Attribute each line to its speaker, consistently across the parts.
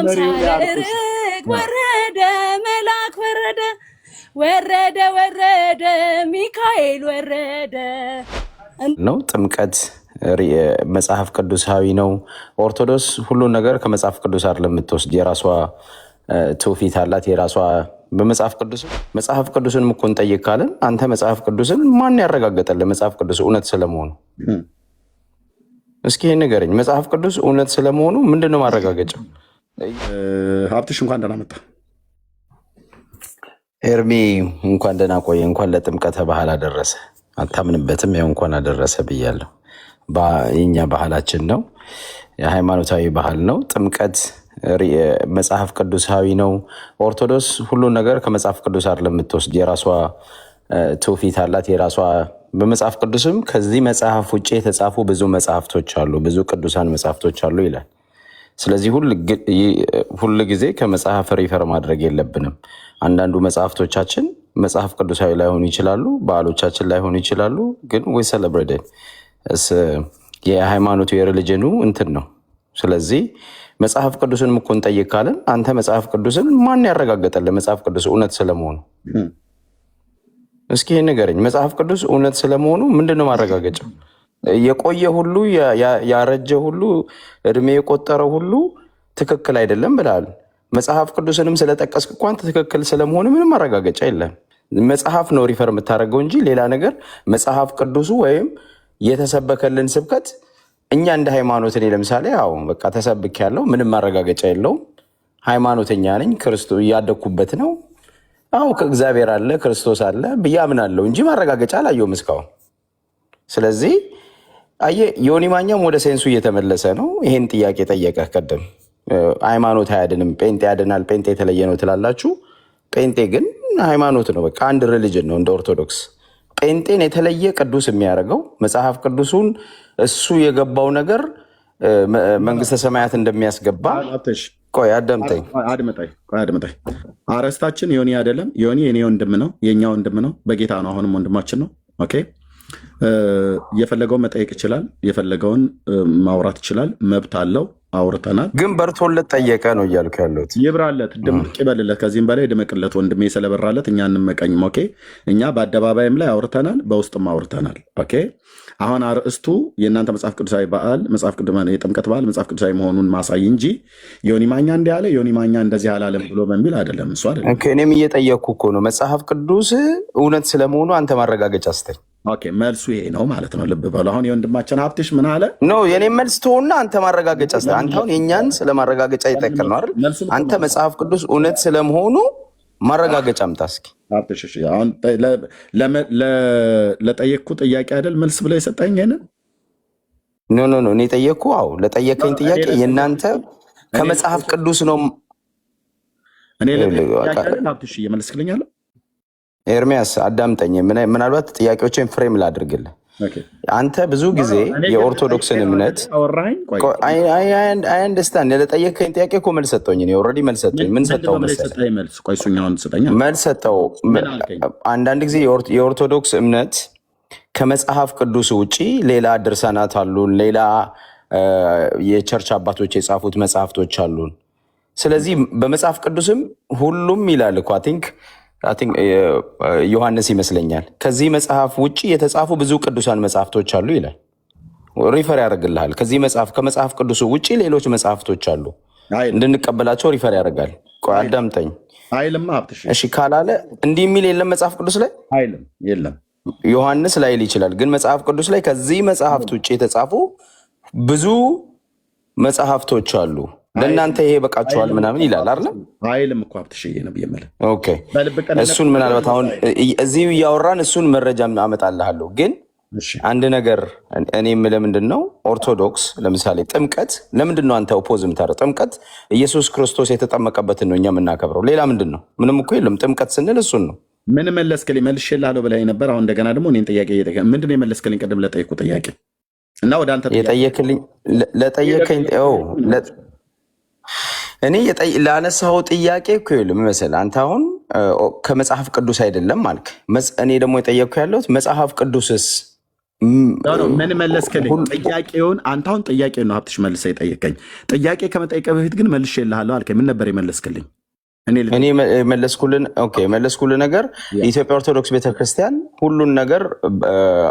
Speaker 1: በአምሳለ ርግ ወረደ መልአክ ወረደ ሚካኤል ወረደ
Speaker 2: ነው። ጥምቀት መጽሐፍ ቅዱሳዊ ነው። ኦርቶዶክስ ሁሉን ነገር ከመጽሐፍ ቅዱስ አይደለም የምትወስድ፣ የራሷ ትውፊት አላት የራሷ በመጽሐፍ ቅዱስን እኮ እንጠይቅ ካለን አንተ መጽሐፍ ቅዱስን ማን ያረጋገጠልህ መጽሐፍ ቅዱስ እውነት ስለመሆኑ? እስኪ ይሄን ንገረኝ። መጽሐፍ ቅዱስ እውነት ስለመሆኑ ምንድነው ማረጋገጫው?
Speaker 3: ሀብትሽ እንኳን ደህና መጣ።
Speaker 2: ኤርሚ እንኳን ደህና ቆየ። እንኳን ለጥምቀተ ባህል አደረሰ። አታምንበትም? ያው እንኳን አደረሰ ብያለሁ። የኛ ባህላችን ነው፣ የሃይማኖታዊ ባህል ነው። ጥምቀት መጽሐፍ ቅዱሳዊ ነው። ኦርቶዶክስ ሁሉን ነገር ከመጽሐፍ ቅዱስ አይደለም የምትወስድ፣ የራሷ ትውፊት አላት የራሷ በመጽሐፍ ቅዱስም ከዚህ መጽሐፍ ውጭ የተጻፉ ብዙ መጽሐፍቶች አሉ፣ ብዙ ቅዱሳን መጽሐፍቶች አሉ ይላል። ስለዚህ ሁል ጊዜ ከመጽሐፍ ሪፈር ማድረግ የለብንም። አንዳንዱ መጽሐፍቶቻችን መጽሐፍ ቅዱሳዊ ላይሆኑ ይችላሉ፣ ባህሎቻችን ላይሆኑ ይችላሉ። ግን ወይ ሰለብሬት የሃይማኖቱ የሪሊጅኑ እንትን ነው። ስለዚህ መጽሐፍ ቅዱስን እኮ እንጠይቅ ካለን አንተ መጽሐፍ ቅዱስን ማን ያረጋገጠልህ መጽሐፍ ቅዱስ እውነት ስለመሆኑ? እስኪ ይህን ንገረኝ። መጽሐፍ ቅዱስ እውነት ስለመሆኑ ምንድነው ማረጋገጫው? የቆየ ሁሉ ያረጀ ሁሉ እድሜ የቆጠረ ሁሉ ትክክል አይደለም ብለሃል። መጽሐፍ ቅዱስንም ስለጠቀስክ እኮ አንተ ትክክል ስለመሆኑ ምንም ማረጋገጫ የለም። መጽሐፍ ነው ሪፈር የምታደርገው እንጂ ሌላ ነገር መጽሐፍ ቅዱሱ ወይም የተሰበከልን ስብከት እኛ እንደ ሃይማኖት እኔ ለምሳሌ በቃ ተሰብክ ያለው ምንም ማረጋገጫ የለውም። ሃይማኖተኛ ነኝ፣ ክርስቶስ እያደግኩበት ነው። ከእግዚአብሔር አለ ክርስቶስ አለ ብዬ አምናለሁ እንጂ ማረጋገጫ አላየሁም እስካሁን። ስለዚህ አየህ ዮኒ ማኛም ወደ ሴንሱ እየተመለሰ ነው። ይሄን ጥያቄ ጠየቀ ቀደም። ሃይማኖት አያድንም፣ ጴንጤ ያድናል፣ ጴንጤ የተለየ ነው ትላላችሁ። ጴንጤ ግን ሃይማኖት ነው፣ በቃ አንድ ሪሊጅን ነው እንደ ኦርቶዶክስ። ጴንጤን የተለየ ቅዱስ የሚያደርገው መጽሐፍ ቅዱሱን እሱ የገባው ነገር መንግስተ ሰማያት እንደሚያስገባ። ቆይ አዳምጠኝ።
Speaker 3: አረስታችን ዮኒ አይደለም። ዮኒ የኔ ወንድም ነው፣ የኛ ወንድም ነው፣ በጌታ ነው። አሁንም ወንድማችን ነው። ኦኬ፣ የፈለገውን መጠየቅ ይችላል፣ የፈለገውን ማውራት ይችላል፣ መብት አለው። አውርተናል።
Speaker 2: ግን በርቶለት ጠየቀ ነው እያልኩ ያለሁት።
Speaker 3: ይብራለት፣ ድምቅ ይበልለት፣ ከዚህም በላይ ድምቅለት። ወንድሜ ስለበራለት እኛ እንመቀኝም። ኦኬ፣ እኛ በአደባባይም ላይ አውርተናል፣ በውስጥም አውርተናል። ኦኬ፣ አሁን አርእስቱ የእናንተ መጽሐፍ ቅዱሳዊ በዓል የጥምቀት በዓል መጽሐፍ ቅዱሳዊ መሆኑን ማሳይ እንጂ ዮኒ ማኛ እንዲህ አለ ዮኒ ማኛ እንደዚህ አላለም ብሎ በሚል አይደለም። እሱ አይደለም።
Speaker 2: እኔም እየጠየቅኩ እኮ ነው። መጽሐፍ ቅዱስ እውነት ስለመሆኑ አንተ ማረጋገጫ ስተኝ።
Speaker 3: ኦኬ፣ መልሱ ይሄ ነው ማለት ነው። ልብ በሉ። አሁን የወንድማችን ሀብትሽ ምን አለ?
Speaker 2: ኖ የኔም መልስ ትሆና አንተ ማረጋገጫ ስተኝ። አንተ አሁን የእኛን ስለ ማረጋገጫ ይጠቅል ነው አይደል? አንተ መጽሐፍ ቅዱስ እውነት ስለመሆኑ ማረጋገጫ አምጣ እስኪ።
Speaker 3: አሁን ለጠየቅኩ ጥያቄ አይደል መልስ ብላ የሰጠኝ ይሄንን?
Speaker 2: ኖ እኔ ጠየቅኩ። ለጠየቀኝ ጥያቄ የእናንተ ከመጽሐፍ ቅዱስ ነው።
Speaker 3: እኔ ሀብትሽ እየመለስክልኛለሁ።
Speaker 2: ኤርሚያስ አዳምጠኝ። ምናልባት ጥያቄዎችን ፍሬም ላድርግልህ። አንተ ብዙ ጊዜ የኦርቶዶክስን እምነት አንደርስታንድ ለጠየቀኝ ጥያቄ እኮ መልስ ሰጠሁኝ። ኦልሬዲ መልስ ሰጠሁኝ። ምን ሰጠው መሰለህ? መልስ ሰጠው። አንዳንድ ጊዜ የኦርቶዶክስ እምነት ከመጽሐፍ ቅዱስ ውጭ ሌላ ድርሳናት አሉን፣ ሌላ የቸርች አባቶች የጻፉት መጽሐፍቶች አሉን። ስለዚህ በመጽሐፍ ቅዱስም ሁሉም ይላል እኮ ቲንክ ዮሐንስ ይመስለኛል ከዚህ መጽሐፍ ውጭ የተጻፉ ብዙ ቅዱሳን መጽሐፍቶች አሉ ይላል። ሪፈር ያደርግልሃል። ከዚህ ከመጽሐፍ ቅዱሱ ውጭ ሌሎች መጽሐፍቶች አሉ እንድንቀበላቸው ሪፈር ያደርጋል። ቆይ አዳምጠኝ። እሺ ካላለ እንዲህ የሚል የለም መጽሐፍ ቅዱስ ላይ
Speaker 3: የለም።
Speaker 2: ዮሐንስ ላይል ይችላል፣ ግን መጽሐፍ ቅዱስ ላይ ከዚህ መጽሐፍት ውጭ የተጻፉ ብዙ መጽሐፍቶች አሉ፣ ለእናንተ ይሄ በቃችኋል ምናምን ይላል አይደለም?
Speaker 3: አይልም እኮ ሀብትሽዬ ነው ብዬ
Speaker 2: ኦኬ፣ እሱን ምናልባት አሁን እዚሁ እያወራን እሱን መረጃ አመጣልሃለሁ። ግን አንድ ነገር እኔ የምልህ ምንድን ነው፣ ኦርቶዶክስ ለምሳሌ ጥምቀት ለምንድን ነው አንተ ኦፖዝ የምታደርገው? ጥምቀት ኢየሱስ ክርስቶስ የተጠመቀበትን ነው እኛ የምናከብረው። ሌላ ምንድን ነው? ምንም እኮ የለም። ጥምቀት ስንል እሱን ነው።
Speaker 3: ምን መለስክልኝ? መልሼልሃለሁ ብላኝ ነበር። አሁን እንደገና ደግሞ እኔን ጥያቄ ምንድን ነው የመለስክልኝ? ቅድም ለጠየኩ ጥያቄ እና ወደ አንተ
Speaker 2: የጠየክልኝ ለጠየከኝ እኔ ላነሳው ጥያቄ እኮ ይኸውልህ መሰለህ፣ አንተ አሁን ከመጽሐፍ ቅዱስ አይደለም አልክ። እኔ ደግሞ የጠየቅኩ ያለሁት መጽሐፍ ቅዱስስ
Speaker 3: ምን መለስክልኝ? ጥያቄውን አንተ አሁን ጥያቄውን ነው ሀብትሽ መልሰህ የጠየቀኝ። ጥያቄ ከመጠየቅህ በፊት ግን መልሼልሃለሁ አልከኝ። ምን ነበር የመለስክልኝ?
Speaker 2: እኔ መለስኩልን ነገር የኢትዮጵያ ኦርቶዶክስ ቤተክርስቲያን ሁሉን ነገር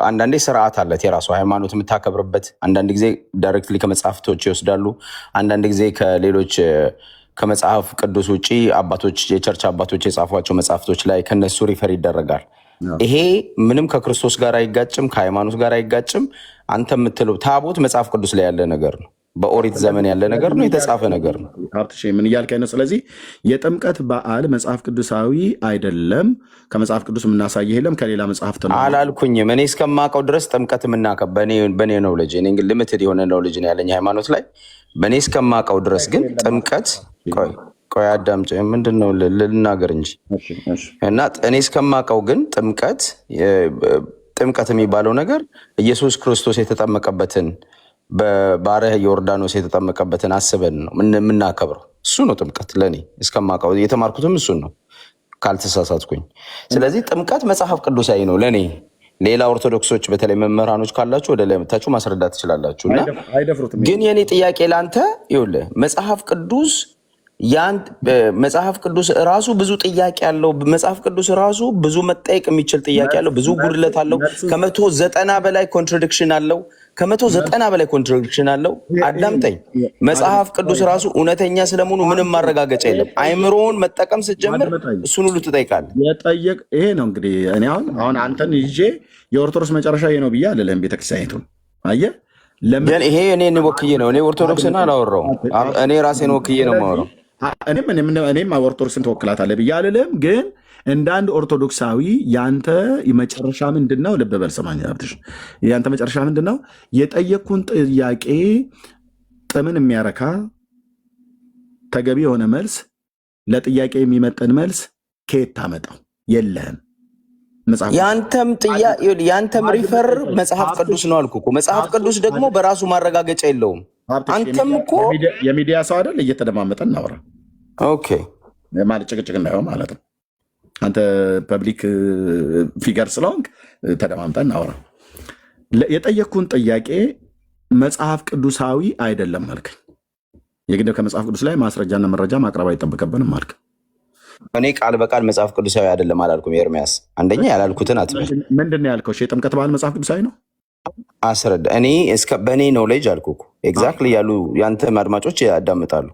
Speaker 2: አንዳንዴ ስርዓት አለት የራሱ ሃይማኖት የምታከብርበት። አንዳንድ ጊዜ ዳይሬክትሊ ከመጽሐፍቶች ይወስዳሉ። አንዳንድ ጊዜ ከሌሎች ከመጽሐፍ ቅዱስ ውጭ አባቶች የቸርች አባቶች የጻፏቸው መጽሐፍቶች ላይ ከነሱ ሪፈር ይደረጋል። ይሄ ምንም ከክርስቶስ ጋር አይጋጭም፣ ከሃይማኖት ጋር አይጋጭም። አንተ የምትለው ታቦት መጽሐፍ ቅዱስ ላይ ያለ ነገር ነው። በኦሪት ዘመን ያለ ነገር ነው፣ የተጻፈ ነገር ነው።
Speaker 3: ሀብትሽ ምን እያልከኝ ነው? ስለዚህ የጥምቀት በዓል መጽሐፍ ቅዱሳዊ አይደለም፣ ከመጽሐፍ ቅዱስ የምናሳየህ የለም፣ ከሌላ መጽሐፍት ነው
Speaker 2: አላልኩኝም። እኔ እስከማውቀው ድረስ ጥምቀት የምናከብ በእኔ ነው ልጅ እኔ ግን ልምትድ የሆነ ነው ልጅ ነው ያለኝ ሃይማኖት ላይ። በእኔ እስከማውቀው ድረስ ግን ጥምቀት ቆይ አዳምጪ፣ ምንድን ነው ልናገር እንጂ እና እኔ እስከማውቀው ግን ጥምቀት የሚባለው ነገር ኢየሱስ ክርስቶስ የተጠመቀበትን በባሕረ ዮርዳኖስ የተጠመቀበትን አስበን ነው የምናከብረው። እሱ ነው ጥምቀት ለእኔ እስከማውቀው፣ የተማርኩትም እሱን ነው ካልተሳሳትኩኝ። ስለዚህ ጥምቀት መጽሐፍ ቅዱሳዊ ነው ለእኔ። ሌላ ኦርቶዶክሶች በተለይ መምህራኖች ካላችሁ ወደ ላይ መታችሁ ማስረዳት ትችላላችሁ። እና ግን የእኔ ጥያቄ ለአንተ ይኸውልህ መጽሐፍ ቅዱስ ራሱ ብዙ ጥያቄ አለው። መጽሐፍ ቅዱስ ራሱ ብዙ መጠየቅ የሚችል ጥያቄ አለው። ብዙ ጉድለት አለው። 190 በላይ ኮንትራዲክሽን አለው። 190 በላይ ኮንትራዲክሽን አለው። አዳምጠኝ። መጽሐፍ ቅዱስ ራሱ እውነተኛ ስለመሆኑ ምንም ማረጋገጫ የለም። አይምሮውን መጠቀም ስትጀምር እሱን ሁሉ ትጠይቃለህ።
Speaker 3: ይሄ ነው እንግዲህ እኔ አሁን አንተን ይዤ የኦርቶዶክስ መጨረሻ ይሄ ነው ብዬ አልልህም። ቤተክርስቲያኒቱን አየህ፣
Speaker 2: ይሄ እኔን ወክዬ ነው። እኔ ኦርቶዶክስን አላወራሁም። እኔ ራሴን ወክዬ ነው የማወራው።
Speaker 3: እኔም ኦርቶዶክስን ትወክላታለህ ብዬ አልልም፣ ግን እንደ አንድ ኦርቶዶክሳዊ ያንተ መጨረሻ ምንድን ነው? ልብ በል ስማኝ ሀብትሽ፣ ያንተ መጨረሻ ምንድን ነው? የጠየቅኩን ጥያቄ ጥምን የሚያረካ ተገቢ የሆነ መልስ፣ ለጥያቄ የሚመጠን መልስ ከየት ታመጣው? የለህም።
Speaker 2: ያንተም ሪፈር መጽሐፍ ቅዱስ ነው አልኩ እኮ። መጽሐፍ ቅዱስ ደግሞ በራሱ ማረጋገጫ የለውም። አንተም እኮ
Speaker 3: የሚዲያ ሰው አይደል? እየተደማመጠን እናውራ።
Speaker 2: ኦኬ
Speaker 3: ማለት ጭቅጭቅ እንዳይሆን ማለት ነው። አንተ ፐብሊክ ፊገር ስለሆንክ ተደማምጠን እናውራ። የጠየቅኩን ጥያቄ መጽሐፍ ቅዱሳዊ አይደለም አልከኝ። የግድ ከመጽሐፍ ቅዱስ ላይ ማስረጃና መረጃ ማቅረብ አይጠበቅብንም አልክ።
Speaker 2: እኔ ቃል በቃል መጽሐፍ ቅዱሳዊ አይደለም አላልኩም። ኤርሚያስ አንደኛ ያላልኩትን አትበል።
Speaker 3: ምንድን ነው ያልከው? የጥምቀት በዓል መጽሐፍ ቅዱሳዊ ነው?
Speaker 2: አስረዳ። እኔ በእኔ ኖሌጅ አልኩ እኮ ኤግዛክትሊ ያሉ ያንተ አድማጮች ያዳምጣሉ።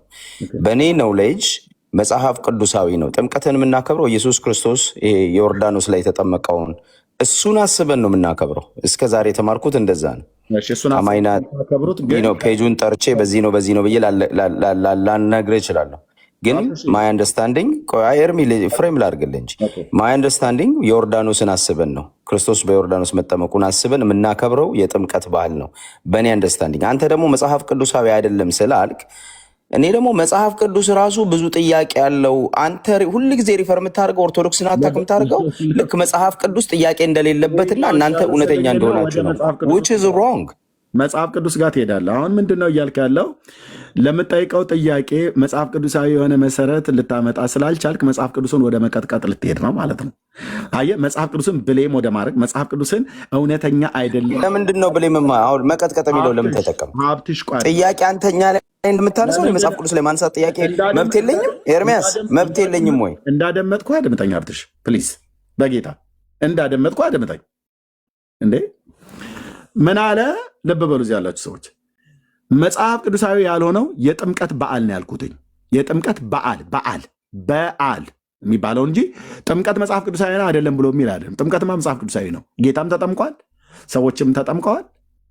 Speaker 2: በእኔ ኖሌጅ መጽሐፍ ቅዱሳዊ ነው። ጥምቀትን የምናከብረው ኢየሱስ ክርስቶስ ዮርዳኖስ ላይ የተጠመቀውን እሱን አስበን ነው የምናከብረው። እስከ ዛሬ የተማርኩት እንደዛ ነው። ፔጁን ጠርቼ በዚህ ነው ብዬ ላልነግርህ እችላለሁ። ግን ማይ አንደርስታንዲንግ ኤርሚ ፍሬም ላድርግልህ እንጂ ማይ አንደርስታንዲንግ ዮርዳኖስን አስበን ነው፣ ክርስቶስ በዮርዳኖስ መጠመቁን አስበን የምናከብረው የጥምቀት ባህል ነው በእኔ አንደርስታንዲንግ። አንተ ደግሞ መጽሐፍ ቅዱሳዊ አይደለም ስላልክ እኔ ደግሞ መጽሐፍ ቅዱስ ራሱ ብዙ ጥያቄ ያለው። አንተ ሁል ጊዜ ሪፈር የምታደርገው ኦርቶዶክስን አታክ የምታደርገው ልክ መጽሐፍ ቅዱስ ጥያቄ እንደሌለበትና እናንተ እውነተኛ እንደሆናችሁ ነው። which is wrong።
Speaker 3: መጽሐፍ ቅዱስ ጋር ትሄዳለህ። አሁን ምንድን ነው እያልክ ያለው? ለምጠይቀው ጥያቄ መጽሐፍ ቅዱሳዊ የሆነ መሰረት ልታመጣ ስላልቻልክ መጽሐፍ ቅዱስን ወደ መቀጥቀጥ ልትሄድ ነው ማለት ነው። አየህ፣ መጽሐፍ ቅዱስን ብሌም ወደ ማድረግ መጽሐፍ ቅዱስን እውነተኛ አይደለም።
Speaker 2: ለምንድን ነው ብሌም? አሁን መቀጥቀጥ የሚለው ለምን ተጠቀም? ጥያቄ አንተኛ ላይ እንደምታነሳው የመጽሐፍ ቅዱስ ላይ ማንሳት ጥያቄ መብት የለኝም? ኤርሚያስ መብት የለኝም ወይ?
Speaker 3: እንዳደመጥኩ አድምጠኝ ሀብትሽ ፕሊዝ፣ በጌታ እንዳደመጥኩ አድምጠኝ። እንዴ ምን አለ? ልብ በሉ እዚህ ያላችሁ ሰዎች፣ መጽሐፍ ቅዱሳዊ ያልሆነው የጥምቀት በዓል ነው ያልኩትኝ። የጥምቀት በዓል የሚባለው እንጂ ጥምቀት መጽሐፍ ቅዱሳዊ አይደለም ብሎ የሚል አይደለም። ጥምቀትማ መጽሐፍ ቅዱሳዊ ነው። ጌታም ተጠምቋል፣ ሰዎችም ተጠምቀዋል፣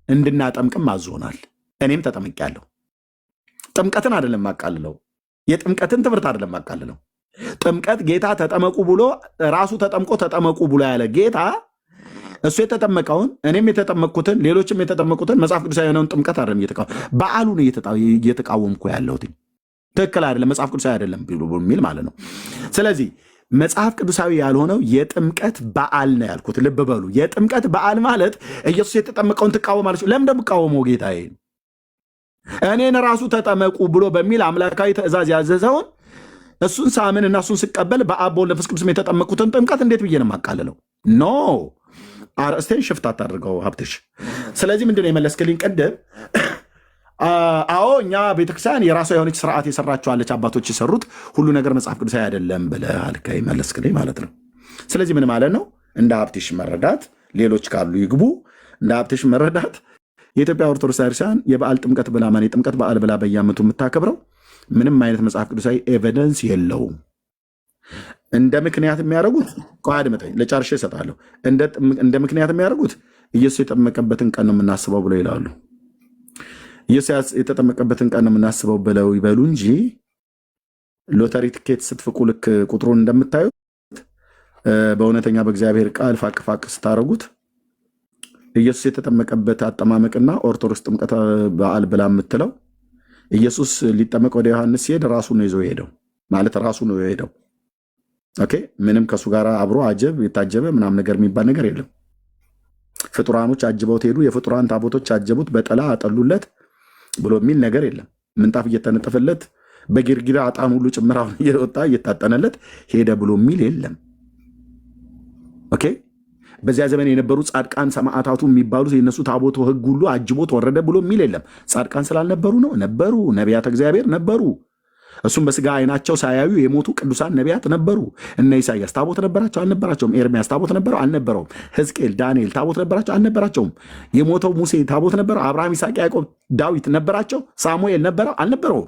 Speaker 3: እንድናጠምቅም አዞናል። እኔም ተጠምቄያለሁ። ጥምቀትን አይደለም ማቃልለው፣ የጥምቀትን ትምህርት አይደለም ማቃልለው። ጥምቀት ጌታ ተጠመቁ ብሎ ራሱ ተጠምቆ ተጠመቁ ብሎ ያለ ጌታ እሱ የተጠመቀውን እኔም የተጠመቅኩትን ሌሎችም የተጠመቁትን መጽሐፍ ቅዱሳዊ የሆነውን ጥምቀት አይደለም በዓሉን እየተቃወምኩ ያለሁት። ትክክል አይደለም፣ መጽሐፍ ቅዱሳዊ አይደለም የሚል ማለት ነው። ስለዚህ መጽሐፍ ቅዱሳዊ ያልሆነው የጥምቀት በዓል ነው ያልኩት። ልብ በሉ፣ የጥምቀት በዓል ማለት ኢየሱስ የተጠመቀውን ትቃወማለች። ለምን እንደምቃወመው ጌታዬ እኔን ራሱ ተጠመቁ ብሎ በሚል አምላካዊ ትእዛዝ ያዘዘውን እሱን ሳምን እና እሱን ስቀበል በአብ በወልድ በመንፈስ ቅዱስ የተጠመቁትን ጥምቀት እንዴት ብዬ ነው የማቃልለው? ኖ አርእስቴን ሽፍት አታድርገው ሀብትሽ። ስለዚህ ምንድነው የመለስክልኝ ቅድም? አዎ እኛ ቤተክርስቲያን የራሷ የሆነች ስርዓት የሰራችኋለች አባቶች የሰሩት ሁሉ ነገር መጽሐፍ ቅዱሳዊ አይደለም ብለህ አልከኝ፣ መለስክልኝ ማለት ነው። ስለዚህ ምን ማለት ነው? እንደ ሀብትሽ መረዳት ሌሎች ካሉ ይግቡ። እንደ ሀብትሽ መረዳት የኢትዮጵያ ኦርቶዶክስ ቤተክርስቲያን የበዓል ጥምቀት ብላ ማን የጥምቀት በዓል ብላ በየዓመቱ የምታከብረው ምንም አይነት መጽሐፍ ቅዱሳዊ ኤቪደንስ የለውም። እንደ ምክንያት የሚያደርጉት አድምጠኝ፣ ለጨርሼ እሰጣለሁ። እንደ ምክንያት የሚያደርጉት ኢየሱስ የጠመቀበትን ቀን ነው የምናስበው ብለው ይላሉ። ኢየሱስ የተጠመቀበትን ቀን ነው የምናስበው ብለው ይበሉ እንጂ ሎተሪ ትኬት ስትፍቁ ልክ ቁጥሩን እንደምታዩት በእውነተኛ በእግዚአብሔር ቃል ፋቅ ፋቅ ስታደርጉት ኢየሱስ የተጠመቀበት አጠማመቅና ኦርቶዶክስ ጥምቀት በዓል ብላ የምትለው ኢየሱስ ሊጠመቅ ወደ ዮሐንስ ሲሄድ ራሱ ነው ይዞ ሄደው ማለት ራሱ ነው የሄደው። ኦኬ፣ ምንም ከሱ ጋር አብሮ አጀብ የታጀበ ምናምን ነገር የሚባል ነገር የለም። ፍጡራኖች አጅበውት ሄዱ፣ የፍጡራን ታቦቶች አጀቡት፣ በጠላ አጠሉለት ብሎ የሚል ነገር የለም። ምንጣፍ እየተነጠፈለት በጊርጊራ ዕጣን ሁሉ ጭምራውን እየወጣ እየታጠነለት ሄደ ብሎ የሚል የለም። ኦኬ፣ በዚያ ዘመን የነበሩ ጻድቃን ሰማዕታቱ የሚባሉት የነሱ ታቦቶ ሕግ ሁሉ አጅቦት ወረደ ብሎ የሚል የለም። ጻድቃን ስላልነበሩ ነው? ነበሩ። ነቢያተ እግዚአብሔር ነበሩ። እሱም በስጋ አይናቸው ሳያዩ የሞቱ ቅዱሳን ነቢያት ነበሩ። እነ ኢሳያስ ታቦት ነበራቸው? አልነበራቸውም? ኤርሚያስ ታቦት ነበረው? አልነበረውም? ሕዝቅኤል፣ ዳንኤል ታቦት ነበራቸው? አልነበራቸውም? የሞተው ሙሴ ታቦት ነበረው? አብርሃም፣ ይስሐቅ፣ ያዕቆብ፣ ዳዊት ነበራቸው? ሳሙኤል ነበረው? አልነበረውም?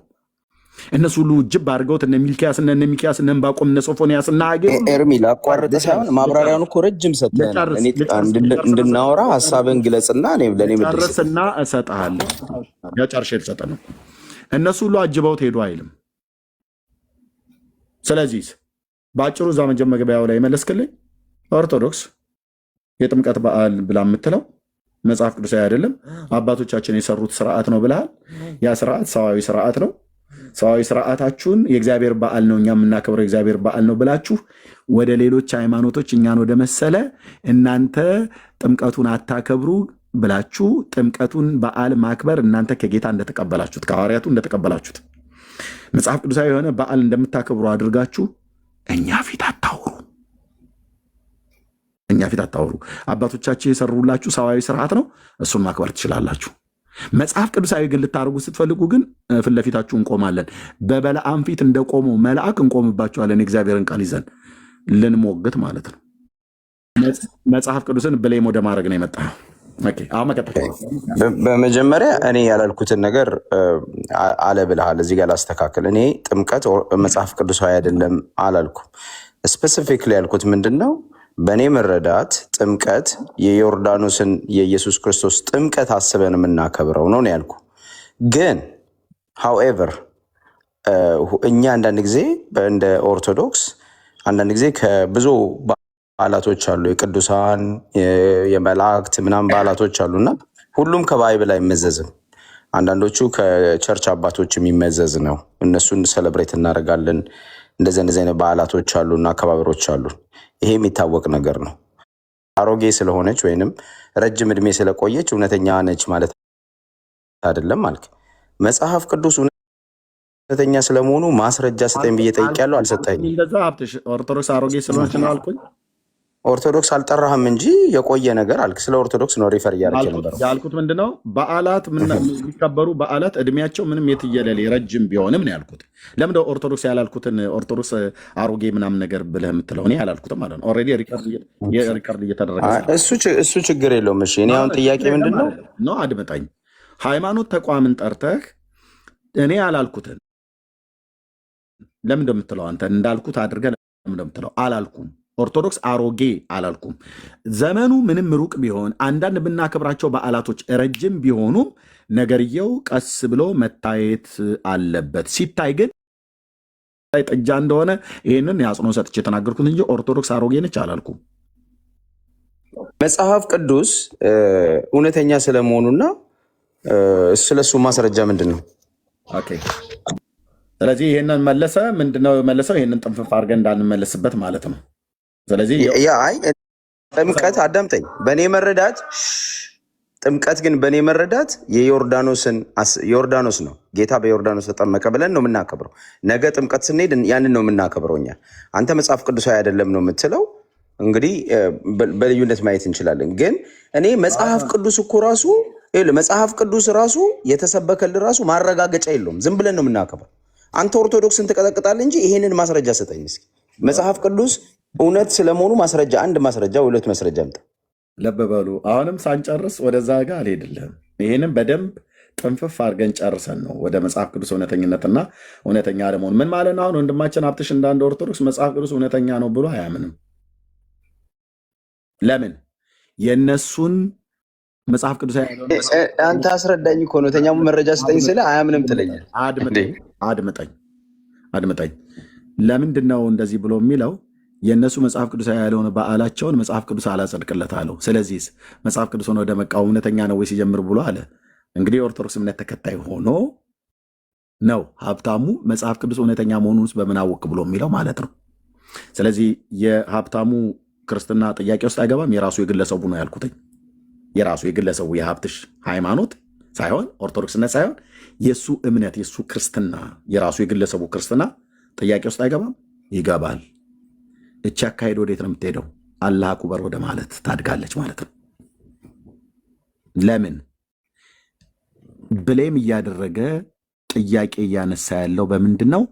Speaker 3: እነሱ ሁሉ ጅብ አድርገውት እነ ሚልኪያስ እነ ሚኪያስ እነ ዕንባቆም እነ ሶፎንያስ እና አጌ
Speaker 2: ኤርሚ ላቋርጥ ሳይሆን ማብራሪያውን እኮ ረጅም ሰጥተህ እንድናወራ ሀሳብን ግለጽና ለእኔ
Speaker 3: ጨርስና እሰጥሃለሁ። ጨርሼ ልሰጥ ነው። እነሱ ሁሉ አጅበውት ሄዱ አይልም። ስለዚህ በአጭሩ እዛ መጀመሪያው ላይ መለስክልኝ። ኦርቶዶክስ የጥምቀት በዓል ብላ የምትለው መጽሐፍ ቅዱሳዊ አይደለም፣ አባቶቻችን የሰሩት ስርዓት ነው ብለሃል። ያ ስርዓት ሰዋዊ ስርዓት ነው። ሰዋዊ ስርዓታችሁን የእግዚአብሔር በዓል ነው እኛ የምናከብረው የእግዚአብሔር በዓል ነው ብላችሁ ወደ ሌሎች ሃይማኖቶች እኛን ወደ መሰለ እናንተ ጥምቀቱን አታከብሩ ብላችሁ ጥምቀቱን በዓል ማክበር እናንተ ከጌታ እንደተቀበላችሁት ከሐዋርያቱ እንደተቀበላችሁት መጽሐፍ ቅዱሳዊ የሆነ በዓል እንደምታከብሩ አድርጋችሁ እኛ ፊት አታውሩ። እኛ ፊት አታውሩ። አባቶቻችሁ የሰሩላችሁ ሰዋዊ ስርዓት ነው፣ እሱን ማክበር ትችላላችሁ። መጽሐፍ ቅዱሳዊ ግን ልታደርጉ ስትፈልጉ ግን ፊት ለፊታችሁ እንቆማለን። በበለዓም ፊት እንደቆመው መልአክ እንቆምባችኋለን። የእግዚአብሔርን ቃል ይዘን ልንሞግት ማለት ነው። መጽሐፍ ቅዱስን ብሌም ወደ ማድረግ ነው የመጣ።
Speaker 2: በመጀመሪያ እኔ ያላልኩትን ነገር አለ ብልሃል። እዚህ ጋር ላስተካከል። እኔ ጥምቀት መጽሐፍ ቅዱሳዊ አይደለም አላልኩም። ስፔሲፊክሊ ያልኩት ምንድን ነው? በእኔ መረዳት ጥምቀት የዮርዳኖስን የኢየሱስ ክርስቶስ ጥምቀት አስበን የምናከብረው ነው ያልኩ። ግን ሃውኤቨር እኛ አንዳንድ ጊዜ እንደ ኦርቶዶክስ አንዳንድ ጊዜ ከብዙ በዓላቶች አሉ፣ የቅዱሳን የመላእክት ምናምን በዓላቶች አሉና ሁሉም ከባይብል አይመዘዝም። አንዳንዶቹ ከቸርች አባቶች የሚመዘዝ ነው። እነሱን ሰለብሬት እናደርጋለን። እንደዚህ አይነት በዓላቶች አሉና አከባበሮች አሉ። ይሄ የሚታወቅ ነገር ነው። አሮጌ ስለሆነች ወይንም ረጅም እድሜ ስለቆየች እውነተኛ ነች ማለት አይደለም ማለት። መጽሐፍ ቅዱስ እውነተኛ ስለመሆኑ ማስረጃ ስጠኝ ብዬ ጠይቄያለሁ፣ አልሰጠኝም።
Speaker 3: ኦርቶዶክስ አሮጌ ስለሆነች ነው አልኩኝ።
Speaker 2: ኦርቶዶክስ አልጠራህም እንጂ የቆየ ነገር አልክ። ስለ ኦርቶዶክስ ነው ሪፈር እያደረግህ ነበር።
Speaker 3: ያልኩት ምንድነው? በዓላት የሚከበሩ በዓላት እድሜያቸው ምንም የትየለሌ ረጅም ቢሆንም ነው ያልኩት። ለምንድነው ኦርቶዶክስ ያላልኩትን ኦርቶዶክስ አሮጌ ምናምን ነገር ብለህ የምትለው? እኔ ያላልኩትም ማለት ነው። ኦልሬዲ ሪከርድ እየተደረገ
Speaker 2: እሱ ችግር የለውም። እሺ እኔ አሁን ጥያቄ ምንድነው
Speaker 3: ነው? አድመጣኝ። ሃይማኖት ተቋምን ጠርተህ እኔ ያላልኩትን ለምን እንደምትለው አንተ እንዳልኩት አድርገህ ለምን እንደምትለው አላልኩም። ኦርቶዶክስ አሮጌ አላልኩም። ዘመኑ ምንም ሩቅ ቢሆን አንዳንድ ብናከብራቸው በዓላቶች ረጅም ቢሆኑም ነገርየው ቀስ ብሎ መታየት አለበት። ሲታይ ግን ጥጃ እንደሆነ ይህንን የአጽንኦ ሰጥቼ የተናገርኩት እንጂ ኦርቶዶክስ አሮጌ ነች አላልኩም።
Speaker 2: መጽሐፍ ቅዱስ እውነተኛ ስለመሆኑና ስለሱ ማስረጃ ምንድን ነው?
Speaker 3: ስለዚህ ይህንን መለሰ። ምንድነው መለሰው? ይህንን ጥንፍፍ አድርገን እንዳንመለስበት ማለት ነው። ስለዚህ
Speaker 2: ጥምቀት አዳምጠኝ። በእኔ መረዳት ጥምቀት ግን በእኔ መረዳት ዮርዳኖስ ነው። ጌታ በዮርዳኖስ ተጠመቀ ብለን ነው የምናከብረው። ነገ ጥምቀት ስንሄድ ያንን ነው የምናከብረው እኛ። አንተ መጽሐፍ ቅዱሳዊ አይደለም ነው የምትለው። እንግዲህ በልዩነት ማየት እንችላለን። ግን እኔ መጽሐፍ ቅዱስ እኮ ራሱ መጽሐፍ ቅዱስ ራሱ የተሰበከልን ራሱ ማረጋገጫ የለውም። ዝም ብለን ነው የምናከበው። አንተ ኦርቶዶክስን ትቀጠቅጣለህ እንጂ ይሄንን ማስረጃ ስጠኝ እስኪ። መጽሐፍ ቅዱስ እውነት ስለመሆኑ ማስረጃ፣ አንድ ማስረጃ፣ ሁለት ማስረጃ አምጣ።
Speaker 3: ልብ በሉ። አሁንም ሳንጨርስ ወደዛ ጋር አልሄድልህም። ይህንም በደንብ ጥንፍፍ አድርገን ጨርሰን ነው ወደ መጽሐፍ ቅዱስ እውነተኝነትና እውነተኛ አለመሆን ምን ማለት ነው። አሁን ወንድማችን ሀብትሽ እንዳንድ ኦርቶዶክስ መጽሐፍ ቅዱስ እውነተኛ ነው ብሎ አያምንም። ለምን? የእነሱን መጽሐፍ ቅዱስ
Speaker 2: አንተ አስረዳኝ እኮ ነው። ተኛሙ መረጃ ስጠኝ ስለ አያምንም ትለኛል።
Speaker 3: አድምጠኝ። ለምንድን ነው እንደዚህ ብሎ የሚለው? የእነሱ መጽሐፍ ቅዱስ ያለውን በዓላቸውን መጽሐፍ ቅዱስ አላጸድቅለት አለው። ስለዚህ መጽሐፍ ቅዱስን ወደ መቃወም እውነተኛ ነው ወይ ሲጀምር ብሎ አለ። እንግዲህ የኦርቶዶክስ እምነት ተከታይ ሆኖ ነው ሀብታሙ መጽሐፍ ቅዱስ እውነተኛ መሆኑን በምን አወቅ ብሎ የሚለው ማለት ነው። ስለዚህ የሀብታሙ ክርስትና ጥያቄ ውስጥ አይገባም። የራሱ የግለሰቡ ነው ያልኩትኝ። የራሱ የግለሰቡ የሀብትሽ ሃይማኖት ሳይሆን ኦርቶዶክስነት ሳይሆን የእሱ እምነት የእሱ ክርስትና የራሱ የግለሰቡ ክርስትና ጥያቄ ውስጥ አይገባም። ይገባል። እቺ አካሄድ ወዴት ነው የምትሄደው? አላህ አክበር ወደ ማለት ታድጋለች ማለት ነው። ለምን ብሌም እያደረገ ጥያቄ እያነሳ ያለው በምንድን ነው?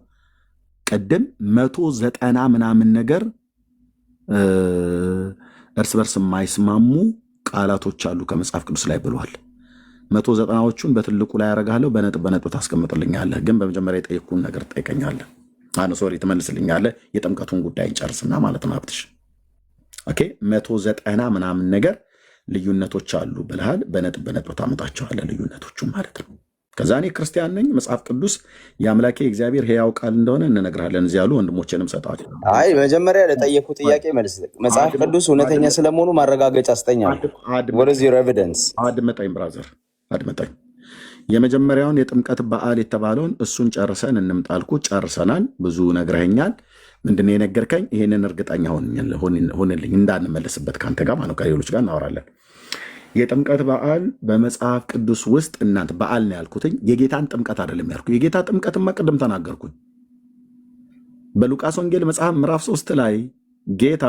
Speaker 3: ቅድም 190 ምናምን ነገር እርስ በርስ የማይስማሙ ቃላቶች አሉ ከመጽሐፍ ቅዱስ ላይ ብሏል። 190ዎቹን በትልቁ ላይ ያረጋለሁ፣ በነጥብ በነጥብ ታስቀምጥልኛለህ። ግን በመጀመሪያ የጠየኩህን ነገር ትጠይቀኛለህ። ሶሪ ትመልስልኛለህ። የጥምቀቱን ጉዳይ እንጨርስና ማለት ነው ሀብትሽ። ኦኬ 190 ምናምን ነገር ልዩነቶች አሉ ብልሃል። በነጥብ በነጥብ ታመጣቸዋለህ ልዩነቶቹ ማለት ነው። ከዛ እኔ ክርስቲያን ነኝ፣ መጽሐፍ ቅዱስ የአምላኬ እግዚአብሔር ሕያው ቃል እንደሆነ እንነግርሃለን። እዚህ ያሉ ወንድሞችንም ሰጠዋል።
Speaker 2: አይ መጀመሪያ ለጠየኩ ጥያቄ መልስ። መጽሐፍ ቅዱስ እውነተኛ ስለመሆኑ ማረጋገጫ አስጠኛል። ወደዚህ ኤቪደንስ።
Speaker 3: አድመጠኝ ብራዘር አድመጠኝ። የመጀመሪያውን የጥምቀት በዓል የተባለውን እሱን ጨርሰን እንምጣልኩ ጨርሰናል። ብዙ ነግረኸኛል። ምንድን የነገርከኝ? ይህንን እርግጠኛ ሆንልኝ እንዳንመለስበት ከአንተ ጋር ማለት ከሌሎች ጋር እናወራለን። የጥምቀት በዓል በመጽሐፍ ቅዱስ ውስጥ እናንተ በዓል ነው ያልኩትኝ። የጌታን ጥምቀት አይደለም ያልኩ። የጌታ ጥምቀትማ ቅድም ተናገርኩኝ። በሉቃስ ወንጌል መጽሐፍ ምዕራፍ 3 ላይ ጌታ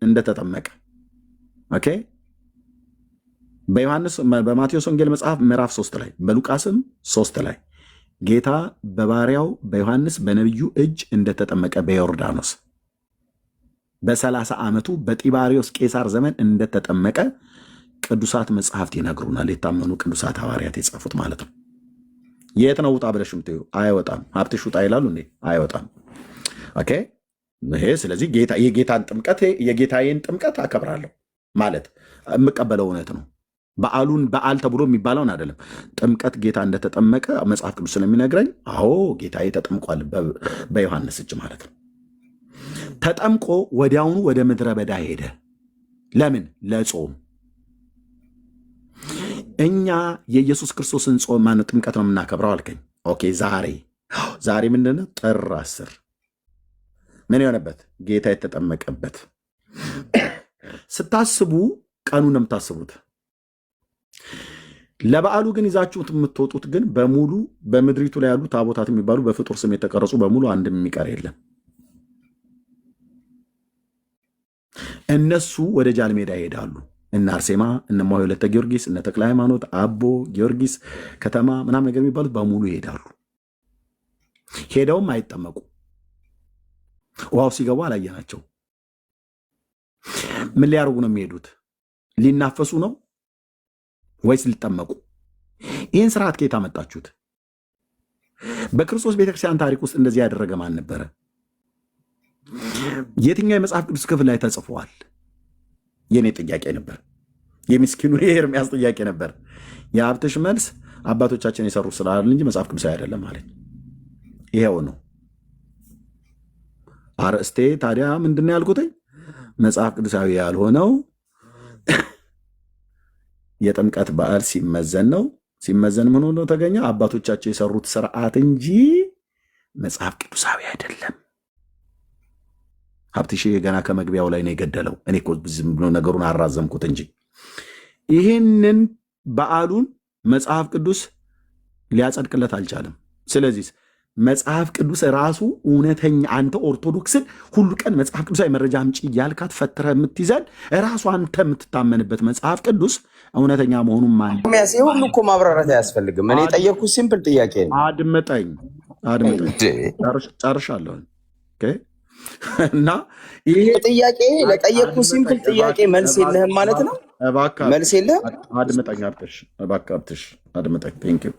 Speaker 3: እንደተጠመቀ ኦኬ። በማቴዎስ ወንጌል መጽሐፍ ምዕራፍ 3 ላይ በሉቃስም 3 ላይ ጌታ በባሪያው በዮሐንስ በነቢዩ እጅ እንደተጠመቀ በዮርዳኖስ በ30 ዓመቱ በጢባሪዮስ ቄሳር ዘመን እንደተጠመቀ ቅዱሳት መጽሐፍት ይነግሩናል። የታመኑ ቅዱሳት ሐዋርያት የጻፉት ማለት ነው። የት ነው ውጣ ብለሽ ምትዩ? አይወጣም። ሀብትሽ ውጣ ይላሉ እንዴ? አይወጣም። ኦኬ ይሄ ስለዚህ የጌታን ጥምቀት የጌታዬን ጥምቀት አከብራለሁ ማለት የምቀበለው እውነት ነው። በዓሉን በዓል ተብሎ የሚባለውን አይደለም። ጥምቀት ጌታ እንደተጠመቀ መጽሐፍ ቅዱስ ስለሚነግረኝ አዎ ጌታዬ ተጠምቋል በዮሐንስ እጅ ማለት ነው። ተጠምቆ ወዲያውኑ ወደ ምድረ በዳ ሄደ። ለምን? ለጾም። እኛ የኢየሱስ ክርስቶስን ጾም ማነው ጥምቀት ነው የምናከብረው አልከኝ። ኦኬ ዛሬ ምንድነው? ጥር 10 ምን የሆነበት? ጌታ የተጠመቀበት። ስታስቡ ቀኑን ነው የምታስቡት። ለበዓሉ ግን ይዛችሁት የምትወጡት ግን በሙሉ በምድሪቱ ላይ ያሉ ታቦታት የሚባሉ በፍጡር ስም የተቀረጹ በሙሉ አንድም የሚቀር የለም። እነሱ ወደ ጃልሜዳ ይሄዳሉ። እነ አርሴማ፣ እነ እማሆይ ወለተ ጊዮርጊስ፣ እነ ተክለ ሃይማኖት፣ አቦ ጊዮርጊስ ከተማ ምናምን ነገር የሚባሉት በሙሉ ይሄዳሉ። ሄደውም አይጠመቁ። ውሃው ሲገቡ አላየናቸው። ምን ሊያደርጉ ነው የሚሄዱት? ሊናፈሱ ነው ወይስ ሊጠመቁ? ይህን ስርዓት ከየት አመጣችሁት? በክርስቶስ ቤተክርስቲያን ታሪክ ውስጥ እንደዚህ ያደረገ ማን ነበረ? የትኛው የመጽሐፍ ቅዱስ ክፍል ላይ ተጽፏል? የኔ ጥያቄ ነበር። የምስኪኑ የኤርምያስ ጥያቄ ነበር። የሀብትሽ መልስ አባቶቻችን የሰሩ ስላል እንጂ መጽሐፍ ቅዱሳዊ አይደለም ማለት ይሄው ነው። አርእስቴ ታዲያ ምንድነው ያልኩትኝ? መጽሐፍ ቅዱሳዊ ያልሆነው የጥምቀት በዓል ሲመዘን ነው። ሲመዘን ምን ሆኖ ተገኘ? አባቶቻቸው የሰሩት ስርዓት እንጂ መጽሐፍ ቅዱሳዊ አይደለም። ሀብትሽ ገና ከመግቢያው ላይ ነው የገደለው። እኔ እኮ ዝም ብሎ ነገሩን አራዘምኩት እንጂ ይህንን በዓሉን መጽሐፍ ቅዱስ ሊያጸድቅለት አልቻለም። ስለዚህ መጽሐፍ ቅዱስ ራሱ እውነተኛ አንተ ኦርቶዶክስን ሁሉ ቀን መጽሐፍ ቅዱሳዊ መረጃ አምጪ እያልካት ፈትረህ የምትይዘን ራሱ አንተ የምትታመንበት መጽሐፍ ቅዱስ እውነተኛ መሆኑን
Speaker 2: ሚያስ ሁሉ እኮ ማብራራት አያስፈልግም። እኔ የጠየቅኩት ሲምፕል ጥያቄ ነው።
Speaker 3: አድምጠኝ ጨርሻለሁ። እና ይሄ ጥያቄ
Speaker 2: ለጠየቅኩት ሲምፕል ጥያቄ መልስ የለህም ማለት ነው። መልስ የለህም።
Speaker 3: አድምጠኝ አብትሽ አድምጠኝ። ቴንክ ዩ።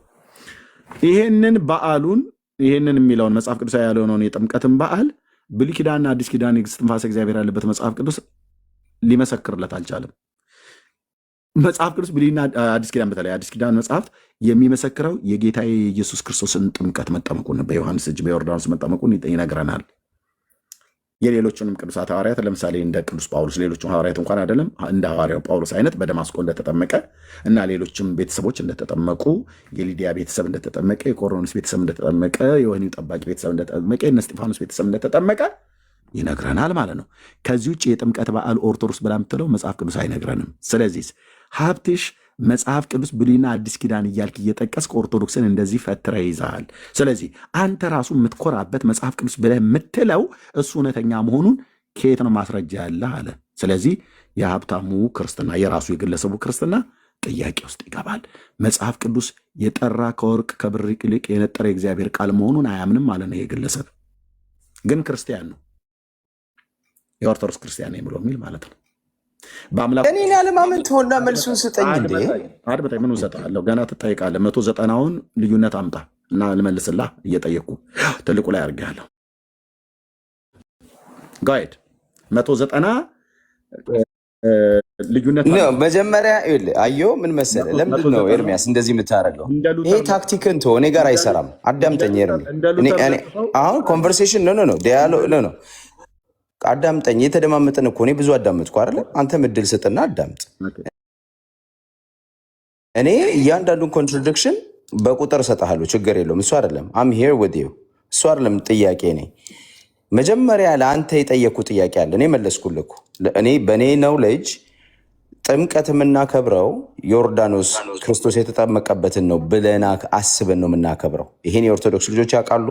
Speaker 3: ይሄንን በዓሉን ይሄንን የሚለውን መጽሐፍ ቅዱሳዊ ያልሆነውን የጥምቀትን በዓል ብሉይ ኪዳንና አዲስ ኪዳን እስትንፋሰ እግዚአብሔር ያለበት መጽሐፍ ቅዱስ ሊመሰክርለት አልቻለም። መጽሐፍ ቅዱስ ብሉይና አዲስ ኪዳን በተለይ አዲስ ኪዳን መጽሐፍት የሚመሰክረው የጌታ የኢየሱስ ክርስቶስን ጥምቀት መጠመቁን በዮሐንስ እጅ በዮርዳኖስ መጠመቁን ይነግረናል። የሌሎቹንም ቅዱሳት ሐዋርያት ለምሳሌ እንደ ቅዱስ ጳውሎስ ሌሎቹ ሐዋርያት እንኳን አይደለም እንደ ሐዋርያው ጳውሎስ አይነት በደማስቆ እንደተጠመቀ እና ሌሎችም ቤተሰቦች እንደተጠመቁ የሊዲያ ቤተሰብ እንደተጠመቀ፣ የቆሮንስ ቤተሰብ እንደተጠመቀ፣ የወህኒው ጠባቂ ቤተሰብ እንደተጠመቀ፣ የእነ እስጢፋኖስ ቤተሰብ እንደተጠመቀ ይነግረናል ማለት ነው። ከዚህ ውጭ የጥምቀት በዓል ኦርቶዶክስ ብላ የምትለው መጽሐፍ ቅዱስ አይነግረንም። ስለዚህ ሀብትሽ መጽሐፍ ቅዱስ ብሉይና አዲስ ኪዳን እያልክ እየጠቀስክ ኦርቶዶክስን እንደዚህ ፈትረ ይዛል። ስለዚህ አንተ ራሱ የምትኮራበት መጽሐፍ ቅዱስ ብለህ የምትለው እሱ እውነተኛ መሆኑን ከየት ነው ማስረጃ ያለህ አለ። ስለዚህ የሀብታሙ ክርስትና የራሱ የግለሰቡ ክርስትና ጥያቄ ውስጥ ይገባል። መጽሐፍ ቅዱስ የጠራ ከወርቅ ከብር ይልቅ የነጠረ የእግዚአብሔር ቃል መሆኑን አያምንም ማለት ነው። የግለሰብ ግን ክርስቲያን ነው፣ የኦርቶዶክስ ክርስቲያን ነው ብሎ የሚል ማለት ነው።
Speaker 2: እኔን ያለማመን ትሆና መልሱን ስጠኝ እንዴ።
Speaker 3: አድምጠኝ። ምን እሰጥሃለሁ? ገና ትጠይቃለህ። 190ውን ልዩነት አምጣ እና ልመልስላ እየጠየቅኩ ትልቁ ላይ አድርጌያለሁ። ጋይድ 190 ልዩነት
Speaker 2: መጀመሪያ አየሁ። ምን መሰለህ፣ ለምንድን ነው ኤርሚያስ እንደዚህ የምታደርገው? ይሄ ታክቲክን ተወው፣ እኔ ጋር አይሰራም። አዳምጠኝ ኤርሚ። አሁን ኮንቨርሴሽን ነው ዲያሎግ ነው። አዳምጠኝ። የተደማመጥን እኮ እኔ ብዙ አዳምጥኩ አይደለ? አንተም እድል ስጥና አዳምጥ። እኔ እያንዳንዱን ኮንትራዲክሽን በቁጥር እሰጥሃለሁ፣ ችግር የለውም። እሱ አይደለም አም ሄር ዊዝ ዩ፣ እሱ አይደለም ጥያቄ። እኔ መጀመሪያ ለአንተ የጠየቅኩ ጥያቄ አለ፣ እኔ መለስኩልህ እኮ። እኔ በእኔ ነው ልጅ ጥምቀት የምናከብረው ዮርዳኖስ ክርስቶስ የተጠመቀበትን ነው ብለና አስበን ነው የምናከብረው። ይሄን የኦርቶዶክስ ልጆች ያውቃሉ።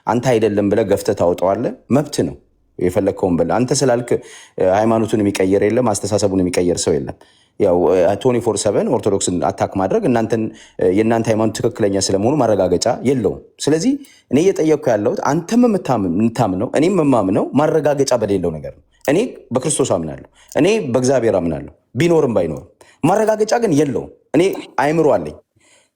Speaker 2: አንተ አይደለም ብለህ ገፍተህ ታውጠዋለህ፣ መብት ነው። የፈለግከውን በላ። አንተ ስላልክ ሃይማኖቱን የሚቀየር የለም፣ አስተሳሰቡን የሚቀየር ሰው የለም። ያው 24/7 ኦርቶዶክስን አታክ ማድረግ የእናንተ ሃይማኖት ትክክለኛ ስለመሆኑ ማረጋገጫ የለውም። ስለዚህ እኔ እየጠየቅኩ ያለሁት አንተም የምታምነው እኔም የማምነው ማረጋገጫ በሌለው ነገር ነው። እኔ በክርስቶስ አምናለሁ፣ እኔ በእግዚአብሔር አምናለሁ፣ ቢኖርም ባይኖርም ማረጋገጫ ግን የለውም። እኔ አይምሮ አለኝ፣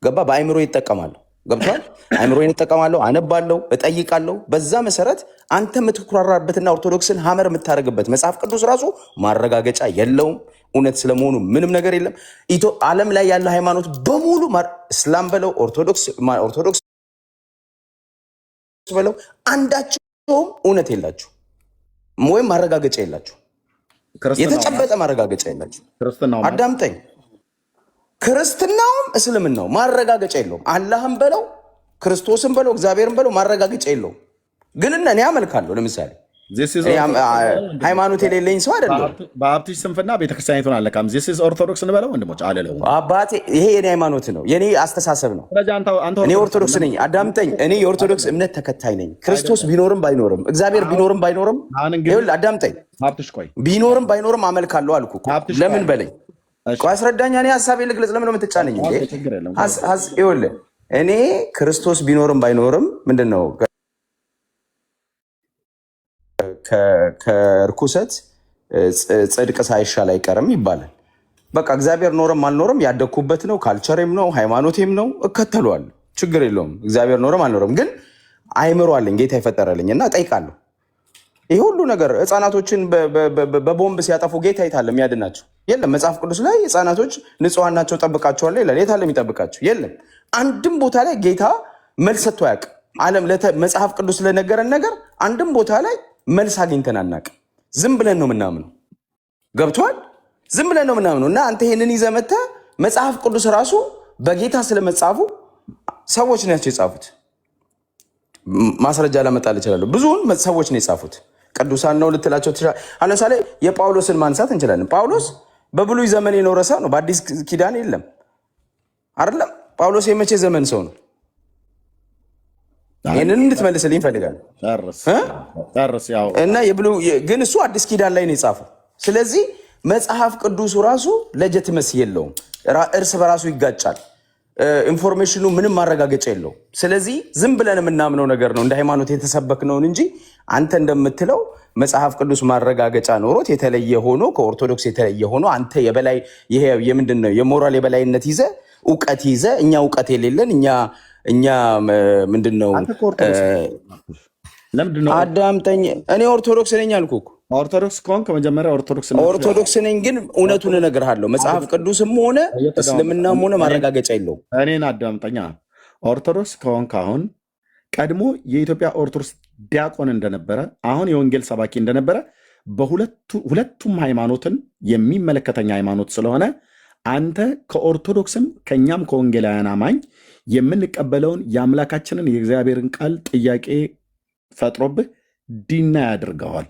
Speaker 2: ገባ? በአይምሮ ይጠቀማለሁ፣ ገብቷል? አይምሮዬን እጠቀማለሁ፣ አነባለሁ፣ እጠይቃለሁ። በዛ መሰረት አንተ የምትኩራራበትና ኦርቶዶክስን ሀመር የምታደርግበት መጽሐፍ ቅዱስ ራሱ ማረጋገጫ የለውም። እውነት ስለመሆኑ ምንም ነገር የለም። ዓለም ላይ ያለ ሃይማኖት በሙሉ እስላም በለው ኦርቶዶክስ በለው አንዳቸውም እውነት የላችሁ ወይም ማረጋገጫ የላችሁ፣ የተጨበጠ ማረጋገጫ የላችሁ። አዳምጠኝ። ክርስትናውም እስልምናው ማረጋገጫ የለውም። አላህም በለው ክርስቶስም በለው እግዚአብሔርም በለው ማረጋገጫ የለውም። ግን እኔ አመልካለሁ። ለምሳሌ ሃይማኖት የሌለኝ ሰው አይደለም።
Speaker 3: በሀብትሽ ስንፍና ቤተክርስቲያኒቱን አለካም። ዚስ ኢዝ ኦርቶዶክስ እንበለው ወንድሞች፣ አለለው
Speaker 2: አባቴ፣ ይሄ የኔ ሃይማኖት ነው፣ የኔ አስተሳሰብ ነው። እኔ ኦርቶዶክስ ነኝ። አዳምጠኝ። እኔ የኦርቶዶክስ እምነት ተከታይ ነኝ። ክርስቶስ ቢኖርም ባይኖርም እግዚአብሔር ቢኖርም ባይኖርም አዳምጠኝ፣ ቢኖርም ባይኖርም አመልካለሁ አልኩ። ለምን በለኝ፣ አስረዳኛ። እኔ ሀሳቤ ልግለጽ። ለምን ነው የምትጫነኝ? ይኸውልህ እኔ ክርስቶስ ቢኖርም ባይኖርም ምንድን ነው ከርኩሰት ጽድቅ ሳይሻል አይቀርም ይባላል። በቃ እግዚአብሔር ኖረም አልኖረም ያደግኩበት ነው፣ ካልቸሬም ነው፣ ሃይማኖቴም ነው፣ እከተለዋለሁ። ችግር የለውም። እግዚአብሔር ኖረም አልኖረም ግን አይምሮ አለኝ፣ ጌታ ይፈጠረልኝ እና እጠይቃለሁ። ይህ ሁሉ ነገር ህፃናቶችን በቦምብ ሲያጠፉ ጌታ የታለ የሚያድናቸው? የለም። መጽሐፍ ቅዱስ ላይ ህፃናቶች ንጹሐን ናቸው ጠብቃቸዋለሁ ይላል። የታለ የሚጠብቃቸው? የለም። አንድም ቦታ ላይ ጌታ መልስ ሰጥቶ አያውቅም። ዓለም መጽሐፍ ቅዱስ ለነገረን ነገር አንድም ቦታ ላይ መልስ አግኝተን አናውቅም። ዝም ብለን ነው የምናምነው። ገብቶሃል? ዝም ብለን ነው የምናምነው። እና አንተ ይህንን ይዘህ መተህ መጽሐፍ ቅዱስ ራሱ በጌታ ስለመጻፉ ሰዎች ናቸው የጻፉት። ማስረጃ ላመጣልህ እችላለሁ። ብዙውን ሰዎች ነው የጻፉት። ቅዱሳን ነው ልትላቸው ትችላለህ። ለምሳሌ የጳውሎስን ማንሳት እንችላለን። ጳውሎስ በብሉይ ዘመን የኖረ ሰው ነው። በአዲስ ኪዳን የለም አይደለም። ጳውሎስ የመቼ ዘመን ሰው ነው? ይህንን እንድትመልስልኝ እፈልጋለሁ።
Speaker 3: ጨርስ። ያው
Speaker 2: እና ግን እሱ አዲስ ኪዳን ላይ ነው የጻፈው። ስለዚህ መጽሐፍ ቅዱሱ ራሱ ለጀትመስ የለውም፣ እርስ በራሱ ይጋጫል። ኢንፎርሜሽኑ ምንም ማረጋገጫ የለው። ስለዚህ ዝም ብለን የምናምነው ነገር ነው፣ እንደ ሃይማኖት የተሰበክነውን እንጂ አንተ እንደምትለው መጽሐፍ ቅዱስ ማረጋገጫ ኖሮት የተለየ ሆኖ ከኦርቶዶክስ የተለየ ሆኖ አንተ የበላይ ይሄ የምንድን ነው የሞራል የበላይነት ይዘ እውቀት ይዘ እኛ እውቀት የሌለን እኛ ምንድን ነው አዳምጠኝ። እኔ ኦርቶዶክስ ነኝ አልኩህ።
Speaker 3: ኦርቶዶክስ ከሆንክ መጀመሪያ
Speaker 2: ኦርቶዶክስ ነኝ፣ ግን እውነቱን እነግርሃለሁ። መጽሐፍ ቅዱስም ሆነ እስልምናም ሆነ ማረጋገጫ የለውም።
Speaker 3: እኔን አዳምጠኛ። ኦርቶዶክስ ከሆንክ አሁን ቀድሞ የኢትዮጵያ ኦርቶዶክስ ዲያቆን እንደነበረ አሁን የወንጌል ሰባኪ እንደነበረ በሁለቱም ሃይማኖትን የሚመለከተኛ ሃይማኖት ስለሆነ አንተ ከኦርቶዶክስም ከእኛም ከወንጌላውያን አማኝ የምንቀበለውን የአምላካችንን የእግዚአብሔርን ቃል ጥያቄ ፈጥሮብህ ዲና ያደርገዋል።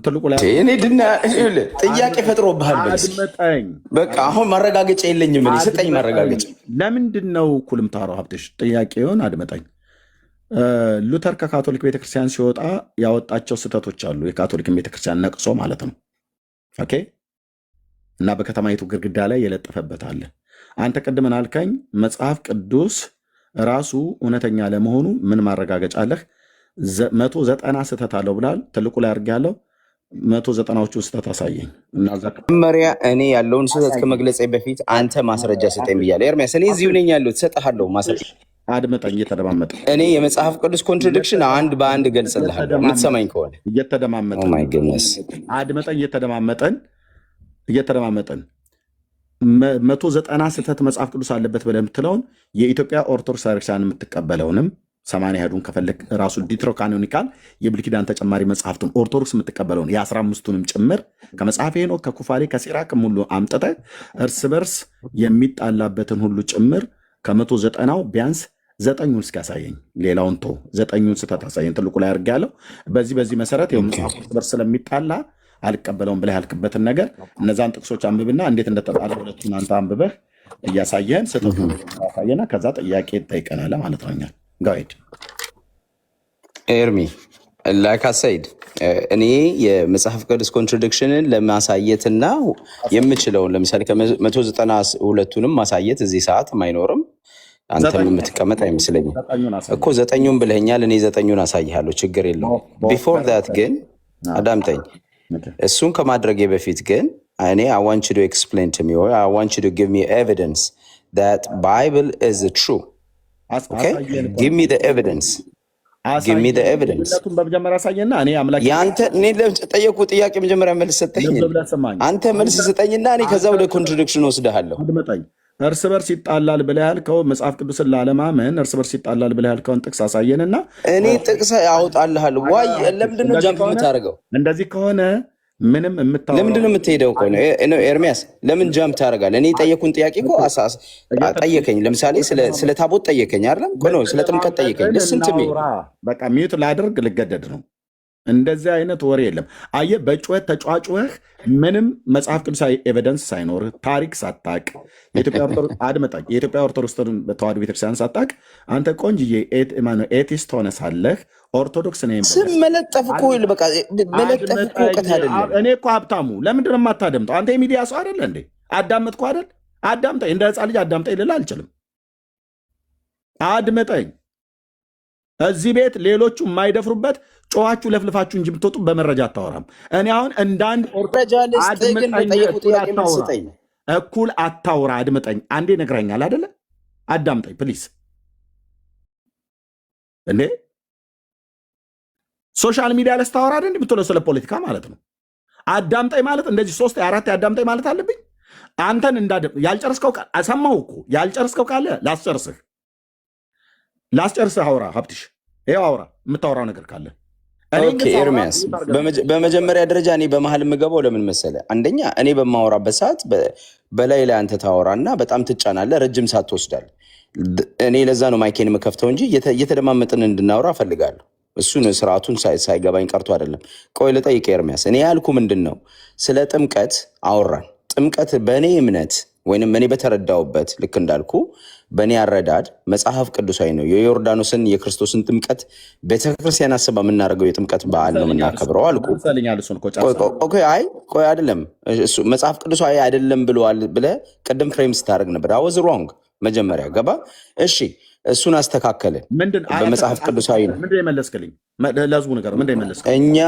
Speaker 3: ትልቁ ላይ
Speaker 2: እኔ ጥያቄ ፈጥሮብሃል። በቃ አሁን ማረጋገጫ የለኝም። ስጠኝ ማረጋገጫ።
Speaker 3: ለምንድን ነው እኩል የምታወራው? ሀብትሽ ጥያቄውን አድመጠኝ። ሉተር ከካቶሊክ ቤተክርስቲያን ሲወጣ ያወጣቸው ስህተቶች አሉ። የካቶሊክን ቤተክርስቲያን ነቅሶ ማለት ነው። ኦኬ። እና በከተማይቱ ግድግዳ ላይ የለጠፈበት አለ። አንተ ቅድም አልከኝ መጽሐፍ ቅዱስ ራሱ እውነተኛ ለመሆኑ ምን ማረጋገጫ አለህ? 190 ስህተት አለው ብላል። ትልቁ ላይ አድርግ ያለው 190ዎቹ ስህተት አሳየኝ።
Speaker 2: መጀመሪያ እኔ ያለውን ስህተት ከመግለጼ በፊት አንተ ማስረጃ ስጠኝ ብያለሁ። ኤርሚያስ እኔ እዚሁ ነኝ ያለሁት፣ እሰጥሃለሁ ማስረጃ።
Speaker 3: አድመጠኝ፣ እየተደማመጠ
Speaker 2: እኔ የመጽሐፍ ቅዱስ ኮንትራዲክሽን አንድ በአንድ ገልጽልሃለሁ የምትሰማኝ ከሆነ።
Speaker 3: እየተደማመጠን አድመጠኝ፣ እየተደማመጠን 190 ስህተት መጽሐፍ ቅዱስ አለበት ብለህ የምትለውን የኢትዮጵያ ኦርቶዶክስ ቤተክርስቲያን የምትቀበለውንም 80 ያህዱን ከፈለግ ራሱ ዲትሮካኖኒካል የብሉይ ኪዳን ተጨማሪ መጽሐፍትን ኦርቶዶክስ የምትቀበለውን የ15ቱንም ጭምር ከመጽሐፈ ሄኖክ ከኩፋሌ ከሲራክም ሁሉ አምጥተህ እርስ በርስ የሚጣላበትን ሁሉ ጭምር ከ190ው ቢያንስ 9ኙን እስኪያሳየኝ፣ ሌላውን ቶ 9ኙን ስህተት አሳየኝ። ትልቁ ላይ አድርግ ያለው በዚህ መሰረት መጽሐፍ እርስ በርስ ስለሚጣላ አልቀበለውም ብለህ ያልክበትን ነገር እነዛን ጥቅሶች አንብብና እንዴት እንደተጣለ ሁለቱን አንተ አንብበህ እያሳየህን ስህተቱ ያሳየና ከዛ ጥያቄ ትጠይቀናለህ ማለት ነው። ጋይድ
Speaker 2: ኤርሚ ላይክ አሰይድ እኔ የመጽሐፍ ቅዱስ ኮንትራዲክሽንን ለማሳየትና የምችለውን ለምሳሌ ከ192ቱንም ማሳየት እዚህ ሰዓት አይኖርም። አንተም የምትቀመጥ አይመስለኝም እኮ 9ኙን ብለኸኛል። እኔ 9ኙን አሳይሃለሁ፣ ችግር የለውም። ቢፎር ዳት ግን አዳምጠኝ። እሱን ከማድረጌ በፊት ግን እኔ I want you to explain to me, or I want you to give me evidence that Bible is true. Okay? Give me the evidence. Give me the evidence.
Speaker 3: በመጀመሪያ አሳየና እኔ አምላክ
Speaker 2: ያንተ እኔ ለጠየቁ ጥያቄ መጀመሪያ መልስ ሰጠኝ። አንተ መልስ ሰጠኝና እኔ ከዛ ወደ ኮንትራዲክሽን ወስደሃለሁ።
Speaker 3: እርስ በርስ ይጣላል ብለህ ያልከው መጽሐፍ ቅዱስን ላለማመን እርስ በርስ ይጣላል ብለህ ያልከውን ጥቅስ አሳየንና
Speaker 2: እኔ ጥቅስ አውጣልሃለሁ። ዋይ ለምንድን ነው ጃምፕ የምታደርገው?
Speaker 3: እንደዚህ ከሆነ ምንም
Speaker 2: ለምንድን ነው የምትሄደው? ኤርሚያስ ለምን ጃምፕ ታደርጋለህ? እኔ የጠየኩን ጥያቄ እኮ ጠየቀኝ። ለምሳሌ ስለ ታቦት ጠየቀኝ አይደለም? ስለ ጥምቀት ጠየቀኝ። ልስንትሜ
Speaker 3: በቃ ሚዩት ላደርግ ልገደድ ነው። እንደዚህ አይነት ወሬ የለም። አየህ፣ በጩኸት ተጫጩኸህ ምንም መጽሐፍ ቅዱሳዊ ኤቪደንስ ሳይኖርህ ታሪክ ሳታቅ የኢትዮጵያ ኦርቶዶክስ ተዋሕዶ ቤተክርስቲያን ሳታቅ አንተ ቆንጅዬ ኤቲስት ሆነ ሳለህ ኦርቶዶክስ ነኝ
Speaker 2: ስም መለጠፍ እኮ መለጠፍ እኮ እውቀት አይደለም።
Speaker 3: እኔ እኮ ሀብታሙ ለምንድን ነው የማታደምጠው? አንተ የሚዲያ ሰው አይደለ እንዴ? አዳመጥኩ አይደል? አዳምጠኝ። እንደ ሕፃን ልጅ አዳምጠኝ ልልህ አልችልም። አድምጠኝ። እዚህ ቤት ሌሎቹ የማይደፍሩበት ጮኻችሁ ለፍልፋችሁ እንጂ ብትወጡ በመረጃ አታወራም። እኔ አሁን እንዳንድ እኩል አታውራ። አድምጠኝ። አንዴ ነግረኛል አደለ? አዳምጠኝ ፕሊስ። እንዴ ሶሻል ሚዲያ ላይ ስታወራ አይደል ብትለው ስለ ፖለቲካ ማለት ነው። አዳምጠኝ ማለት እንደዚህ 3 4 አዳምጠኝ ማለት አለብኝ? አንተን ያልጨርስከው ሰማሁ እኮ ያልጨርስከው ካለ ላስጨርስህ አውራ። ሀብትሽ ይኸው አውራ፣ የምታወራው ነገር ካለ።
Speaker 2: ኤርሚያስ በመጀመሪያ ደረጃ እኔ በመሀል የምገባው ለምን መሰለ? አንደኛ እኔ በማወራበት ሰዓት በላይ ላይ አንተ ታወራና በጣም ትጫናለህ፣ ረጅም ሰዓት ትወስዳለህ። እኔ ለዛ ነው ማይኬን የምከፍተው እንጂ እየተደማመጥን እንድናወራ እፈልጋለሁ። እሱን ስርዓቱን ሳይገባኝ ቀርቶ አይደለም። ቆይ ልጠይቅ ኤርሚያስ፣ እኔ ያልኩ ምንድን ነው? ስለ ጥምቀት አወራን። ጥምቀት በእኔ እምነት ወይንም እኔ በተረዳውበት ልክ እንዳልኩ በእኔ አረዳድ መጽሐፍ ቅዱሳዊ ነው። የዮርዳኖስን የክርስቶስን ጥምቀት ቤተክርስቲያን አስባ የምናደርገው የጥምቀት በዓል ነው የምናከብረው አልኩ። ቆይ አይደለም እሱ መጽሐፍ ቅዱሳዊ አይደለም ብለዋል ብለህ ቅድም ፍሬም ስታደርግ ነበር። አወዝ ሮንግ መጀመሪያ ገባ። እሺ እሱን አስተካከልን። በመጽሐፍ ቅዱሳዊ ነው እኛ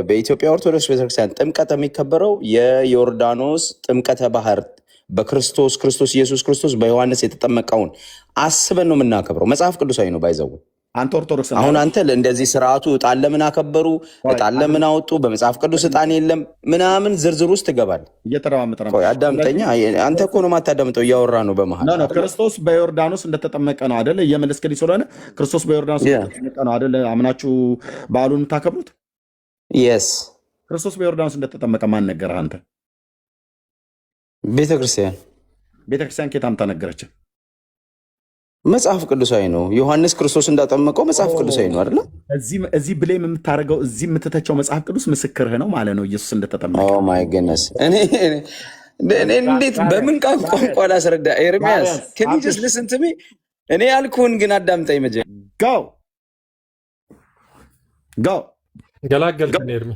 Speaker 2: በኢትዮጵያ ኦርቶዶክስ ቤተክርስቲያን ጥምቀት የሚከበረው የዮርዳኖስ ጥምቀተ ባህር በክርስቶስ ኢየሱስ ክርስቶስ በዮሐንስ የተጠመቀውን አስበን ነው የምናከብረው። መጽሐፍ ቅዱሳዊ ነው ባይዘው።
Speaker 3: አንተ ኦርቶዶክስ
Speaker 2: አሁን አንተ እንደዚህ ስርዓቱ እጣን ለምን አከበሩ፣ እጣን ለምን አወጡ፣ በመጽሐፍ ቅዱስ እጣን የለም ምናምን ዝርዝር ውስጥ ትገባል። አዳምጠኛ። አንተ እኮ ነው የማታዳምጠው፣ እያወራ ነው በመሀል።
Speaker 3: ክርስቶስ በዮርዳኖስ እንደተጠመቀ ነው አይደለ? እየመለስክልኝ ስለሆነ ክርስቶስ በዮርዳኖስ እንደተጠመቀ ነው አይደለ? አምናችሁ በዓሉን የምታከብሩት?
Speaker 2: የስ
Speaker 3: ክርስቶስ በዮርዳኖስ እንደተጠመቀ ማን ነገረህ አንተ? ቤተክርስቲያን ኬት አምታ ነገረችን?
Speaker 2: መጽሐፍ ቅዱሳዊ ነው። ዮሐንስ ክርስቶስ እንዳጠመቀው መጽሐፍ ቅዱሳዊ ነው አይደለ?
Speaker 3: እዚህ ብሌም የምታደርገው እዚህ የምትተቸው መጽሐፍ ቅዱስ ምስክርህ ነው ማለት ነው ኢየሱስ እንደተጠመቀ።
Speaker 2: ኦ ማይ ገነስ እኔ እንዴት በምን ቋንቋ ላስረዳ? ኤርሚያስ can you just listen to me? እኔ ያልኩህን ግን አዳምጠኝ መጀመሪያ።
Speaker 3: go
Speaker 4: ገላገልከን ኤርሚ።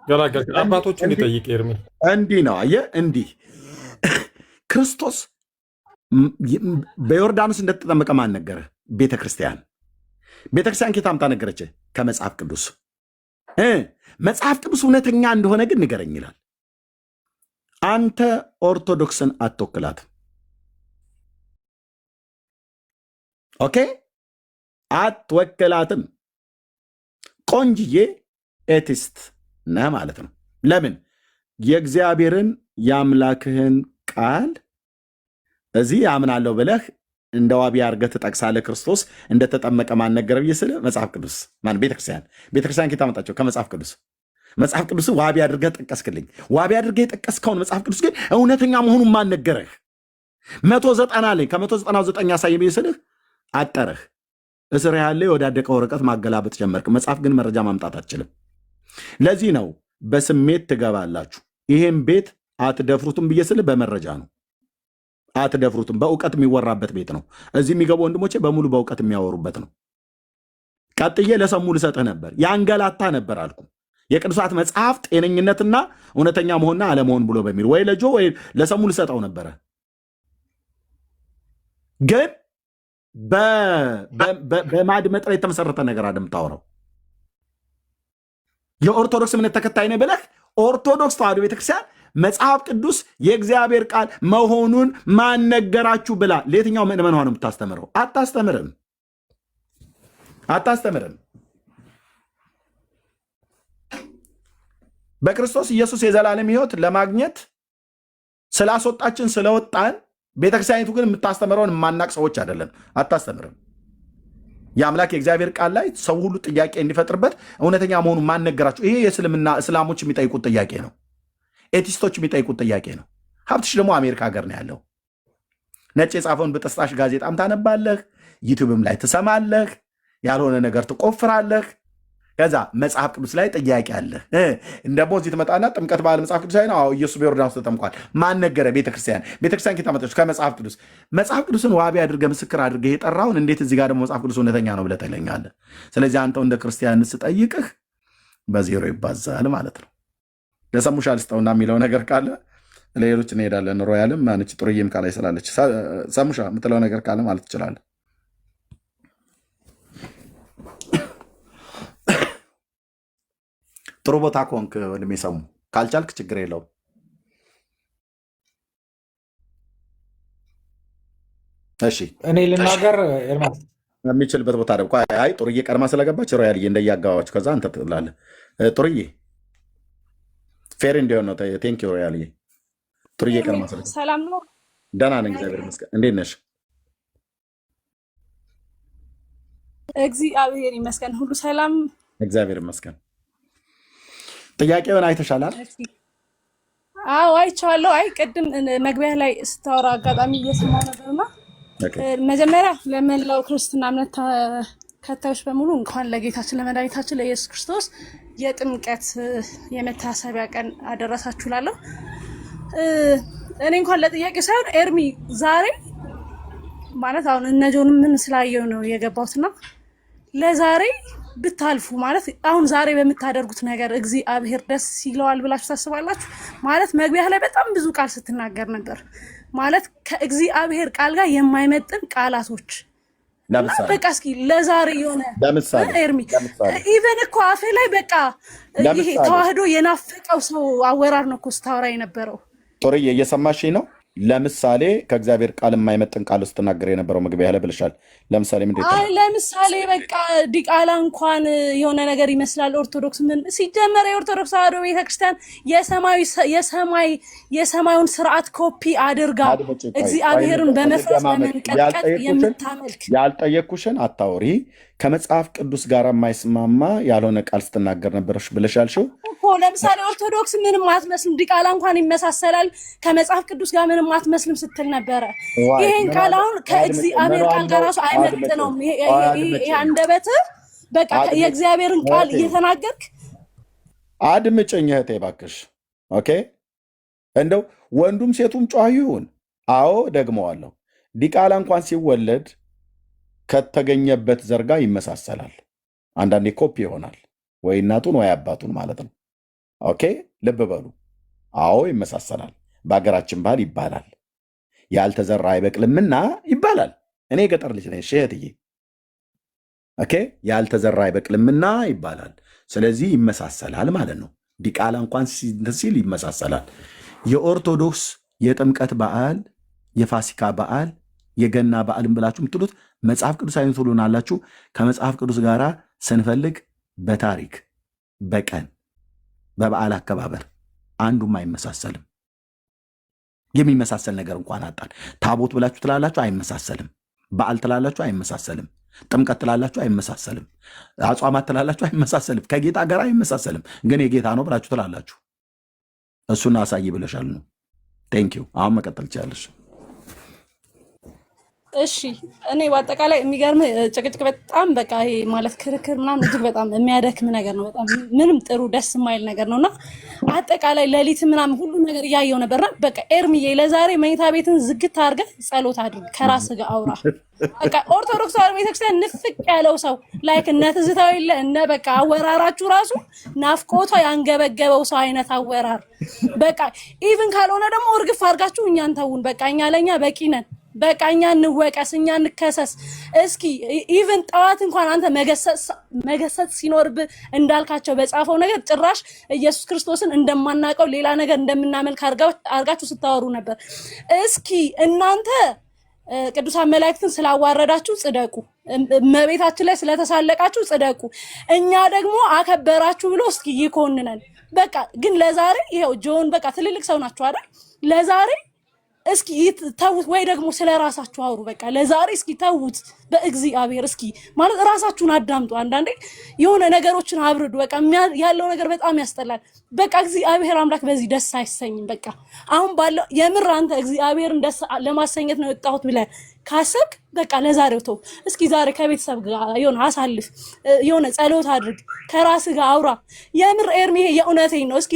Speaker 4: ገላገልከን። አባቶችን ሊጠይቅ ኤርሚ
Speaker 3: እንዲህ ነው። አየህ እንዲህ ክርስቶስ በዮርዳኖስ እንደተጠመቀ ማን ነገረ? ቤተክርስቲያን ኬት አምጣ ነገረች? ከመጽሐፍ ቅዱስ። መጽሐፍ ቅዱስ እውነተኛ እንደሆነ ግን ንገረኝ ይላል። አንተ ኦርቶዶክስን አትወክላትም። ኦኬ፣ አትወክላትም። ቆንጅዬ ኤቲስት ነህ ማለት ነው። ለምን? የእግዚአብሔርን የአምላክህን ቃል እዚህ አምናለሁ ብለህ እንደ ዋቢ አድርገህ ትጠቅሳለህ። ክርስቶስ እንደተጠመቀ ማን ነገረ ብዬ ስልህ መጽሐፍ ቅዱስ ማን? ቤተክርስቲያን ኬት አመጣቸው? ከመጽሐፍ ቅዱስ። መጽሐፍ ቅዱስ ዋቢ አድርገህ ጠቀስክልኝ። ዋቢ አድርገህ የጠቀስከውን መጽሐፍ ቅዱስ ግን እውነተኛ መሆኑን ማን ነገረህ? 190 አለኝ። ከ199 ያሳይ ብዬ ስልህ አጠረህ። እስር ያለ የወዳደቀ ወረቀት ማገላበጥ ጀመርክ። መጽሐፍ ግን መረጃ ማምጣት አትችልም። ለዚህ ነው በስሜት ትገባላችሁ። ይሄን ቤት አትደፍሩትም ብዬ ስልህ በመረጃ ነው። አትደፍሩትም። በእውቀት የሚወራበት ቤት ነው። እዚህ የሚገቡ ወንድሞቼ በሙሉ በእውቀት የሚያወሩበት ነው። ቀጥዬ ለሰሙ ልሰጥህ ነበር፣ ያንገላታ ነበር አልኩ። የቅዱሳት መጽሐፍ ጤነኝነትና እውነተኛ መሆንና አለመሆን ብሎ በሚል ወይ ለጆ ወይ ለሰሙ ልሰጠው ነበረ። ግን በማድመጥ ላይ የተመሰረተ ነገር አደምታወራው። የኦርቶዶክስ እምነት ተከታይ ነህ ብለህ ኦርቶዶክስ ተዋሕዶ ቤተክርስቲያን መጽሐፍ ቅዱስ የእግዚአብሔር ቃል መሆኑን ማን ነገራችሁ ብላ ለየትኛው ምዕመን ሆነ የምታስተምረው? አታስተምርም። በክርስቶስ ኢየሱስ የዘላለም ሕይወት ለማግኘት ስላስወጣችን ስለወጣን ቤተክርስቲያኒቱ ግን የምታስተምረውን የማናቅ ሰዎች አይደለም። አታስተምርም። የአምላክ የእግዚአብሔር ቃል ላይ ሰው ሁሉ ጥያቄ እንዲፈጥርበት እውነተኛ መሆኑን ማን ነገራችሁ? ይሄ እስላሞች የሚጠይቁት ጥያቄ ነው። ኤቲስቶች የሚጠይቁት ጥያቄ ነው። ሀብትሽ ደግሞ አሜሪካ ሀገር ነው ያለው። ነጭ የጻፈውን በጥስጣሽ ጋዜጣም ታነባለህ፣ ዩቲዩብም ላይ ትሰማለህ፣ ያልሆነ ነገር ትቆፍራለህ። ከዛ መጽሐፍ ቅዱስ ላይ ጥያቄ አለህ። እንደሞ እዚህ ትመጣና ጥምቀት በዓል መጽሐፍ ቅዱስ ላይ ነው። አዎ ኢየሱስ በዮርዳኖስ ተጠምቋል። ማን ነገረ? ቤተክርስቲያን ኬት ከመጽሐፍ ቅዱስ። መጽሐፍ ቅዱስን ዋቢ አድርገህ ምስክር አድርገህ የጠራውን እንዴት እዚህ ጋር ደግሞ መጽሐፍ ቅዱስ እውነተኛ ነው ብለህ ትለኛለህ? ስለዚህ አንተው እንደ ክርስቲያን ስጠይቅህ በዜሮ ይባዛል ማለት ነው። ለሰሙሻ ልስጠውና የሚለው ነገር ካለ ለሌሎች እንሄዳለን። ሮያልም ማነች ጥሩዬም ካላይ ስላለች ሰሙሻ የምትለው ነገር ካለ ማለት ትችላለህ። ጥሩ ቦታ ከሆንክ ወንድሜ ሰሙ፣ ካልቻልክ ችግር የለውም። እሺ
Speaker 4: እኔ ልናገር ኤርሚያስ
Speaker 3: የሚችልበት ቦታ ደግሞ አይ ጥሩዬ ቀድማ ስለገባች ሮያልዬ እንደያጋባችሁ ከዛ አንተ ትላለህ። ጥሩዬ ፌር እንዲሆን ነው። ቴንክ ዩ ሮያልዬ። ጥሩዬ ቀድማ ስለገባች
Speaker 1: ሰላም ነው።
Speaker 3: ደህና ነኝ እግዚአብሔር ይመስገን። እንዴት ነሽ?
Speaker 1: እግዚአብሔር ይመስገን ሁሉ ሰላም፣
Speaker 3: እግዚአብሔር ይመስገን። ጥያቄውን አይተሻላል?
Speaker 1: አዎ አይቼዋለሁ። አይ ቅድም መግቢያ ላይ ስታወራ አጋጣሚ እየሰማሁ ነበርና መጀመሪያ ለመላው ክርስትና እምነት ተከታዮች በሙሉ እንኳን ለጌታችን ለመድኃኒታችን ለኢየሱስ ክርስቶስ የጥምቀት የመታሰቢያ ቀን አደረሳችሁ እላለሁ። እኔ እንኳን ለጥያቄ ሳይሆን ኤርሚ ዛሬ ማለት አሁን እነጆን ምን ስላየው ነው የገባሁትና ለዛሬ ብታልፉ ማለት አሁን ዛሬ በምታደርጉት ነገር እግዚአብሔር ደስ ይለዋል ብላችሁ ታስባላችሁ? ማለት መግቢያ ላይ በጣም ብዙ ቃል ስትናገር ነበር ማለት ከእግዚአብሔር ቃል ጋር የማይመጥን ቃላቶች በቃ እስኪ ለዛሬ የሆነ ኤርሚ ኢቨን እኮ አፌ ላይ በቃ ይሄ ተዋህዶ የናፈቀው ሰው አወራር ነው እኮ ስታወራ የነበረው።
Speaker 3: ጦርዬ እየሰማሽኝ ነው? ለምሳሌ ከእግዚአብሔር ቃል የማይመጥን ቃል ስትናገር የነበረው መግቢያ ላይ ብለሻል። ለምሳሌ ምንድን ነው?
Speaker 1: ለምሳሌ በቃ ዲቃላ እንኳን የሆነ ነገር ይመስላል። ኦርቶዶክስ ምን ሲጀመር የኦርቶዶክስ ተዋህዶ ቤተክርስቲያን የሰማዩን ስርዓት ኮፒ አድርጋ እግዚአብሔርን በመፍራት በመንቀጥቀጥ የምታመልክ።
Speaker 3: ያልጠየኩሽን አታውሪ። ከመጽሐፍ ቅዱስ ጋር የማይስማማ ያልሆነ ቃል ስትናገር ነበረሽ ብለሻልሽው
Speaker 1: እኮ። ለምሳሌ ኦርቶዶክስ ምንም አትመስልም፣ ዲቃላ እንኳን ይመሳሰላል፣ ከመጽሐፍ ቅዱስ ጋር ምንም አትመስልም ስትል ነበረ። ይሄን ቃል አሁን ከእግዚአብሔር ቃል ጋር ራሱ አይመጥነውም። ይሄ አንደበት በቃ የእግዚአብሔርን ቃል እየተናገርክ
Speaker 3: አድምጭኝ እህቴ እባክሽ። ኦኬ እንደው ወንዱም ሴቱም ጨዋሂ ይሁን። አዎ ደግመዋለሁ። ዲቃላ እንኳን ሲወለድ ከተገኘበት ዘርጋ ይመሳሰላል። አንዳንዴ ኮፒ ይሆናል፣ ወይ እናቱን ወይ አባቱን ማለት ነው። ኦኬ ልብ በሉ። አዎ ይመሳሰላል። በሀገራችን ባህል ይባላል ያልተዘራ አይበቅልምና ይባላል። እኔ ገጠር ልጅ ነኝ እህትዬ። ኦኬ ያልተዘራ አይበቅልምና ይባላል። ስለዚህ ይመሳሰላል ማለት ነው። ዲቃላ እንኳን ሲል ይመሳሰላል። የኦርቶዶክስ የጥምቀት በዓል፣ የፋሲካ በዓል፣ የገና በዓልን ብላችሁ የምትሉት መጽሐፍ ቅዱስ አይነት ሁሉን አላችሁ። ከመጽሐፍ ቅዱስ ጋር ስንፈልግ በታሪክ በቀን በበዓል አከባበር አንዱም አይመሳሰልም። የሚመሳሰል ነገር እንኳን አጣን። ታቦት ብላችሁ ትላላችሁ፣ አይመሳሰልም። በዓል ትላላችሁ፣ አይመሳሰልም። ጥምቀት ትላላችሁ፣ አይመሳሰልም። አጽዋማት ትላላችሁ፣ አይመሳሰልም። ከጌታ ጋር አይመሳሰልም። ግን የጌታ ነው ብላችሁ ትላላችሁ። እሱን አሳይ ብለሻል ነው። ቴንኪው። አሁን መቀጠል ትችላለሽ።
Speaker 1: እሺ እኔ በአጠቃላይ የሚገርም ጭቅጭቅ በጣም በቃ ይሄ ማለት ክርክር ምናምን እጅግ በጣም የሚያደክም ነገር ነው። በጣም ምንም ጥሩ ደስ የማይል ነገር ነውና አጠቃላይ ሌሊት ምናምን ሁሉ ነገር እያየው ነበርና በቃ ኤርሚዬ ለዛሬ መኝታ ቤትን ዝግት አድርገህ ጸሎት አድርግ፣ ከራስ ጋር አውራ። በቃ ኦርቶዶክስ ቤተክርስቲያን ንፍቅ ያለው ሰው ላይክ እነ ትዝታው የለ እነ በቃ አወራራችሁ ራሱ ናፍቆቷ ያንገበገበው ሰው አይነት አወራር በቃ ኢቭን ካልሆነ ደግሞ እርግፍ አድርጋችሁ እኛን ተውን። በቃ እኛ ለኛ በቂ ነን። በቃ እኛ እንወቀስ፣ እኛ እንከሰስ። እስኪ ኢቭን ጠዋት እንኳን አንተ መገሰጽ ሲኖርብህ እንዳልካቸው በጻፈው ነገር ጭራሽ ኢየሱስ ክርስቶስን እንደማናውቀው ሌላ ነገር እንደምናመልክ አርጋችሁ ስታወሩ ነበር። እስኪ እናንተ ቅዱሳን መላእክትን ስላዋረዳችሁ ጽደቁ፣ እመቤታችን ላይ ስለተሳለቃችሁ ጽደቁ፣ እኛ ደግሞ አከበራችሁ ብሎ እስኪ ይኮንነን። በቃ ግን ለዛሬ ይሄው ጆን በቃ ትልልቅ ሰው ናችሁ አይደል? ለዛሬ እስኪ ተውት፣ ወይ ደግሞ ስለራሳችሁ አውሩ። በቃ ለዛሬ እስኪ ተውት በእግዚአብሔር። እስኪ ማለት ራሳችሁን አዳምጡ። አንዳንዴ የሆነ ነገሮችን አብርዱ። በቃ ያለው ነገር በጣም ያስጠላል። በቃ እግዚአብሔር አምላክ በዚህ ደስ አይሰኝም። በቃ አሁን ባለው የምር አንተ እግዚአብሔርን ደስ ለማሰኘት ነው የወጣሁት ብለህ ካሰብክ በቃ ለዛሬው ተው። እስኪ ዛሬ ከቤተሰብ ጋር የሆነ አሳልፍ፣ የሆነ ጸሎት አድርግ፣ ከራስህ ጋር አውራ። የምር ኤርሚ የእውነቴን ነው። እስኪ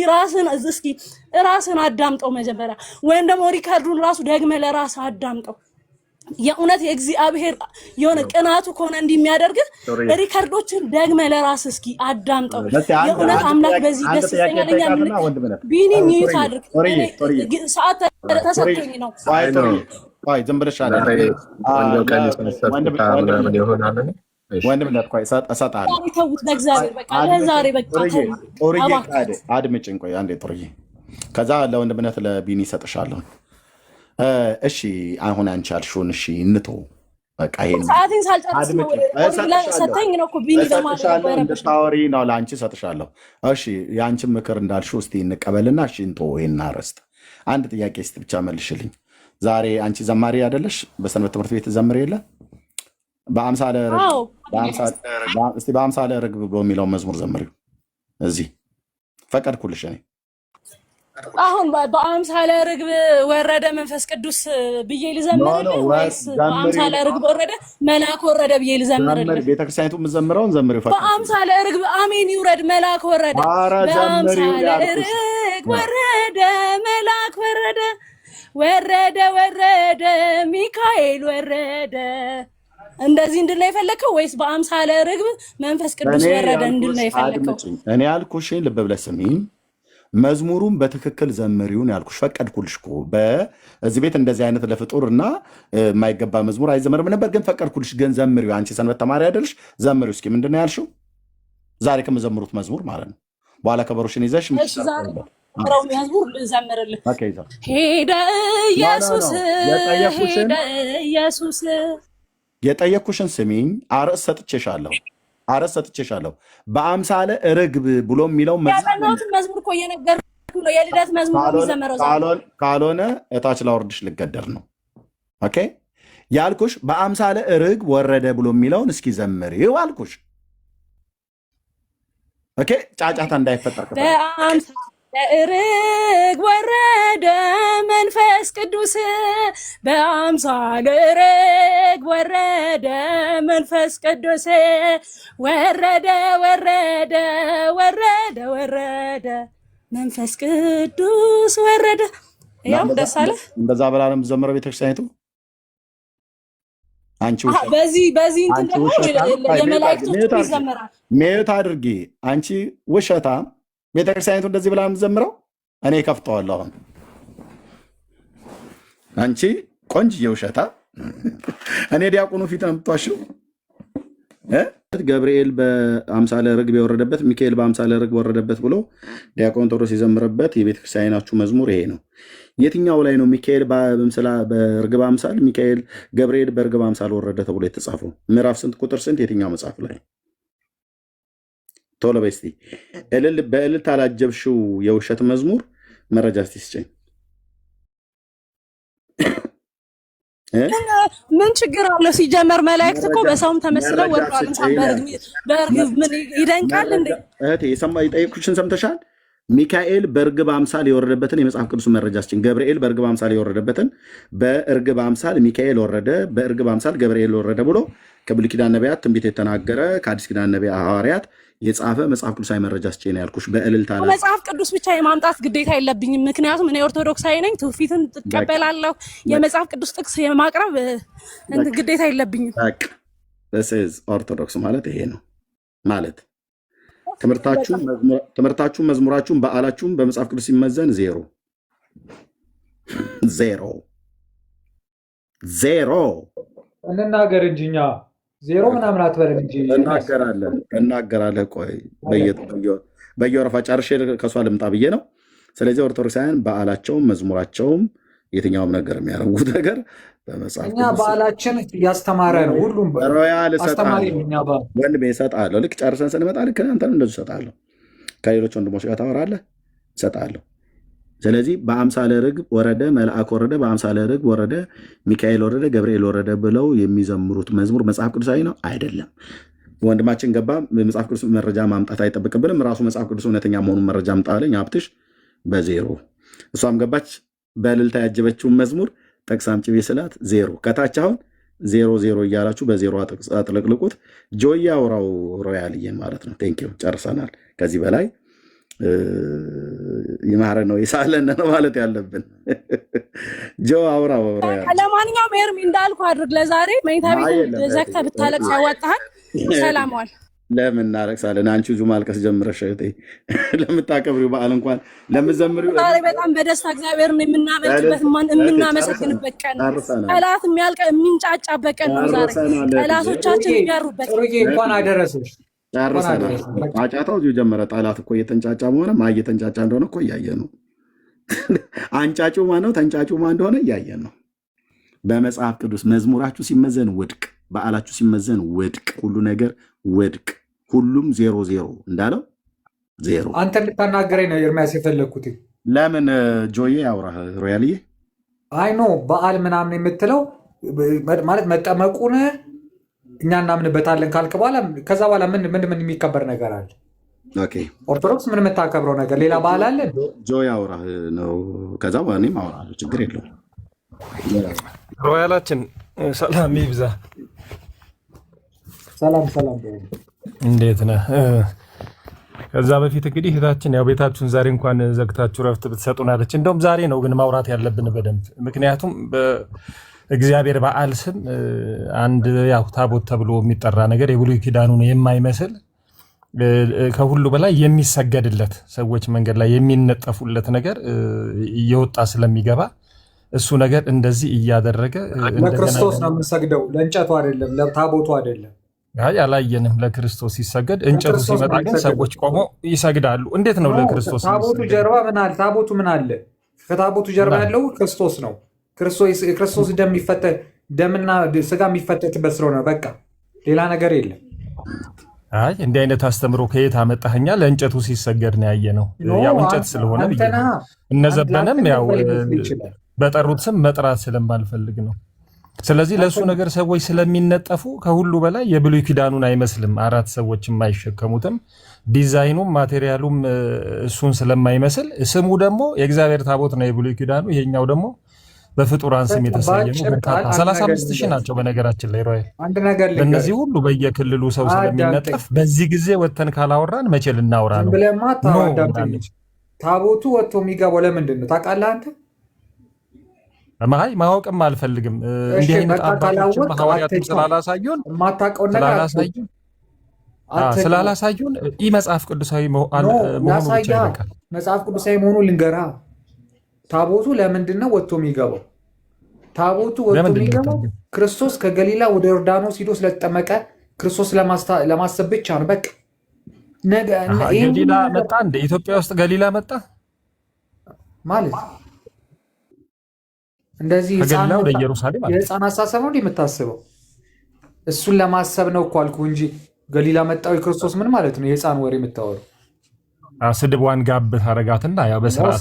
Speaker 1: ራስን አዳምጠው መጀመሪያ፣ ወይም ደግሞ ሪካርዱን ራሱ ደግመህ ለራስህ አዳምጠው። የእውነት የእግዚአብሔር የሆነ ቅናቱ ከሆነ እንዲህ የሚያደርግህ ሪካርዶችን ደግመህ ለራስህ እስኪ አዳምጠው። የእውነት አምላክ በዚህ ደስ ይሰኛል። ቢኒ ሚዩት አድርግ። ሰዓት ተሰጥቶኝ ነው።
Speaker 3: ቆይ ዝም ብለሽ ወንድምነት ቆይ እሰጥሃለሁ። አድምጭኝ ቆይ አንዴ ጦርዬ፣ ከዛ ለወንድምነት ለቢኒ እሰጥሻለሁ። እሺ አሁን አንቺ አልሽውን እሺ እንተው በቃ ይሄን
Speaker 1: ሰዓትን ሳልጨርስ ነው ሰተኝ ነው እኮ ቢኒ
Speaker 3: እንድታወሪ ነው ለአንቺ እሰጥሻለሁ። እሺ የአንቺን ምክር እንዳልሽው እስቲ እንቀበልና እሺ እንተው ይሄን አረስት። አንድ ጥያቄ እስቲ ብቻ መልሽልኝ። ዛሬ አንቺ ዘማሪ አይደለሽ? በሰንበት ትምህርት ቤት ዘምር የለ በአምሳለ ርግብ በሚለው መዝሙር ዘምሪው። እዚህ ፈቀድኩልሽ እኔ
Speaker 1: አሁን በአምሳለ ርግብ ወረደ መንፈስ ቅዱስ ብዬ ልዘምርልህ ወይስ በአምሳለ ርግብ ወረደ መልአክ ወረደ ብዬ ልዘምርልህ?
Speaker 3: ቤተክርስቲያኒቱ የምትዘምረውን ዘምር።
Speaker 1: በአምሳለ ርግብ አሜን ይውረድ መልአክ ወረደ። በአምሳለ ርግብ ወረደ መልአክ ወረደ ወረደ ወረደ ሚካኤል ወረደ። እንደዚህ እንድል ነው የፈለከው ወይስ በአምሳለ ርግብ መንፈስ ቅዱስ ወረደ እንድል ነው የፈለከው?
Speaker 3: እኔ ያልኩሽን ልብ ብለሽ ስሚኝ። መዝሙሩን በትክክል ዘምሪውን ያልኩሽ ፈቀድኩልሽ እኮ። በዚህ ቤት እንደዚህ አይነት ለፍጡር እና የማይገባ መዝሙር አይዘመርም ነበር፣ ግን ፈቀድኩልሽ። ግን ዘምሪው። አንቺ ሰንበት ተማሪ አይደልሽ? ዘምሪው እስኪ። ምንድን ነው ያልሽው? ዛሬ ከምዘምሩት መዝሙር ማለት ነው። በኋላ ከበሮሽን ይዘሽ
Speaker 1: መዝሙር ልዘምርልህ። ሄደ ኢየሱስ ሄደ ኢየሱስ።
Speaker 3: የጠየኩሽን ስሚኝ። አርዕስት ሰጥቼሻለሁ። በአምሳለ ርግብ ብሎ የሚለው
Speaker 1: መዝሙር እኮ እየነገርኩህ ነው። የልደት መዝሙር የሚዘመረው
Speaker 3: ካልሆነ እታች ላወርድሽ ልገደር ነው። ኦኬ ያልኩሽ በአምሳለ ርግብ ወረደ ብሎ የሚለውን እስኪ ዘምሪው አልኩሽ። ኦኬ ጫጫታ እንዳይፈጠር
Speaker 1: ርግብ ወረደ መንፈስ ቅዱስ በአምሳለ ርግብ ወረደ መንፈስ ቅዱስ ወረደ ወረደ ወረደ ወረደ መንፈስ ቅዱስ ወረደ። ያው ደስ አለ።
Speaker 3: እንደዛ ብላ ነው የምትዘምረው ቤተክርስቲያኒቱ። አንቺ
Speaker 1: በዚህ እንትን ደግሞ የመላእክቱ ይዘምራል።
Speaker 3: ሜት አድርጊ አንቺ ውሸታም። ቤተክርስቲያኒቱ እንደዚህ ብላ የምትዘምረው እኔ ከፍተዋለሁ። አሁን አንቺ ቆንጅዬ ውሸታም፣ እኔ ዲያቆኑ ፊት ነው የምትዋሽው። ገብርኤል በአምሳለ ርግብ የወረደበት ሚካኤል በአምሳለ ርግብ ወረደበት ብሎ ዲያቆን ቴዎድሮስ የዘመረበት የቤተክርስቲያናችሁ መዝሙር ይሄ ነው። የትኛው ላይ ነው ሚካኤል በርግብ አምሳል ሚካኤል ገብርኤል በርግብ አምሳል ወረደ ተብሎ የተጻፈው? ምዕራፍ ስንት ቁጥር ስንት? የትኛው መጽሐፍ ላይ? ቶሎ በይ እስቲ። በእልልታ ላጀብሽው የውሸት መዝሙር መረጃ እስቲ ስጭኝ።
Speaker 1: ምን ችግር አለው? ሲጀመር መላእክት እኮ በሰውም ተመስለው ወርዷል። እንኳን በርግብ ምን ይደንቃል እንዴ?
Speaker 3: እህቴ የጠየኩሽን ሰምተሻል? ሚካኤል በርግብ አምሳል የወረደበትን የመጽሐፍ ቅዱስ መረጃ ስጭኝ። ገብርኤል በርግብ አምሳል የወረደበትን በእርግብ አምሳል ሚካኤል ወረደ፣ በእርግብ አምሳል ገብርኤል ወረደ ብሎ ከብሉይ ኪዳን ነቢያት ትንቢት የተናገረ ከአዲስ ኪዳን ነቢያት ሐዋርያት የጻፈ መጽሐፍ ቅዱሳዊ መረጃ ስጭኝ ነው ያልኩሽ። በእልልታ
Speaker 1: መጽሐፍ ቅዱስ ብቻ የማምጣት ግዴታ የለብኝም። ምክንያቱም እኔ ኦርቶዶክሳዊ ነኝ፣ ትውፊትን ትቀበላለሁ። የመጽሐፍ ቅዱስ ጥቅስ የማቅረብ ግዴታ የለብኝም።
Speaker 3: ኦርቶዶክስ ማለት ይሄ ነው ማለት። ትምህርታችሁም መዝሙራችሁም በዓላችሁም በመጽሐፍ ቅዱስ ሲመዘን ዜሮ።
Speaker 4: እንናገር እንጂ እኛ ዜሮ ምናምን አትበለን እንጂ
Speaker 3: እናገራለን። ቆይ በየወረፋ ጨርሼ ከሷ ልምጣ ብዬ ነው። ስለዚህ ኦርቶዶክሳውያን በዓላቸውም መዝሙራቸውም የትኛውም ነገር የሚያደርጉት ነገር በመጽሐፍ
Speaker 4: እኛ በዓላችን ያስተማረ ነው። ሁሉም
Speaker 3: ሮያል
Speaker 4: አስተማሪ
Speaker 3: ወንድሜ እሰጥሃለሁ። ልክ ጨርሰን ስንመጣ ልክ አንተም እንደዚሁ እሰጥሃለሁ። ከሌሎች ወንድሞች ጋር ታወራለህ፣ እሰጥሃለሁ። ስለዚህ በአምሳለ ርግብ ወረደ መልአክ ወረደ፣ በአምሳለ ርግብ ወረደ ሚካኤል ወረደ፣ ገብርኤል ወረደ ብለው የሚዘምሩት መዝሙር መጽሐፍ ቅዱሳዊ ነው አይደለም። ወንድማችን ገባ መጽሐፍ ቅዱስ መረጃ ማምጣት አይጠብቅብንም። ራሱ መጽሐፍ ቅዱስ እውነተኛ መሆኑን መረጃ አምጣለኝ። ሀብትሽ በዜሮ እሷም ገባች በእልልታ ያጀበችውን መዝሙር ጠቅሳ አምጪ ስላት ዜሮ። ከታች አሁን 0 እያላችሁ በዜሮ አጥለቅልቁት። ጆያ አውራው ሮያልዬን ማለት ነው። ቴንኪው ጨርሰናል። ከዚህ በላይ ይማረ ነው የሳለን ነው ማለት ያለብን። ጆ አውራው ሮያል።
Speaker 1: ለማንኛውም ኤርሚ እንዳልኩ አድርግ። ለዛሬ መኝታ ቤት ዘግተህ ብታለቅስ ያዋጣሃል። ሰላም ዋል።
Speaker 3: ለምን እናለቅሳለን? አንቺ ዙ ማልቀስ ጀምረሽ ለምታከብሪው በዓል እንኳን ለምዘምሪው
Speaker 1: ዛሬ በጣም በደስታ እግዚአብሔርን የምናመልክበት የምናመሰግንበት ቀን ነው። ጠላት የሚንጫጫበት ቀን ነው ዛሬ። ጠላቶቻችን የሚያሩበት
Speaker 4: እንኳን አደረሰሽ።
Speaker 3: ጨርሰናል። ጫጫታው እዚሁ ጀመረ። ጠላት እኮ እየተንጫጫ መሆነ ማ እየተንጫጫ እንደሆነ እኮ እያየን ነው። አንጫጩ ማነው ተንጫጩ ማ እንደሆነ እያየን ነው። በመጽሐፍ ቅዱስ መዝሙራችሁ ሲመዘን ውድቅ፣ በዓላችሁ ሲመዘን ውድቅ፣ ሁሉ ነገር ውድቅ፣ ሁሉም 0 እንዳለው 0።
Speaker 4: አንተ እንድታናገረኝ ነው ኤርሚያስ የፈለግኩት።
Speaker 3: ለምን ጆዬ ያውራህ ሮያልዬ?
Speaker 4: አይ ኖ በዓል ምናምን የምትለው ማለት መጠመቁን እኛ እናምንበታለን ካልክ በኋላ ከዛ በኋላ ምን የሚከበር ነገር አለ?
Speaker 3: ኦኬ
Speaker 4: ኦርቶዶክስ ምን የምታከብረው ነገር ሌላ ባህል አለ?
Speaker 3: ጆ ያውራህ ነው። ከዛ እኔም አወራለሁ፣ ችግር የለውም።
Speaker 5: ሮያላችን ሰላም ይብዛ።
Speaker 4: ሰላም
Speaker 5: እንዴት ነህ? ከዛ በፊት እንግዲህ እህታችን ያው ቤታችሁን ዛሬ እንኳን ዘግታችሁ ረፍት ብትሰጡን አለች። እንደውም ዛሬ ነው ግን ማውራት ያለብን በደንብ ምክንያቱም በእግዚአብሔር በዓል ስም አንድ ያው ታቦት ተብሎ የሚጠራ ነገር የብሉይ ኪዳኑን የማይመስል ከሁሉ በላይ የሚሰገድለት ሰዎች መንገድ ላይ የሚነጠፉለት ነገር እየወጣ ስለሚገባ እሱ ነገር እንደዚህ እያደረገ
Speaker 4: ለክርስቶስ ነው የምንሰግደው፣ ለእንጨቱ አይደለም፣ ለታቦቱ አይደለም።
Speaker 5: አይ አላየንም። ለክርስቶስ ሲሰገድ እንጨቱ ሲመጣ ግን ሰዎች ቆመው ይሰግዳሉ። እንዴት ነው ለክርስቶስ?
Speaker 4: ታቦቱ ጀርባ ምን አለ? ታቦቱ ምን አለ? ከታቦቱ ጀርባ ያለው ክርስቶስ ነው። ክርስቶስ ደምና ስጋ የሚፈተትበት ስለሆነ በቃ ሌላ ነገር የለም።
Speaker 5: አይ እንዲህ አይነት አስተምሮ ከየት አመጣኸኛ? ለእንጨቱ ሲሰገድ ነው ያየነው። ያው እንጨት ስለሆነ እነዘበነም ያው በጠሩት ስም መጥራት ስለማልፈልግ ነው። ስለዚህ ለእሱ ነገር ሰዎች ስለሚነጠፉ ከሁሉ በላይ የብሉይ ኪዳኑን አይመስልም። 4 ሰዎች የማይሸከሙትም ዲዛይኑም ማቴሪያሉም እሱን ስለማይመስል ስሙ ደግሞ የእግዚአብሔር ታቦት ነው የብሉይ ኪዳኑ። ይሄኛው ደግሞ በፍጡራን ስም የተሰየሙ 35,000 ናቸው። በነገራችን ላይ ሮይ በእነዚህ ሁሉ በየክልሉ ሰው ስለሚነጠፍ በዚህ ጊዜ ወተን ካላወራን መቼ ልናወራ ነው?
Speaker 4: ታቦቱ ወጥቶ የሚገባው ለምንድን ነው ታውቃለህ አንተ?
Speaker 5: ማወቅም አልፈልግም። እንዲህ አይነት አባቶችን ሐዋርያትም ስላላሳዩን ይህ መጽሐፍ ቅዱሳዊ መሆኑ ብቻ ይበቃል።
Speaker 4: መጽሐፍ ቅዱሳዊ መሆኑ ልንገርህ። ታቦቱ ለምንድን ነው ወጥቶ የሚገባው? ታቦቱ ወጥቶ የሚገባው ክርስቶስ ከገሊላ ወደ ዮርዳኖስ ሂዶ ስለተጠመቀ ክርስቶስ ለማሰብ ብቻ ነው። በቃ
Speaker 5: ገሊላ መጣ እንደ ኢትዮጵያ ውስጥ ገሊላ መጣ ማለት
Speaker 4: እንደዚህ የህፃን አሳሰብ ነው የምታስበው? እሱን ለማሰብ ነው እኮ አልኩህ እንጂ ገሊላ መጣው የክርስቶስ ምን ማለት ነው? የህፃን ወሬ የምታወራው
Speaker 5: ስድቧን ጋብ ታረጋትና ያው በስርዓት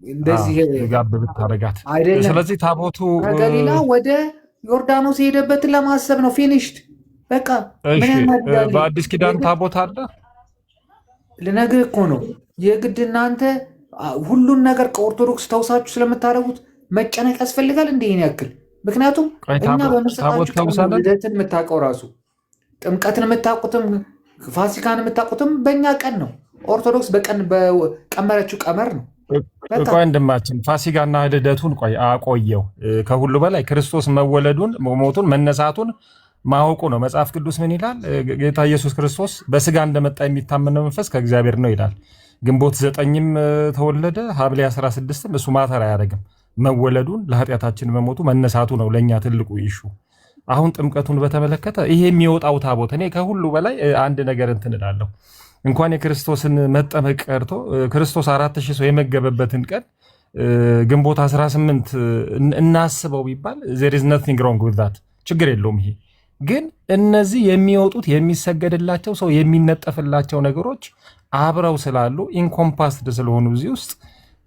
Speaker 5: እንደዚህ ጋብ ብታረጋት አይደለም። ስለዚህ ታቦቱ
Speaker 4: ከገሊላ ወደ ዮርዳኖስ የሄደበትን ለማሰብ ነው። ፊኒሽድ በቃ።
Speaker 5: በአዲስ ኪዳን ታቦት አለ
Speaker 4: ልነግርህ እኮ ነው። የግድ እናንተ ሁሉን ነገር ከኦርቶዶክስ ተውሳችሁ ስለምታደርጉት መጨነቅ ያስፈልጋል እንደ ይህን ያክል? ምክንያቱም እኛ በመሰጣችሁ ልደትን የምታውቀው ራሱ ጥምቀትን የምታውቁትም ፋሲካን የምታውቁትም በእኛ ቀን ነው። ኦርቶዶክስ በቀን በቀመረችው ቀመር ነው።
Speaker 5: ቆይ ወንድማችን ፋሲካና ልደቱን አቆየው። ከሁሉ በላይ ክርስቶስ መወለዱን፣ ሞቱን፣ መነሳቱን ማወቁ ነው። መጽሐፍ ቅዱስ ምን ይላል? ጌታ ኢየሱስ ክርስቶስ በስጋ እንደመጣ የሚታመነው መንፈስ ከእግዚአብሔር ነው ይላል። ግንቦት 9ም ተወለደ፣ ሐምሌ 16ም እሱ ማተር አያደርግም። መወለዱን ለኃጢአታችን መሞቱ መነሳቱ ነው ለእኛ ትልቁ ይሹ። አሁን ጥምቀቱን በተመለከተ ይሄ የሚወጣው ታቦት እኔ ከሁሉ በላይ አንድ ነገር እንትን እላለሁ። እንኳን የክርስቶስን መጠመቅ ቀርቶ ክርስቶስ 4000 ሰው የመገበበትን ቀን ግንቦት 18 እናስበው ቢባል there is nothing wrong with that፣ ችግር የለውም። ይሄ ግን እነዚህ የሚወጡት የሚሰገድላቸው ሰው የሚነጠፍላቸው ነገሮች አብረው ስላሉ ኢንኮምፓስድ ስለሆኑ እዚህ ውስጥ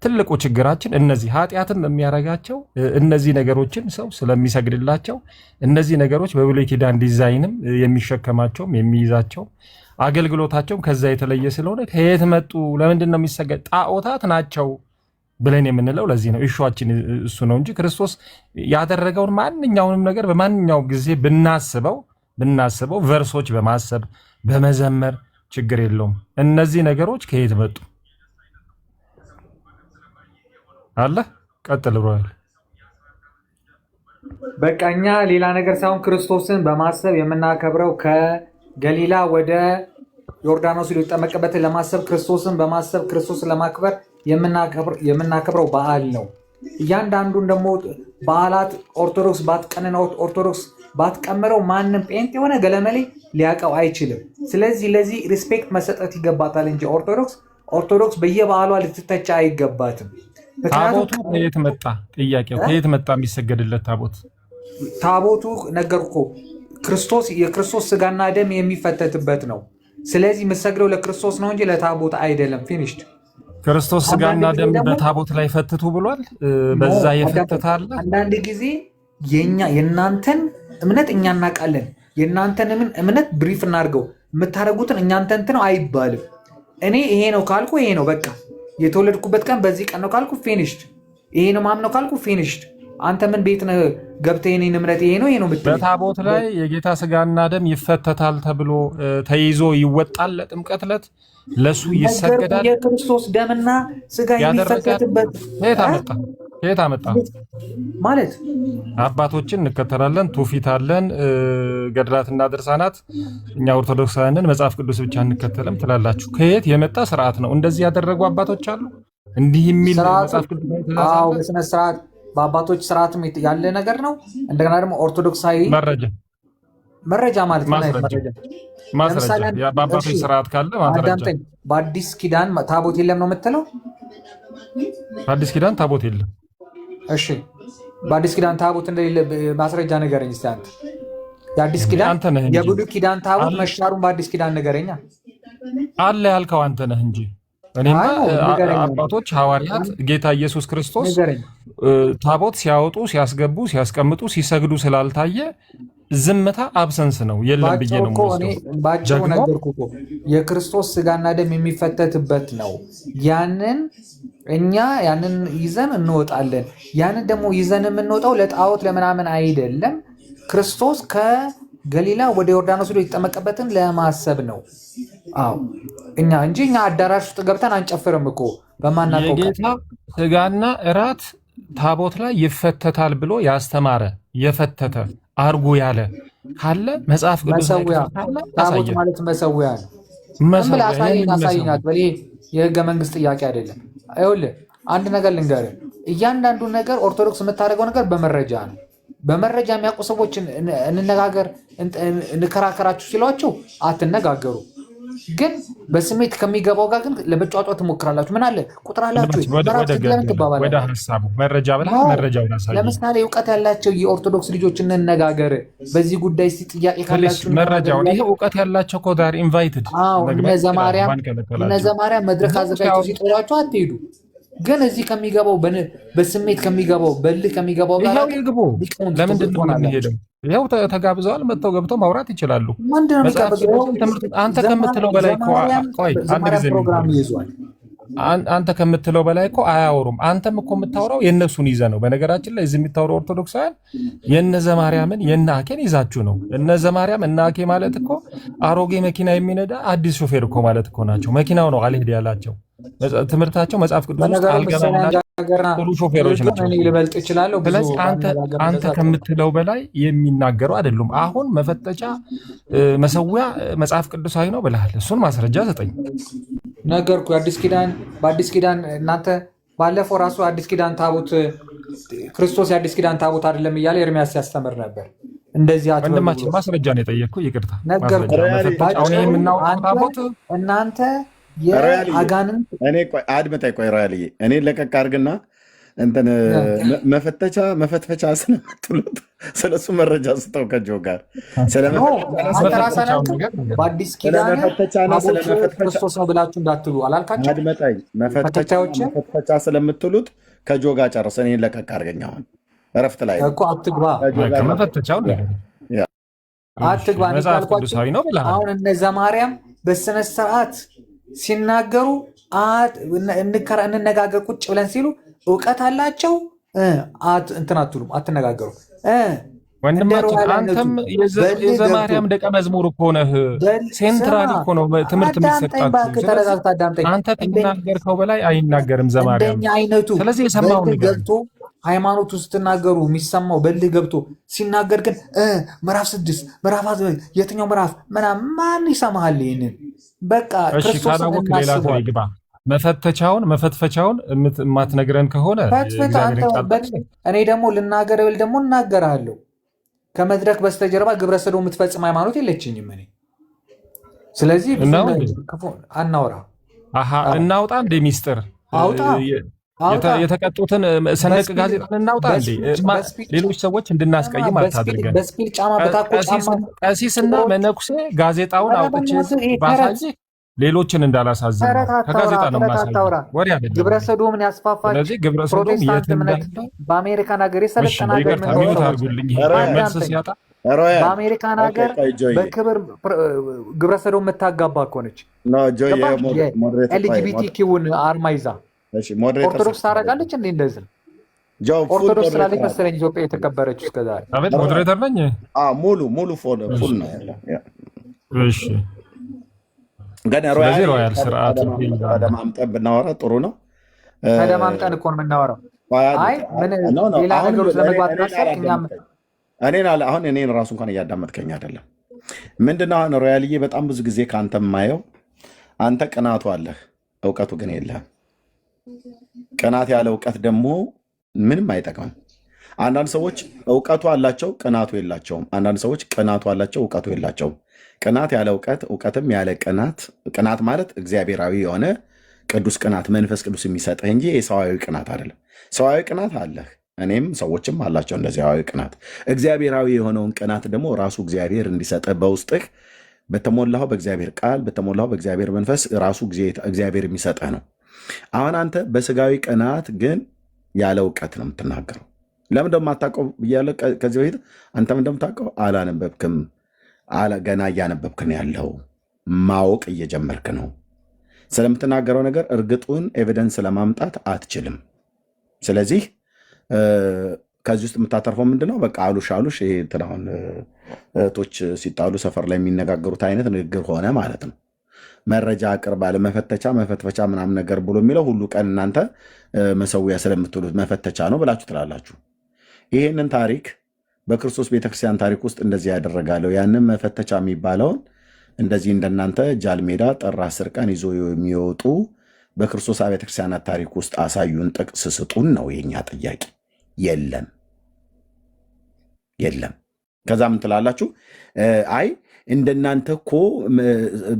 Speaker 5: ትልቁ ችግራችን እነዚህ ኃጢአትም የሚያረጋቸው እነዚህ ነገሮችን ሰው ስለሚሰግድላቸው እነዚህ ነገሮች በብሉይ ኪዳን ዲዛይንም የሚሸከማቸውም የሚይዛቸው አገልግሎታቸውም ከዛ የተለየ ስለሆነ ከየት መጡ? ለምንድን ነው የሚሰገድ? ጣዖታት ናቸው ብለን የምንለው ለዚህ ነው። ኢሹአችን እሱ ነው እንጂ ክርስቶስ ያደረገውን ማንኛውንም ነገር በማንኛውም ጊዜ ብናስበው ቨርሶች በማሰብ በመዘመር ችግር የለውም። እነዚህ ነገሮች ከየት መጡ? አለ ቀጥል ብሏል።
Speaker 4: በቃ እኛ ሌላ ነገር ሳይሆን ክርስቶስን በማሰብ የምናከብረው ከገሊላ ወደ ዮርዳኖስ ሊጠመቅበትን ለማሰብ ክርስቶስን በማሰብ ክርስቶስን ለማክበር የምናከብረው በዓል ነው። እያንዳንዱን ደግሞ በዓላት ኦርቶዶክስ ባትቀንነው ኦርቶዶክስ ባትቀምረው ማንም ጴንጤ የሆነ ገለመሌ ሊያውቀው አይችልም። ስለዚህ ለዚህ ሪስፔክት መሰጠት ይገባታል እንጂ ኦርቶዶክስ በየበዓሏ ልትተቻ አይገባትም።
Speaker 5: ታቦቱ ከየት መጣ? ጥያቄው ከየት መጣ? የሚሰገድለት ታቦቱ ነገርኩ እኮ የክርስቶስ ስጋና ደም የሚፈተትበት ነው። ስለዚህ የምትሰግደው ለክርስቶስ ነው እንጂ ለታቦት አይደለም። ፊኒሽድ። ክርስቶስ ስጋና ደም በታቦት ላይ ፈትቱ ብሏል። በዛ የፈተታል።
Speaker 4: አንዳንድ ጊዜ የእናንተን እምነት እኛ እናውቃለን። የእናንተን እምነት ብሪፍ እናድርገው። የምታደርጉትን እናንተ እንትን ነው አይባልም። እኔ ይሄ ነው ካልኩ ይሄ ነው በቃ። የተወለድኩበት ቀን በዚህ ቀን ነው ካልኩ ፊኒሽድ። ይሄ ነው ማምነው ካልኩ ፊኒሽድ። አንተ ምን ቤት ነህ ገብተህ የኔን እምነት ይሄ ነው የምትለኝ?
Speaker 5: በታቦት ላይ የጌታ ስጋና ደም ይፈተታል ተብሎ ተይዞ ይወጣል። ለጥምቀት ዕለት ለሱ ይሰገዳል።
Speaker 4: የክርስቶስ ደምና ስጋ የሚፈተትበት
Speaker 5: ከየት አመጣ
Speaker 4: ማለት?
Speaker 5: አባቶችን እንከተላለን፣ ትውፊት አለን፣ ገድላትና ድርሳናት። እኛ ኦርቶዶክሳውያንን መጽሐፍ ቅዱስ ብቻ እንከተልም ትላላችሁ። ከየት የመጣ ስርዓት ነው? እንደዚህ ያደረጉ አባቶች አሉ። እንዲህ የሚል መጽሐፍ ቅዱስ
Speaker 4: በስነ ስርዓት በአባቶች ስርዓትም ያለ ነገር ነው። እንደገና ደግሞ ኦርቶዶክሳዊ መረጃ ማለት
Speaker 5: ማስረጃ በአባቶች ስርዓት ካለ ማስረጃ።
Speaker 4: በአዲስ ኪዳን ታቦት የለም ነው የምትለው?
Speaker 5: በአዲስ ኪዳን ታቦት የለም።
Speaker 4: እሺ በአዲስ ኪዳን ታቦት እንደሌለ ማስረጃ ንገረኝ እስኪ አንተ። የአዲስ ኪዳን የብሉይ ኪዳን ታቦት መሻሩን በአዲስ ኪዳን ንገረኛ።
Speaker 5: አለ ያልከው አንተ ነህ እንጂ እኔማ አባቶች ሐዋርያት ጌታ ኢየሱስ ክርስቶስ ታቦት ሲያወጡ ሲያስገቡ ሲያስቀምጡ ሲሰግዱ ስላልታየ ዝምታ አብሰንስ ነው የለም ብዬ ነው
Speaker 4: ባጭሩ ነገርኩህ እኮ። የክርስቶስ ስጋና ደም የሚፈተትበት ነው። ያንን ይዘን እንወጣለን። ያንን ደግሞ ይዘን የምንወጣው ለጣዖት ለምናምን አይደለም። ክርስቶስ ከገሊላ ወደ ዮርዳኖስ ሄዶ የተጠመቀበትን ለማሰብ ነው። አዎ እኛ አዳራሽ ውስጥ ገብተን አንጨፍርም እኮ በማናውቀው።
Speaker 5: የጌታ ስጋና እራት ታቦት ላይ ይፈተታል ብሎ ያስተማረ የፈተተ አርጎ ያለ ካለ መጽሐፍ ቅዱስ
Speaker 4: ታቦት ማለት መሰዊያ ነው። አሳይናት በሌ የህገ መንግስት ጥያቄ አይደለም። ይኸውልህ አንድ ነገር ልንገርህ። እያንዳንዱ ነገር ኦርቶዶክስ የምታደርገው ነገር በመረጃ ነው። በመረጃ የሚያውቁ ሰዎች እንነጋገር እንከራከራችሁ ሲሏቸው አትነጋገሩ። ግን በስሜት ከሚገባው ጋር ግን ለመጫወት ትሞክራላችሁ። ምን አለ ቁጥር አላችሁ
Speaker 5: ወደ ሀሳቡ መረጃ ብላ መረጃውን አሳየኝ።
Speaker 4: ለምሳሌ እውቀት ያላቸው የኦርቶዶክስ ልጆች እንነጋገር በዚህ ጉዳይ ጥያቄ ካላችሁ
Speaker 5: መረጃውን። ይሄ እውቀት ያላቸው እኮ ዳር ኢንቫይትድ
Speaker 4: እነዛ ማርያም መድረክ አዘጋጅተው ሲጠሯችሁ አትሄዱ። ግን እዚህ ከሚገባው በስሜት ከሚገባው በልህ ከሚገባው ጋር
Speaker 5: ይግቡ። ለምንድን ነው የምንሄደው? ይኸው ተጋብዘዋል። መጥተው ገብተው ማውራት ይችላሉ። አንተ ከምትለው በላይ አንተ ከምትለው በላይ እኮ አያወሩም። አንተም እኮ የምታወራው የእነሱን ይዘህ ነው። በነገራችን ላይ እዚህ የሚታወራው ኦርቶዶክሳውያን የእነዘ ማርያምን የእነ አኬን ይዛችሁ ነው። እነዘ ማርያም እነ አኬ ማለት እኮ አሮጌ መኪና የሚነዳ አዲስ ሾፌር እኮ ማለት እኮ ናቸው። መኪናው ነው አልሄድ ያላቸው። ትምህርታቸው መጽሐፍ ቅዱስ ውስጥ አልገባላቸው ጥሩ ሾፌሮች ናቸው። ስለዚህ አንተ ከምትለው በላይ የሚናገሩ አይደሉም። አሁን መፈተቻ መሰዊያ መጽሐፍ ቅዱሳዊ ነው ብለሃል። እሱን ማስረጃ ሰጠኝ።
Speaker 4: ነገርኩ። በአዲስ ኪዳን እናንተ ባለፈው ራሱ አዲስ ኪዳን ታቦት ክርስቶስ የአዲስ ኪዳን ታቦት አይደለም እያለ ኤርሚያስ ሲያስተምር ነበር። እንደዚህ
Speaker 5: ወንድማችን ማስረጃ ነው የጠየቅኩ። ይቅርታ
Speaker 4: ነገርኩ።
Speaker 5: ታቦት
Speaker 4: እናንተ የአጋንንት
Speaker 3: አድምጠኝ። ቆይ ራልዬ እኔ ለቀቅ አድርግና እንትን መፈትፈቻ ስለምትሉት ስለሱ መረጃ ስጠው ከጆ ጋር
Speaker 4: በአዲስ ኪዳን ክርስቶስ ነው ብላችሁ እንዳትሉ አላልካቸው?
Speaker 3: አድመጠኝ። መፈትፈቻ ስለምትሉት ከጆ ጋር ጨርስ። እኔን ለቀቅ አድርገኝ። አሁን እረፍት ላይ
Speaker 4: እኮ አትግባ። አሁን እነዛ ማርያም በስነ ስርዓት ሲናገሩ እንነጋገር ቁጭ ብለን ሲሉ እውቀት አላቸው። እንትን አትሉም፣ አትነጋገሩ።
Speaker 5: ወንድማችን አንተም የዘማርያም ደቀ መዝሙር እኮ ነህ። ሴንትራል እኮ ነው ትምህርት የሚሰጣችሁ። አንተ ከተናገርከው በላይ አይናገርም ዘማርያም። ስለዚህ የሰማው
Speaker 4: ገብቶ ሃይማኖቱ ስትናገሩ የሚሰማው በልህ ገብቶ ሲናገር ግን ምዕራፍ 6 ምዕራፍ የትኛው ምዕራፍ ምናምን ማን ይሰማሃል? ይህንን በቃ
Speaker 5: ካላወቅ ሌላ ሰው ይግባ። መፈትፈቻውን የማትነግረን ከሆነ
Speaker 4: እኔ ደግሞ ልናገር ብል ደግሞ እናገራለሁ። ከመድረክ በስተጀርባ ግብረ ሰዶም የምትፈጽም ሃይማኖት የለችኝም እኔ። ስለዚህ አናውራ
Speaker 5: እናውጣ እንደ ሚስጥር አውጣ የተቀጡትን ሰንደቅ ጋዜጣን እናውጣ እንዴ? ሌሎች ሰዎች እንድናስቀይም አታድርገን።
Speaker 4: በስፒል ጫማ በታኮ ጫማ
Speaker 5: ቀሲስና መነኩሴ ጋዜጣውን አውጥቼ ባሳይ ሌሎችን እንዳላሳዝን ከጋዜጣ ነው ማሳየው። ወሬ አይደለም።
Speaker 4: ግብረ ሰዶምን ያስፋፋል።
Speaker 5: ስለዚህ ግብረ ሰዶም የት እንዳለ
Speaker 4: በአሜሪካን ሀገር የሰለጠነ ሀገር
Speaker 5: ምን ነው? አድርጉልኝ። መልስ ሲያጣ
Speaker 3: ሮያል
Speaker 4: በአሜሪካን ሀገር በክብር ግብረ ሰዶም የምታጋባ እኮ ነች። ኤልጂቢቲ ኪውን አርማ ይዛ ኦርቶዶክስ ታደርጋለች እንዴ? እንደዚህ ኦርቶዶክስ ስላለች መሰለኝ ኢትዮጵያ የተከበረችው እስከዛሬ።
Speaker 5: ሞዴሬተር ነኝ።
Speaker 3: ሙሉ ፉል ነው ያለው።
Speaker 5: እሺ
Speaker 3: ግን ሮያል ስርዓት ተደማምጠን ብናወራ ጥሩ ነው።
Speaker 4: ተደማምጠን እኮ ነው የምናወራው። አይ ምን ሌላ ነገር ለመግባት ታሰብኛም
Speaker 3: እኔን ራሱ እንኳን እያዳመጥከኝ አይደለም። ምንድነው አሁን ሮያልዬ፣ በጣም ብዙ ጊዜ ከአንተ የማየው አንተ ቅናቱ አለህ፣ እውቀቱ ግን የለህም። ቅናት ያለ እውቀት ደግሞ ምንም አይጠቅምም። አንዳንድ ሰዎች እውቀቱ አላቸው፣ ቅናቱ የላቸውም። አንዳንድ ሰዎች ቅናቱ አላቸው፣ እውቀቱ የላቸውም። ቅናት ያለ እውቀት፣ እውቀትም ያለ ቅናት። ቅናት ማለት እግዚአብሔራዊ የሆነ ቅዱስ ቅናት መንፈስ ቅዱስ የሚሰጥህ እንጂ የሰዋዊ ቅናት አይደለም። ሰዋዊ ቅናት አለህ፣ እኔም ሰዎችም አላቸው እንደዚህ ሰዋዊ ቅናት። እግዚአብሔራዊ የሆነውን ቅናት ደግሞ ራሱ እግዚአብሔር እንዲሰጥህ በውስጥህ በተሞላኸው በእግዚአብሔር ቃል በተሞላኸው በእግዚአብሔር መንፈስ ራሱ እግዚአብሔር የሚሰጥህ ነው። አሁን አንተ በስጋዊ ቅናት ግን ያለ እውቀት ነው የምትናገረው። ለምን እንደማታውቀው ብያለሁ ከዚህ በፊት። አንተም እንደምታውቀው አላነበብክም። ገና እያነበብክ ነው ያለው። ማወቅ እየጀመርክ ነው። ስለምትናገረው ነገር እርግጡን ኤቪደንስ ለማምጣት አትችልም። ስለዚህ ከዚህ ውስጥ የምታተርፈው ምንድነው? በቃ አሉሽ ይሄ ትናሁን እህቶች ሲጣሉ ሰፈር ላይ የሚነጋገሩት አይነት ንግግር ሆነ ማለት ነው። መረጃ አቅርባለ መፈተቻ ምናምን ነገር ብሎ የሚለው ሁሉ ቀን እናንተ መሰዊያ ስለምትሉት መፈተቻ ነው ብላችሁ ትላላችሁ። ይሄንን ታሪክ በክርስቶስ ቤተክርስቲያን ታሪክ ውስጥ እንደዚህ ያደረጋለሁ። ያንን መፈተቻ የሚባለውን እንደዚህ እንደናንተ ጃልሜዳ ጥር 10 ቀን ይዞ የሚወጡ በክርስቶስ ቤተክርስቲያናት ታሪክ ውስጥ አሳዩን፣ ጥቅስ ስጡን ነው የኛ ጥያቄ። የለም። ከዛ ምን ትላላችሁ? አይ እንደናንተ እኮ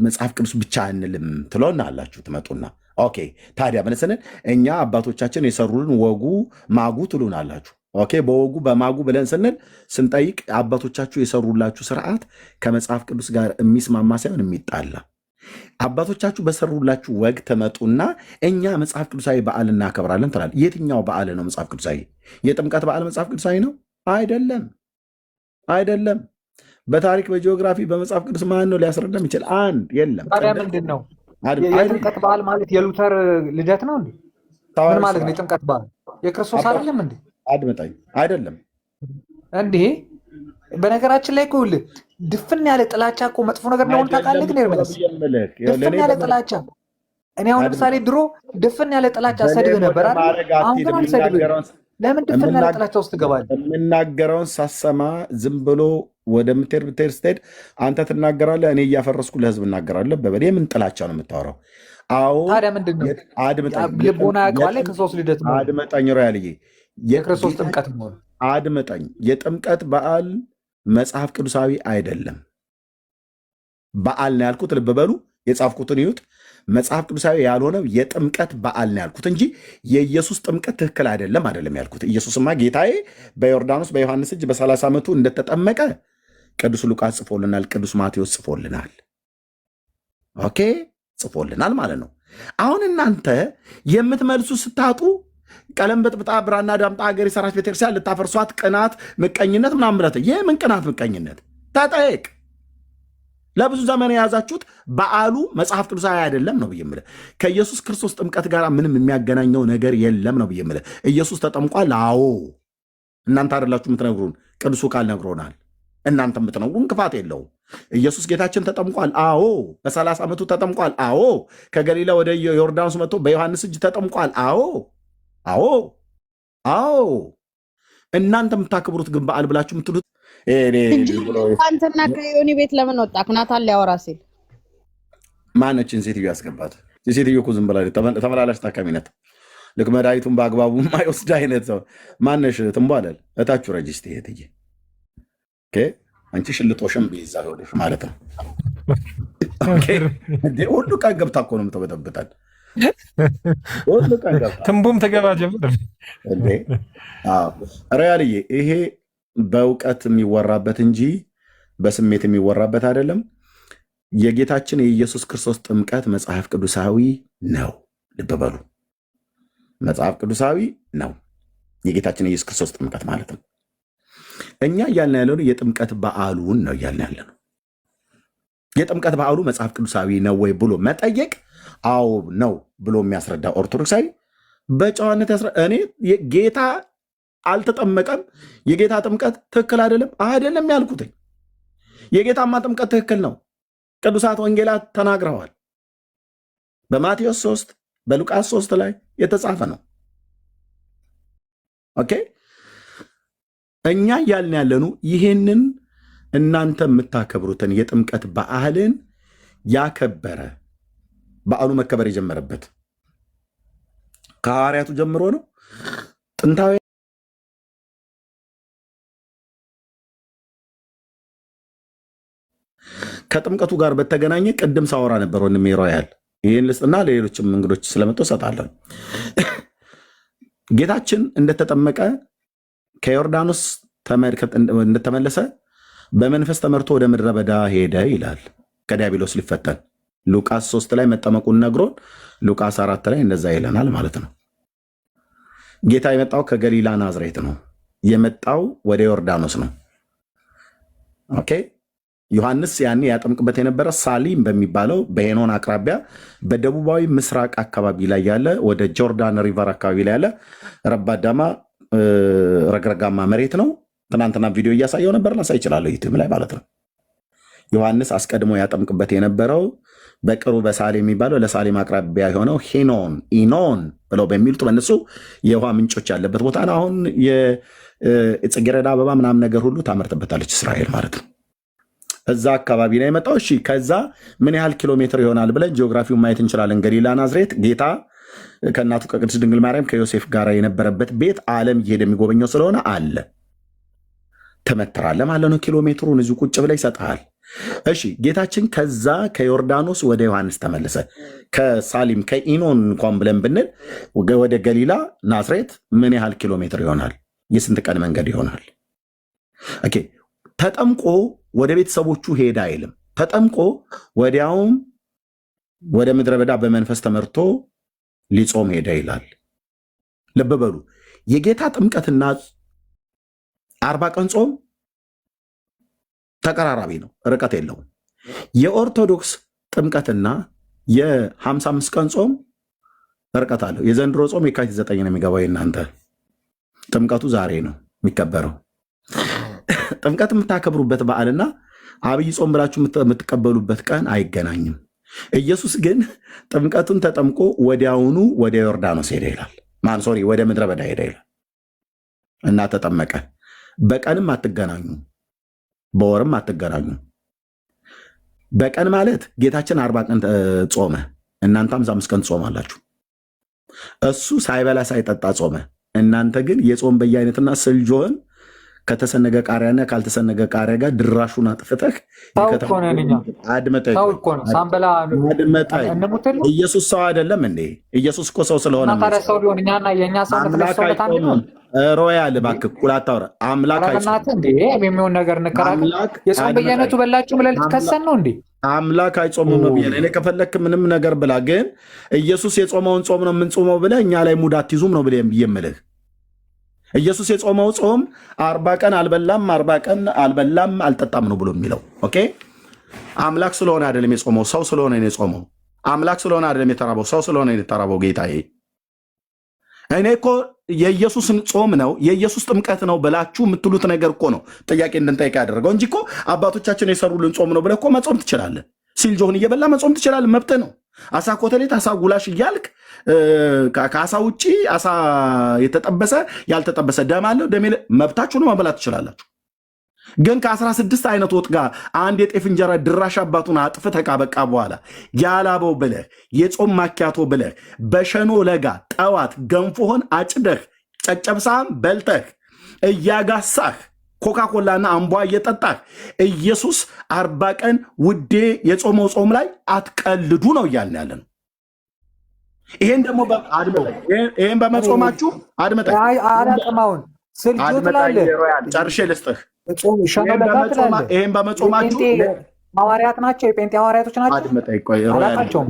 Speaker 3: መጽሐፍ ቅዱስ ብቻ አንልም ትሎና አላችሁ። ትመጡና ኦኬ ታዲያ ብለን እኛ አባቶቻችን የሰሩልን ወጉ ማጉ ትሉን አላችሁ። ኦኬ በወጉ በማጉ ብለን ስንጠይቅ አባቶቻችሁ የሰሩላችሁ ስርዓት ከመጽሐፍ ቅዱስ ጋር የሚስማማ ሳይሆን የሚጣላ፣ አባቶቻችሁ በሰሩላችሁ ወግ ተመጡና እኛ መጽሐፍ ቅዱሳዊ በዓል እናከብራለን ትላል። የትኛው በዓል ነው መጽሐፍ ቅዱሳዊ? የጥምቀት በዓል መጽሐፍ ቅዱሳዊ ነው? አይደለም። በታሪክ በጂኦግራፊ በመጽሐፍ ቅዱስ ማን ነው ሊያስረዳም ይችል? አንድ የለም።
Speaker 4: ታዲያ ምንድን ነው የጥምቀት በዓል ማለት? የሉተር ልደት ነው እንዴ? ምን ማለት ነው የጥምቀት በዓል? የክርስቶስ አይደለም እንዴ?
Speaker 3: አድምጠኝ። አይደለም
Speaker 4: እንዴ? በነገራችን ላይ እኮ ድፍን ያለ ጥላቻ እኮ መጥፎ ነገር ነው ታውቃለህ። ግን ድፍን ያለ ጥላቻ እኔ አሁን ለምሳሌ ድሮ ድፍን ያለ ጥላቻ ሰድብ ነበር አይደል? አሁን ግን አልሰድብም። ለምን ድፍን ያለ ጥላቻ ውስጥ ትገባለህ?
Speaker 3: የምናገረውን ሳሰማ ዝም ብሎ ወደምትሄድ ስትሄድ አንተ ትናገራለህ፣ እኔ እያፈረስኩ ለህዝብ እናገራለሁ። ምን ጥላቻ ነው የምታወራው? አዎ
Speaker 4: ታዲያ ምንድን ነው? ልቦና ያውቀዋል የክርስቶስ ልደት ነው።
Speaker 3: አድመጠኝ ሮያልዬ፣
Speaker 4: የክርስቶስ ጥምቀት ነው።
Speaker 3: አድመጠኝ። የጥምቀት በዓል መጽሐፍ ቅዱሳዊ አይደለም። በዓል ነው ያልኩት። ልብ በሉ፣ የጻፍኩትን ይዩት። መጽሐፍ ቅዱሳዊ ያልሆነው የጥምቀት በዓል ነው ያልኩት እንጂ የኢየሱስ ጥምቀት ትክክል አይደለም ያልኩት። ኢየሱስማ ጌታዬ በዮርዳኖስ በዮሐንስ እጅ በ30 ዓመቱ እንደተጠመቀ ቅዱስ ሉቃስ ጽፎልናል፣ ቅዱስ ማቴዎስ ጽፎልናል። ኦኬ ጽፎልናል ማለት ነው። አሁን እናንተ የምትመልሱ ስታጡ ቀለም በጥብጣ ብራና ዳምጣ ሀገር የሰራች ቤተክርስቲያን ልታፈርሷት ቅናት፣ ምቀኝነት ምናምን ብለት የምን ቅናት ምቀኝነት? ተጠየቅ። ለብዙ ዘመን የያዛችሁት በዓሉ መጽሐፍ ቅዱሳዊ አይደለም ነው ብዬ የምልህ። ከኢየሱስ ክርስቶስ ጥምቀት ጋር ምንም የሚያገናኘው ነገር የለም ነው ብዬ የምልህ። ኢየሱስ ተጠምቋል። አዎ እናንተ አይደላችሁ የምትነግሩን፣ ቅዱሱ ቃል ነግሮናል። እናንተ የምትነግሩን ክፋት የለውም። ኢየሱስ ጌታችን ተጠምቋል። አዎ በ30 ዓመቱ ተጠምቋል። አዎ ከገሊላ ወደ ዮርዳኖስ መጥቶ በዮሐንስ እጅ ተጠምቋል። አዎ እናንተ የምታከብሩት ግን በዓል ብላችሁ የምትሉት
Speaker 6: አንተና ከዮኒ ቤት ለምን ወጣ? ናታን ሊያወራ ሲል
Speaker 3: ማነችን ሴትዮ ያስገባት? ሴትዮ እኮ ዝም ብላ ተመላላሽ ታካሚነት፣ ልክ መድኃኒቱን በአግባቡ ማይወስድ አይነት ሰው ማነሽ? ትንቧለል እታችሁ ረጅስት ሄትዬ አንቺ ሽልጦሽም ቢይዛ ሆነሽ ማለት ነው። ሁሉ ቀን ገብታ እኮ ነው የምትበጠብጣል። ሁሉ ቀን ገብታ
Speaker 5: ትንቡም ተገባ ጀምር
Speaker 3: እንዴ! ሪያልዬ ይሄ በእውቀት የሚወራበት እንጂ በስሜት የሚወራበት አይደለም። የጌታችን የኢየሱስ ክርስቶስ ጥምቀት መጽሐፍ ቅዱሳዊ ነው። ልብ በሉ፣ መጽሐፍ ቅዱሳዊ ነው። የጌታችን የኢየሱስ ክርስቶስ ጥምቀት ማለት ነው። እኛ እያልን ያለነው የጥምቀት በዓሉን ነው እያልን ያለነው። የጥምቀት በዓሉ መጽሐፍ ቅዱሳዊ ነው ወይ ብሎ መጠየቅ አዎ ነው ብሎ የሚያስረዳ ኦርቶዶክሳዊ በጨዋነት እኔ ጌታ አልተጠመቀም፣ የጌታ ጥምቀት ትክክል አይደለም ያልኩትኝ። የጌታማ ጥምቀት ትክክል ነው። ቅዱሳት ወንጌላት ተናግረዋል። በማቴዎስ 3 በሉቃስ 3 ላይ የተጻፈ ነው። ኦኬ እኛ እያልን ያለኑ ይህንን እናንተ የምታከብሩትን የጥምቀት በዓልን ያከበረ በዓሉ መከበር የጀመረበት ከሐዋርያቱ ጀምሮ ነው። ጥንታዊ ከጥምቀቱ ጋር በተገናኘ ቅድም ሳወራ ነበር ወንድሜ ሮያል። ይህን ልስጥና ለሌሎችም እንግዶች ስለመጡ እሰጣለሁ። ጌታችን እንደተጠመቀ ከዮርዳኖስ እንደተመለሰ በመንፈስ ተመርቶ ወደ ምድረ በዳ ሄደ ይላል፣ ከዲያብሎስ ሊፈተን። ሉቃስ 3 ላይ መጠመቁን ነግሮን ሉቃስ 4 ላይ እንደዛ ይለናል ማለት ነው። ጌታ የመጣው ከገሊላ ናዝሬት ነው። የመጣው ወደ ዮርዳኖስ ነው። ኦኬ ዮሐንስ ያኔ ያጠምቅበት የነበረ ሳሊም በሚባለው በሄኖን አቅራቢያ በደቡባዊ ምስራቅ አካባቢ ላይ ያለ ወደ ጆርዳን ሪቨር አካባቢ ላይ ያለ ረባዳማ ረግረጋማ መሬት ነው። ትናንትና ቪዲዮ እያሳየው ነበር፣ ላሳይ ይችላለሁ ዩቲዩብ ላይ ማለት ነው። ዮሐንስ አስቀድሞ ያጠምቅበት የነበረው በቅርቡ በሳሌም የሚባለው ለሳሌም አቅራቢያ የሆነው ሄኖን ኢኖን ብለው በሚሉት በእነሱ የውሃ ምንጮች ያለበት ቦታ ነው። አሁን የጽጌረዳ አበባ ምናምን ነገር ሁሉ ታመርትበታለች እስራኤል ማለት ነው። እዛ አካባቢ ላይ የመጣው። እሺ ከዛ ምን ያህል ኪሎ ሜትር ይሆናል ብለን ጂኦግራፊውን ማየት እንችላለን። ገሊላ ናዝሬት፣ ጌታ ከእናቱ ከቅድስት ድንግል ማርያም ከዮሴፍ ጋር የነበረበት ቤት ዓለም እየሄደ የሚጎበኘው ስለሆነ አለ ተመትራለ ማለት ነው። ኪሎ ሜትሩን እዚሁ ቁጭ ብለ ይሰጥሃል። እሺ ጌታችን ከዛ ከዮርዳኖስ ወደ ዮሐንስ ተመለሰ። ከሳሊም ከኢኖን እንኳን ብለን ብንል ወደ ገሊላ ናዝሬት ምን ያህል ኪሎ ሜትር ይሆናል? የስንት ቀን መንገድ ይሆናል? ኦኬ ተጠምቆ ወደ ቤተሰቦቹ ሄደ አይልም። ተጠምቆ ወዲያውም ወደ ምድረ በዳ በመንፈስ ተመርቶ ሊጾም ሄደ ይላል። ልብ በሉ የጌታ ጥምቀትና 40 ቀን ጾም ተቀራራቢ ነው፣ ርቀት የለውም። የኦርቶዶክስ ጥምቀትና የ55 ቀን ጾም ርቀት አለው። የዘንድሮ ጾም የካቲት 9 ነው የሚገባው። የእናንተ ጥምቀቱ ዛሬ ነው የሚከበረው። ጥምቀት የምታከብሩበት በዓልና አብይ ጾም ብላችሁ የምትቀበሉበት ቀን አይገናኝም። ኢየሱስ ግን ጥምቀቱን ተጠምቆ ወዲያውኑ ወደ ዮርዳኖስ ሄደ ይላል። ወደ ምድረ በዳ ሄደ ይላል እና ተጠመቀ። በቀንም አትገናኙ፣ በወርም አትገናኙ። በቀን ማለት ጌታችን 40 ቀን ጾመ፣ እናንተ 55 ቀን ጾማላችሁ። እሱ ሳይበላ ሳይጠጣ ጾመ። እናንተ ግን የጾም በየአይነትና ስልጆን ከተሰነገ ቃሪያና ካልተሰነገ ቃሪያ ጋር ድራሹን አጥፍተህ አድመጠኝ። ኢየሱስ ሰው አይደለም እንዴ? ኢየሱስ እኮ ሰው ስለሆነ ሮያል እባክህ ቁላት አውራ። አምላክ
Speaker 4: የሚሆን ነገር የጾም በየአይነቱ በላችሁ ብለህ ልትከሰን ነው እንዴ?
Speaker 3: አምላክ አይጾምም ነው ብዬ እኔ ከፈለክ ምንም ነገር ብላ፣ ግን ኢየሱስ የጾመውን ጾም ነው የምንጾመው ብለህ እኛ ላይ ሙድ አትይዙም ነው ብዬ የምልህ። ኢየሱስ የጾመው ጾም 40 ቀን አልበላም 40 ቀን አልበላም አልጠጣም ነው ብሎ የሚለው። ኦኬ አምላክ ስለሆነ አይደለም የጾመው፣ ሰው ስለሆነ ነው የጾመው። አምላክ ስለሆነ አይደለም የተራበው፣ ሰው ስለሆነ ነው የተራበው። ጌታዬ እኔ እኮ የኢየሱስን ጾም ነው የኢየሱስ ጥምቀት ነው ብላችሁ የምትሉት ነገር እኮ ነው ጥያቄ እንድንጠይቅ ያደረገው እንጂ እኮ አባቶቻችን የሰሩልን ጾም ነው ብለህ እኮ መጾም ትችላለህ። ሲልጆህን እየበላ መጾም ትችላለህ፣ መብት ነው። አሳ ኮተሌት፣ አሳ ጉላሽ እያልክ ከአሳ ውጭ አሳ የተጠበሰ ያልተጠበሰ ደም አለው ደም መብታችሁ ነው፣ መበላት ትችላላችሁ። ግን ከ16 አይነት ወጥ ጋር አንድ የጤፍ እንጀራ ድራሽ አባቱን አጥፍተህ ካበቃ በኋላ ያላበው ብለህ የጾም ማኪያቶ ብለህ በሸኖ ለጋ ጠዋት ገንፎህን አጭደህ ጨጨብሳህን በልተህ እያጋሳህ ኮካኮላና አምቧ እየጠጣህ ኢየሱስ 40 ቀን ውዴ የጾመው ጾም ላይ አትቀልዱ ነው እያልን ያለ ነው። ይሄን ደግሞ ይሄን በመጾማችሁ አድመጠኝ ጨርሼ ልስጥህ። ይሄን በመጾማችሁ
Speaker 4: ሐዋርያት ናቸው፣ የጴንጤ ሐዋርያቶች ናቸው።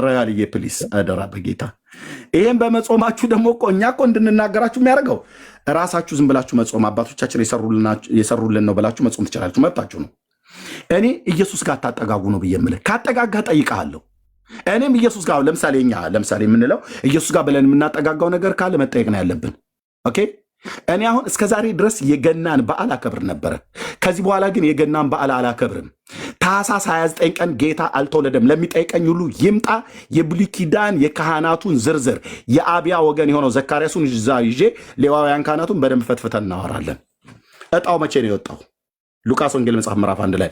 Speaker 3: ሮያልዬ ፕሊስ አደራ በጌታ ይሄን በመጾማችሁ ደግሞ እኮ እኛ እኮ እንድንናገራችሁ የሚያደርገው ራሳችሁ ዝም ብላችሁ መጾም አባቶቻችን የሰሩልን ነው ብላችሁ መጾም ትችላላችሁ፣ መብታችሁ ነው። እኔ ኢየሱስ ጋር ታጠጋጉ ነው ብዬ የምልህ ካጠጋጋ ጠይቃለሁ። እኔም ኢየሱስ ጋር ለምሳሌ የምንለው ኢየሱስ ጋር ብለን የምናጠጋጋው ነገር ካለ መጠየቅ ነው ያለብን። ኦኬ እኔ አሁን እስከ ዛሬ ድረስ የገናን በዓል አከብር ነበረ። ከዚህ በኋላ ግን የገናን በዓል አላከብርም። ታኅሳስ 29 ቀን ጌታ አልተወለደም ለሚጠይቀኝ ሁሉ ይምጣ። የብሉይ ኪዳን የካህናቱን ዝርዝር የአብያ ወገን የሆነው ዘካርያሱን እዛ ይዤ ሌዋውያን ካህናቱን በደንብ ፈትፍተን እናወራለን። እጣው መቼ ነው የወጣው? ሉቃስ ወንጌል መጽሐፍ ምዕራፍ 1 ላይ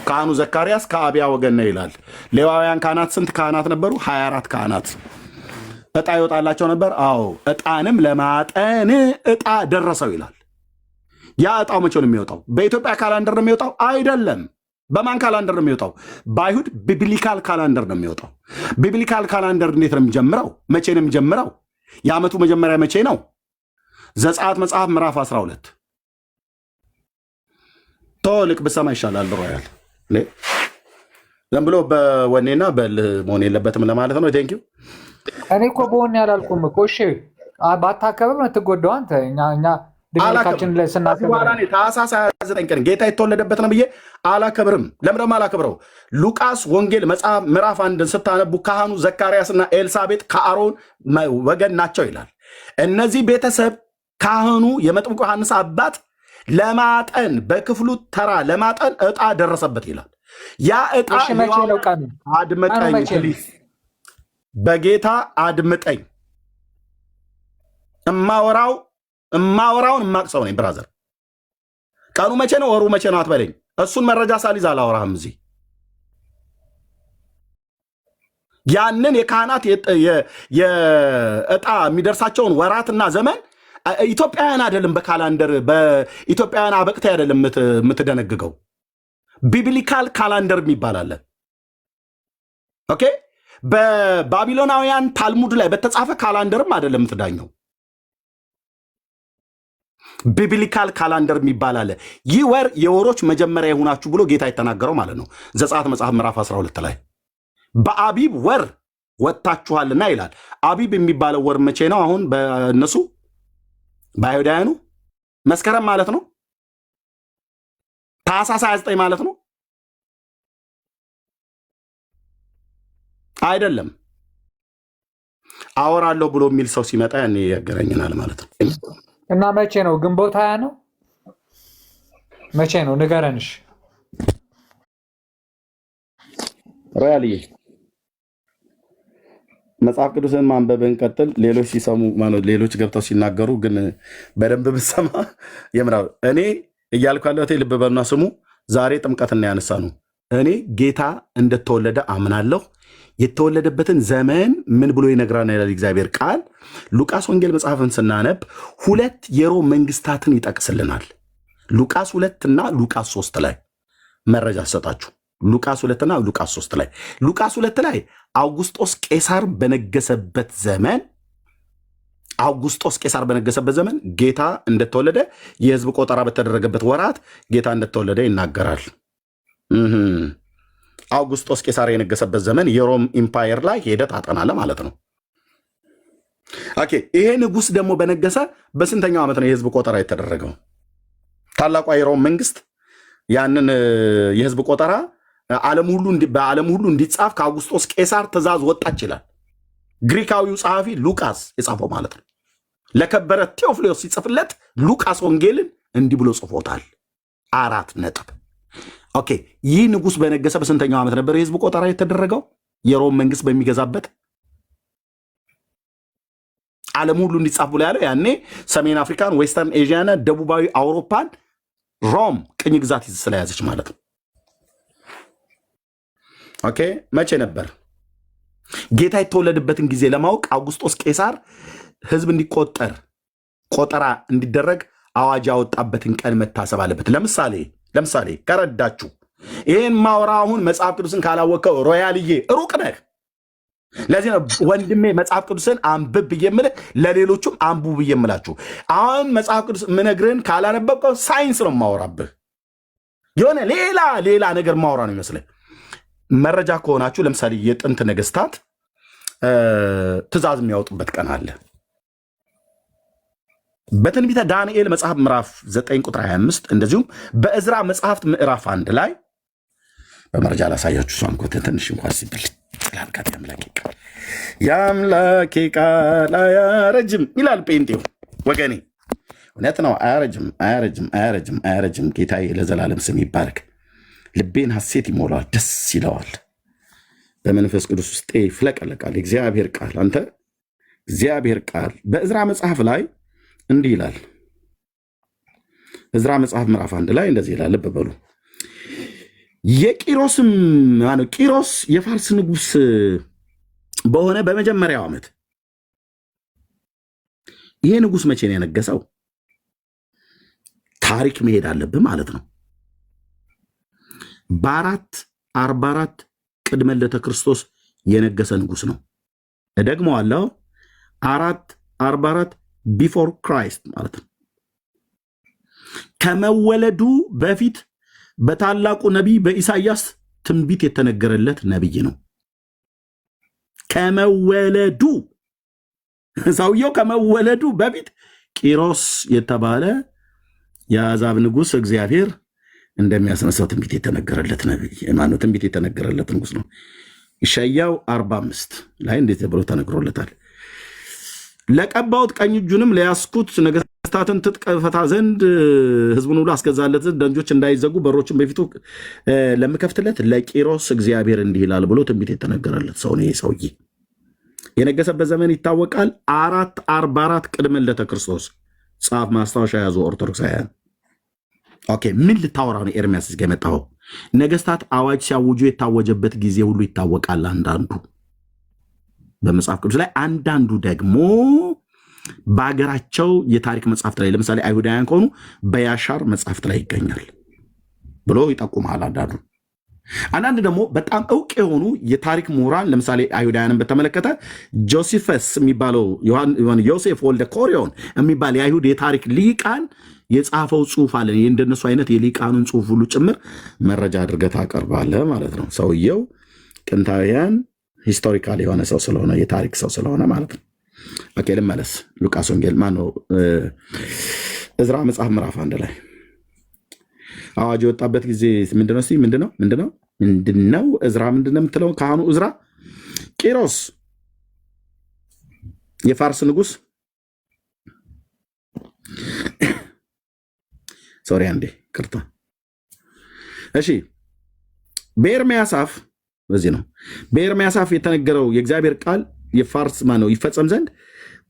Speaker 3: ካህኑ ዘካርያስ ከአብያ ወገን ነው ይላል። ሌዋውያን ካህናት ስንት ካህናት ነበሩ? 24 ካህናት። እጣ ይወጣላቸው ነበር። አዎ እጣንም ለማጠን እጣ ደረሰው ይላል። ያ እጣው መቼ ነው የሚወጣው? በኢትዮጵያ ካላንደር ነው የሚወጣው? አይደለም። በማን ካላንደር ነው የሚወጣው? በአይሁድ ቢብሊካል ካላንደር ነው የሚወጣው። ቢብሊካል ካላንደር እንዴት ነው የሚጀምረው? መቼ ነው የሚጀምረው? የዓመቱ መጀመሪያ መቼ ነው? ዘጸአት መጽሐፍ ምዕራፍ 12 ቶልቅ ብሰማ ይሻላል። ሮያል ዝም ብሎ በወኔና በልህ መሆን የለበትም ለማለት ነው። ቴንኪው።
Speaker 4: እኔ እኮ በሆነ ያላልኩም እኮ። እሺ ባታከብር ነው ትጎዳው አንተ። እኛ ድምካችን ስናከብር
Speaker 3: ታኅሳስ 29 ቀን ጌታ የተወለደበት ነው ብዬ አላከብርም። ለምን ደግሞ አላከብረው? ሉቃስ ወንጌል መጽሐፍ ምዕራፍ 1 ስታነቡ ካህኑ ዘካርያስና ኤልሳቤጥ ከአሮን ወገን ናቸው ይላል። እነዚህ ቤተሰብ ካህኑ የመጥምቁ ዮሐንስ አባት ለማጠን በክፍሉ ተራ ለማጠን እጣ ደረሰበት ይላል። ያ እጣ አድምጠኝ ፕሊዝ፣ በጌታ አድምጠኝ። እማወራውን እማቅሰው ነኝ ብራዘር። ቀኑ መቼ ነው ወሩ መቼ ነው አትበለኝ። እሱን መረጃ ሳሊዝ አላወራህም እዚህ። ያንን የካህናት የእጣ የሚደርሳቸውን ወራትና ዘመን ኢትዮጵያውያን አይደለም በካላንደር በኢትዮጵያውያን አበቅቴ አይደለም የምትደነግገው። ቢብሊካል ካላንደር የሚባል አለ። ኦኬ በባቢሎናውያን ታልሙድ ላይ በተጻፈ ካላንደርም አይደለም የምትዳኘው። ቢብሊካል ካላንደር የሚባል አለ። ይህ ወር የወሮች መጀመሪያ የሆናችሁ ብሎ ጌታ የተናገረው ማለት ነው። ዘጸአት መጽሐፍ ምዕራፍ 12 ላይ በአቢብ ወር ወጥታችኋልና ይላል። አቢብ የሚባለው ወር መቼ ነው? አሁን በእነሱ በአይሁዳውያኑ መስከረም ማለት ነው። ታኅሳስ 29 ማለት ነው አይደለም። አወራለሁ ብሎ የሚል ሰው ሲመጣ ያኔ ያገናኘናል ማለት ነው።
Speaker 4: እና መቼ ነው? ግንቦት 20 ነው? መቼ ነው? ንገረንሽ።
Speaker 3: ሮያልዬ መጽሐፍ ቅዱስን ማንበብን ቀጥል። ሌሎች ሲሰሙ ሌሎች ገብተው ሲናገሩ ግን በደንብ ብሰማ የምራው እኔ እያልኩ ያለሁት ልብ በሉና ስሙ። ዛሬ ጥምቀትና ያነሳ ነው። እኔ ጌታ እንደተወለደ አምናለሁ። የተወለደበትን ዘመን ምን ብሎ ይነግራል ይላል እግዚአብሔር ቃል። ሉቃስ ወንጌል መጽሐፍን ስናነብ 2 የሮም መንግስታትን ይጠቅስልናል። ሉቃስ 2 እና ሉቃስ 3 ላይ መረጃ ሰጣችሁ። ሉቃስ 2 እና ሉቃስ 3 ላይ ሉቃስ 2 ላይ አውጉስጦስ ቄሳር በነገሰበት ዘመን ጌታ እንደተወለደ የህዝብ ቆጠራ በተደረገበት ወራት ጌታ እንደተወለደ ይናገራል። አውጉስጦስ ቄሳር የነገሰበት ዘመን የሮም ኢምፓየር ላይ ሄደህ ታጠናለህ ማለት ነው። ኦኬ ይሄ ንጉስ ደግሞ በነገሰ በስንተኛው ዓመት ነው የህዝብ ቆጠራ የተደረገው? ታላቋ የሮም መንግስት ያንን የህዝብ ቆጠራ በዓለም ሁሉ እንዲጻፍ ከአውጉስጦስ ቄሳር ትእዛዝ ወጣች ይላል። ግሪካዊው ጸሐፊ ሉቃስ የጻፈው ማለት ነው። ለከበረ ቴዎፍሎስ ሲጽፍለት ሉቃስ ወንጌልን እንዲህ ብሎ ጽፎታል። 4 ነጥብ። ኦኬ ይህ ንጉስ በነገሰ በስንተኛው ዓመት ነበር የህዝብ ቆጠራ የተደረገው? የሮም መንግስት በሚገዛበት ዓለም ሁሉ እንዲጻፍ ብሎ ያለው ያኔ ሰሜን አፍሪካን፣ ዌስተርን ኤዥያና ደቡባዊ አውሮፓን ሮም ቅኝ ግዛት ስለያዘች ማለት ነው። ኦኬ መቼ ነበር ጌታ የተወለደበትን ጊዜ ለማወቅ አውጉስጦስ ቄሳር ህዝብ እንዲቆጠር ቆጠራ እንዲደረግ አዋጅ ያወጣበትን ቀን መታሰብ አለበት። ለምሳሌ ከረዳችሁ ይህን ማውራ አሁን መጽሐፍ ቅዱስን ካላወቀው ሮያልዬ ሩቅ ነህ። ለዚህ ነው ወንድሜ መጽሐፍ ቅዱስን አንብብ ብዬ የምልህ፣ ለሌሎቹም አንቡ ብዬ የምላችሁ። አሁን መጽሐፍ ቅዱስ ምነግርህን ካላነበብከው ሳይንስ ነው ማወራብህ። የሆነ ሌላ ነገር ማውራ ነው ይመስልህ። መረጃ ከሆናችሁ ለምሳሌ የጥንት ነገስታት ትእዛዝ የሚያወጡበት ቀን አለ። በትንቢተ ዳንኤል መጽሐፍ ምዕራፍ 9 ቁጥር 25 እንደዚሁም በእዝራ መጽሐፍት ምዕራፍ 1 ላይ በመረጃ ላሳያችሁ። እሷን ኮተ ትንሽ እንኳን ሲብል ላልካት የአምላኬ ቃል አያረጅም ይላል ጴንጤው ወገኔ። እውነት ነው፣ አያረጅም፣ አያረጅም፣ አያረጅም፣ አያረጅም። ጌታዬ ለዘላለም ስም ይባረክ። ልቤን ሐሴት ይሞላዋል፣ ደስ ይለዋል። በመንፈስ ቅዱስ ውስጤ ይፍለቀለቃል። እግዚአብሔር ቃል አንተ እግዚአብሔር ቃል በእዝራ መጽሐፍ ላይ እንዲህ ይላል። እዝራ መጽሐፍ ምዕራፍ 1 ላይ እንደዚህ ይላል። ልብ በሉ። የቂሮስም ማነው? ቂሮስ የፋርስ ንጉሥ በሆነ በመጀመሪያው ዓመት። ይሄ ንጉሥ መቼ ነው የነገሰው? ታሪክ መሄድ አለብህ ማለት ነው። በ444 ቅድመ ልደተ ክርስቶስ የነገሰ ንጉሥ ነው። እደግመዋለሁ፣ 444 ቢፎር ክራይስት ማለት ነው። ከመወለዱ በፊት በታላቁ ነቢይ በኢሳይያስ ትንቢት የተነገረለት ነቢይ ነው። ከመወለዱ ሰውየው ከመወለዱ በፊት ቂሮስ የተባለ የአሕዛብ ንጉሥ እግዚአብሔር እንደሚያስነሳው ትንቢት የተነገረለት ነቢይ ማነው? ትንቢት የተነገረለት ንጉሥ ነው። ኢሳይያስ 45 ላይ እንዴት ብሎ ተነግሮለታል። ለቀባሁት ቀኝ እጁንም ለያዝኩት ነገሥታትን ትጥቅ ፈታ ዘንድ ሕዝቡን ሁሉ አስገዛለት ዘንድ ደንጆች እንዳይዘጉ በሮችን በፊቱ ለምከፍትለት ለቂሮስ እግዚአብሔር እንዲህ ይላል ብሎ ትንቢት የተነገረለት ሰው ነው። ይሄ ሰውዬ የነገሰበት ዘመን ይታወቃል። 444 ቅድመ ልደተ ክርስቶስ። ጻፍ፣ ማስታወሻ ያዙ ኦርቶዶክሳውያን። ኦኬ፣ ምን ልታወራ ነው ኤርሚያስ እዚህ የመጣው? ነገሥታት አዋጅ ሲያውጁ የታወጀበት ጊዜ ሁሉ ይታወቃል። አንዳንዱ በመጽሐፍ ቅዱስ ላይ፣ አንዳንዱ ደግሞ በሀገራቸው የታሪክ መጽሐፍት ላይ፣ ለምሳሌ አይሁዳውያን ከሆኑ በያሻር መጽሐፍት ላይ ይገኛል ብሎ ይጠቁማል። አንዳንድ ደግሞ በጣም እውቅ የሆኑ የታሪክ ምሁራን፣ ለምሳሌ አይሁዳውያንን በተመለከተ ጆሲፈስ የሚባለው ዮሴፍ ወልደ ኮሪዮን የሚባል የአይሁድ የታሪክ ሊቃን የጻፈው ጽሁፍ አለ። እንደነሱ አይነት የሊቃኑን ጽሁፍ ሁሉ ጭምር መረጃ አድርገህ ታቀርባለህ ማለት ነው። ሰውየው ጥንታውያን ሂስቶሪካል የሆነ ሰው ስለሆነ የታሪክ ሰው ስለሆነ ማለት ነው። ኦኬ፣ ልመለስ። ሉቃስ ወንጌል ማነው? እዝራ መጽሐፍ ምዕራፍ 1 ላይ አዋጅ የወጣበት ጊዜ ምንድነው? ምንድነው? እዝራ ምንድነው የምትለው? ካህኑ እዝራ ቂሮስ የፋርስ ንጉሥ ሶሪ አንዴ ቅርታ። እሺ፣ በኤርምያስ አፍ በዚህ ነው። በኤርምያስ አፍ የተነገረው የእግዚአብሔር ቃል የፋርስ ማነው ይፈጸም ዘንድ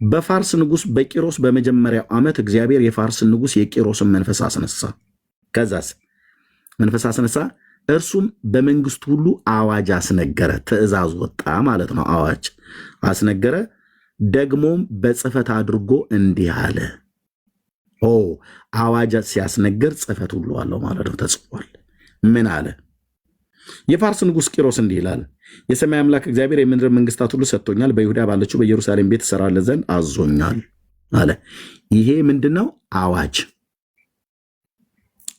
Speaker 3: በፋርስ ንጉሥ በቂሮስ በመጀመሪያው ዓመት እግዚአብሔር የፋርስን ንጉሥ የቂሮስን መንፈስ አስነሳ። ከዛስ መንፈስ አስነሳ፣ እርሱም በመንግስቱ ሁሉ አዋጅ አስነገረ። ትእዛዝ ወጣ ማለት ነው። አዋጅ አስነገረ። ደግሞም በጽሕፈት አድርጎ እንዲህ አለ። አዋጅ ሲያስነገር ጽሕፈት ሁሉ አለው ማለት ነው። ተጽፏል። ምን አለ? የፋርስ ንጉሥ ቂሮስ እንዲህ ይላል፣ የሰማይ አምላክ እግዚአብሔር የምድር መንግስታት ሁሉ ሰጥቶኛል፣ በይሁዳ ባለችው በኢየሩሳሌም ቤት እሰራለት ዘንድ አዞኛል አለ። ይሄ ምንድነው?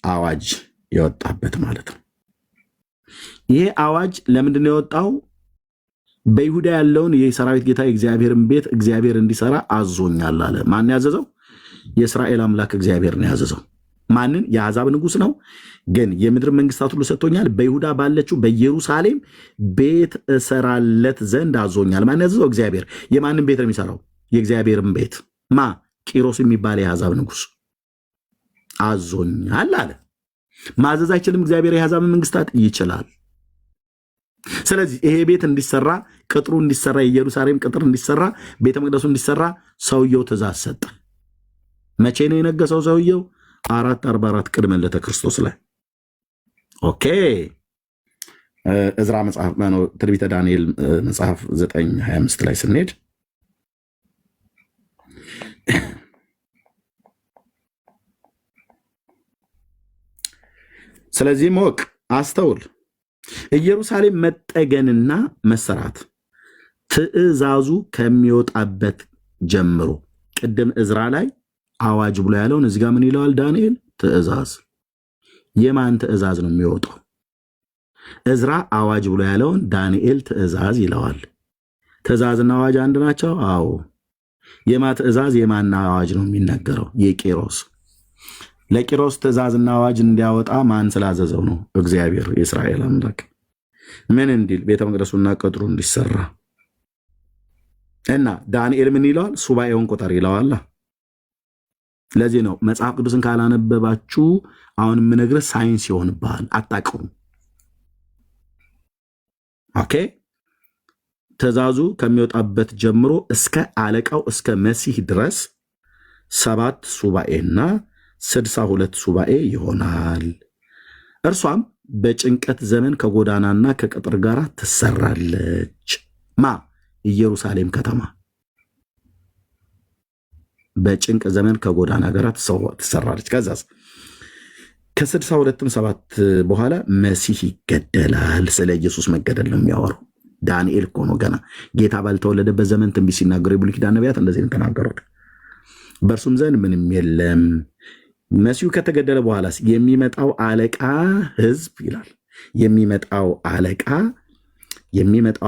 Speaker 3: አዋጅ የወጣበት ማለት ነው። ይሄ አዋጅ ለምንድነው የወጣው? በይሁዳ ያለውን የሰራዊት ጌታ የእግዚአብሔርን ቤት እግዚአብሔር እንዲሰራ አዞኛል አለ። ማን ያዘዘው? የእስራኤል አምላክ እግዚአብሔር ነው ያዘዘው። ማንን? የአሕዛብ ንጉሥ ነው። ግን የምድር መንግስታት ሁሉ ሰጥቶኛል፣ በይሁዳ ባለችው በኢየሩሳሌም ቤት እሰራለት ዘንድ አዞኛል። ማን ያዘዘው? እግዚአብሔር። የማንን ቤት ነው የሚሰራው? የእግዚአብሔርን ቤት። ቂሮስ የሚባል የአሕዛብ ንጉሥ አዞኛል አለ። ማዘዝ አይችልም እግዚአብሔር የአሕዛብን መንግስታት? ይችላል። ስለዚህ ይሄ ቤት እንዲሰራ፣ ቅጥሩ እንዲሰራ፣ የኢየሩሳሌም ቅጥር እንዲሰራ፣ ቤተ መቅደሱ እንዲሰራ ሰውየው ትእዛዝ ሰጠ። መቼ ነው የነገሰው ሰውየው? 444 ቅድመ ልደተ ክርስቶስ ላይ። ኦኬ፣ እዝራ መጽሐፍ ትንቢተ ዳንኤል መጽሐፍ 9:25 ላይ ስንሄድ ስለዚህም ወቅ አስተውል፣ ኢየሩሳሌም መጠገንና መሰራት ትእዛዙ ከሚወጣበት ጀምሮ ቅድም እዝራ ላይ አዋጅ ብሎ ያለውን እዚህ ጋር ምን ይለዋል ዳንኤል? ትእዛዝ። የማን ትእዛዝ ነው የሚወጣው? እዝራ አዋጅ ብሎ ያለውን ዳንኤል ትእዛዝ ይለዋል። ትእዛዝና አዋጅ አንድ ናቸው? አዎ። የማ ትእዛዝ የማና አዋጅ ነው የሚነገረው? የቂሮስ። ለቂሮስ ትእዛዝና አዋጅ እንዲያወጣ ማን ስላዘዘው ነው? እግዚአብሔር የእስራኤል አምላክ። ምን እንዲል? ቤተ መቅደሱና ቅጥሩ እንዲሰራ እና ዳንኤል ምን ይለዋል? ሱባኤውን ቁጠር ይለዋል። ለዚህ ነው መጽሐፍ ቅዱስን ካላነበባችሁ አሁን የምነግርህ ሳይንስ ይሆንብሃል፣ አታውቀውም። ኦኬ። ትእዛዙ ከሚወጣበት ጀምሮ እስከ አለቃው እስከ መሲህ ድረስ 7 ሱባኤና 62 ሱባኤ ይሆናል። እርሷም በጭንቀት ዘመን ከጎዳናና ከቅጥር ጋር ትሰራለች። ማ ኢየሩሳሌም ከተማ በጭንቅ ዘመን ከጎዳና ጋር ትሰራለች። ከዛስ ከ62ም 7 በኋላ መሲህ ይገደላል። ስለ ኢየሱስ መገደል ነው የሚያወራው። ዳንኤል እኮ ነው ገና ጌታ ባልተወለደበት ዘመን ትንቢት ሲናገሩ የብሉይ ኪዳን ነቢያት እንደዚህ ነው የተናገሩት። በእርሱም ዘንድ ምንም የለም። መሲሁ ከተገደለ በኋላ የሚመጣው አለቃ ህዝብ ይላል። የሚመጣው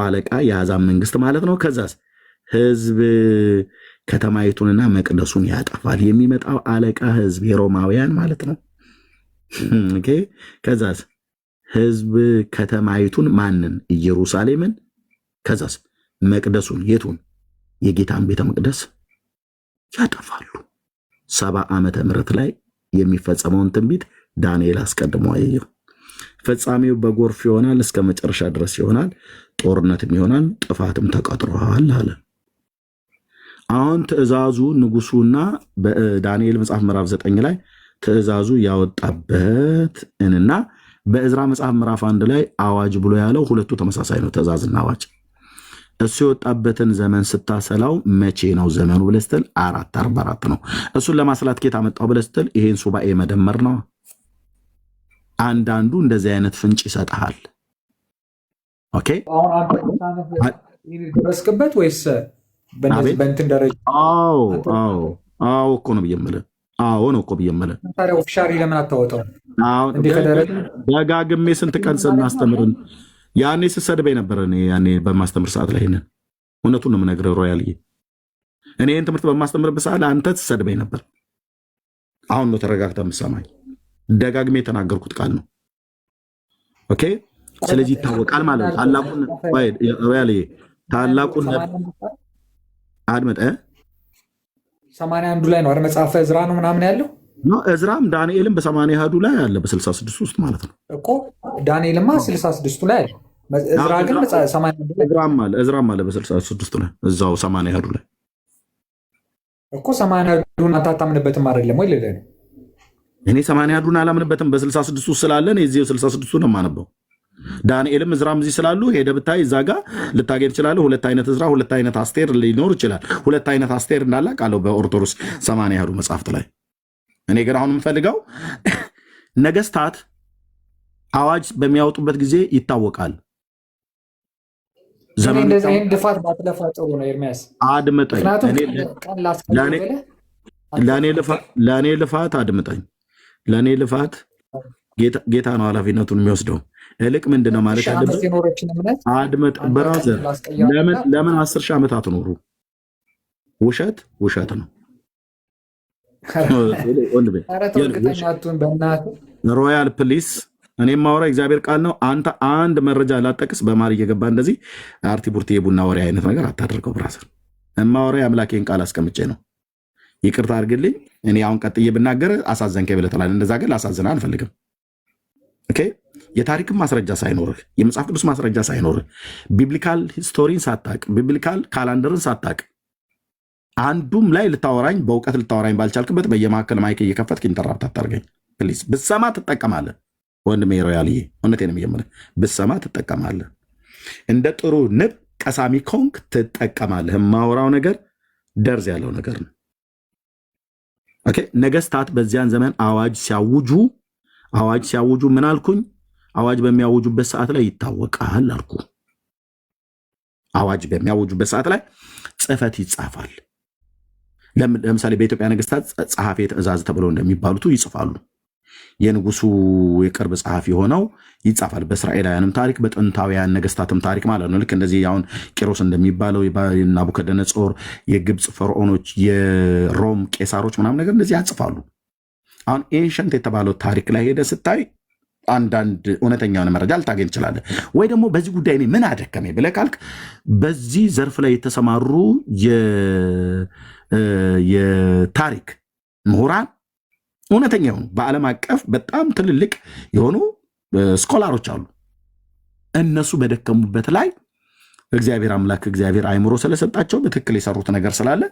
Speaker 3: አለቃ የአሕዛብ መንግስት ማለት ነው። ከዛስ ህዝብ ከተማይቱንና መቅደሱን ያጠፋል። የሚመጣው አለቃ ህዝብ የሮማውያን ማለት ነው። ኦኬ። ከዛስ ህዝብ ከተማይቱን ማንን? ኢየሩሳሌምን። ከዛስ መቅደሱን የቱን? የጌታን ቤተ መቅደስ ያጠፋሉ። 70 ዓመተ ምህረት ላይ የሚፈጸመውን ትንቢት ዳንኤል አስቀድሞ አየው። ፍጻሜው በጎርፍ ይሆናል፣ እስከ መጨረሻ ድረስ ይሆናል፣ ጦርነትም ይሆናል፣ ጥፋትም ተቀጥሯል አለ። አሁን ትእዛዙ ንጉሱና በዳንኤል መጽሐፍ ምዕራፍ 9 ላይ ትእዛዙ ያወጣበት እና በዕዝራ መጽሐፍ ምዕራፍ 1 ላይ አዋጅ ብሎ ያለው ሁለቱ ተመሳሳይ ነው፣ ትእዛዝና አዋጅ። እሱ የወጣበትን ዘመን ስታሰላው መቼ ነው ዘመኑ ብለህ ስትል 444 ነው። እሱን ለማስላት ኬት አመጣው ብለህ ስትል ይሄን ሱባኤ መደመር ነው። አንዳንዱ እንደዚህ አይነት ፍንጭ ይሰጥሃል። ኦኬ።
Speaker 4: አሁን አንተ ደረስክበት ወይስ በእንትን ደረጃ?
Speaker 3: አዎ እኮ ነው ብዬ የምልህ። አዎ ነው እኮ ብዬ የምልህ።
Speaker 4: ታዲያ ኦፊሻሊ ለምን አታወጣው?
Speaker 3: ደጋግሜ ስንት ቀን ስናስተምርን ያኔ ስሰድበኝ ነበር። እኔ ያኔ በማስተምር ሰዓት ላይ ነን። እውነቱን ነው የምነግርህ ሮያልዬ። እኔ ይህን ትምህርት በማስተምርበት ሰዓት ላይ አንተ ትሰድበኝ ነበር። አሁን ነው ተረጋግተህ የምትሰማኝ። ደጋግሜ የተናገርኩት ቃል ነው። ኦኬ። ስለዚህ ይታወቃል ማለት ነው። ታላቁን ሮያልዬ ታላቁን አድመጠ
Speaker 4: 81 ላይ ነው መጽሐፈ ዕዝራ ነው ምናምን ያለው
Speaker 3: ነው። ዕዝራም ዳንኤልም በ81 ላይ አለ፣ በ66 ውስጥ ማለት ነው
Speaker 4: እኮ። ዳንኤልማ 66 ላይ አለ፣ ዕዝራ ግን 81 ላይ
Speaker 3: ዕዝራም አለ በ66 ላይ እዛው 81 ላይ
Speaker 4: እኮ። 81ዱን አንተ አታምንበትም አይደለም ወይ? ልልህ ነው
Speaker 3: እኔ 81ዱን አላምንበትም። በ66 ውስጥ ስላለ እኔ እዚህ 66 ነው የማነበው። ዳንኤልም ዕዝራም እዚህ ስላሉ ሄደህ ብታይ እዛ ጋር ልታገኝ ትችላለህ። ሁለት አይነት ዕዝራ፣ ሁለት አይነት አስቴር ሊኖር ይችላል። ሁለት አይነት አስቴር እንዳለ ቃለው በኦርቶዶክስ 81 መጽሐፍት ላይ። እኔ ግን አሁን የምፈልገው ነገስታት አዋጅ በሚያወጡበት ጊዜ ይታወቃል።
Speaker 4: ይህን ድፋት ባትለፋ ጥሩ ነው ኤርሚያስ።
Speaker 3: አድምጠኝ። ለእኔ ልፋት አድምጠኝ። ለእኔ ልፋት ጌታ ነው ኃላፊነቱን የሚወስደው። እልቅ ምንድን ነው ማለት ያለበት? አድምጥ ብራዘር። ለምን 10 ሺህ ዓመት አትኖሩ? ውሸት ነው። ሮያል ፕሊስ፣ እኔ ማወራ እግዚአብሔር ቃል ነው። አንተ አንድ መረጃ ላጠቅስ በማር እየገባ እንደዚህ አርቲ ቡርቲ የቡና ወሬ አይነት ነገር አታደርገው ብራዘር። እማወራ የአምላኬን ቃል አስቀምጬ ነው። ይቅርታ አድርግልኝ። እኔ አሁን ቀጥዬ ብናገር አሳዘንከኝ ብለህ ትላለህ። እንደዛ ግን ላሳዝንህ አልፈልግም። ኦኬ። የታሪክም ማስረጃ ሳይኖርህ፣ የመጽሐፍ ቅዱስ ማስረጃ ሳይኖርህ፣ ቢብሊካል ሂስቶሪን ሳታቅ፣ ቢብሊካል ካላንደርን ሳታቅ አንዱም ላይ ልታወራኝ በእውቀት ልታወራኝ ባልቻልክበት በየመካከል ማይክ እየከፈትክ ኢንተራፕት አታርገኝ ፕሊዝ። ብሰማ ትጠቀማለህ ወንድሜ ሮያልዬ፣ እውነቴን የምልህ ብሰማ ትጠቀማለህ። እንደ ጥሩ ንብ ቀሳሚ ኮንክ ትጠቀማለህ። የማወራው ነገር ደርዝ ያለው ነገር ነው። ኦኬ። ነገስታት በዚያን ዘመን አዋጅ ሲያውጁ ምን አልኩኝ? አዋጅ በሚያውጁበት ሰዓት ላይ ይታወቃል አልኩ። አዋጅ በሚያውጁበት ሰዓት ላይ ጽሕፈት ይጻፋል። ለምሳሌ በኢትዮጵያ ነገስታት ጸሐፌ ትእዛዝ ተብለው እንደሚባሉት ይጽፋሉ። የንጉሱ የቅርብ ጸሐፊ ሆነው ይጻፋል። በእስራኤላውያንም ታሪክ በጥንታውያን ነገስታትም ታሪክ ማለት ነው። ልክ እንደዚህ አሁን ቂሮስ እንደሚባለው ናቡከደነጾር፣ የግብፅ ፈርዖኖች፣ የሮም ቄሳሮች ምናምን ነገር እንደዚህ ያጽፋሉ። አሁን ኤንሸንት የተባለው ታሪክ ላይ ሄደ ስታይ አንዳንድ እውነተኛ የሆነ መረጃ ልታገኝ ትችላለህ። ወይ ደግሞ በዚህ ጉዳይ እኔ ምን አደከመኝ ብለህ ካልክ በዚህ ዘርፍ ላይ የተሰማሩ የታሪክ ምሁራን እውነተኛ የሆኑ በዓለም አቀፍ በጣም ትልልቅ የሆኑ ስኮላሮች አሉ። እነሱ በደከሙበት ላይ እግዚአብሔር አምላክ እግዚአብሔር አይምሮ ስለሰጣቸው በትክክል የሰሩት ነገር ስላለ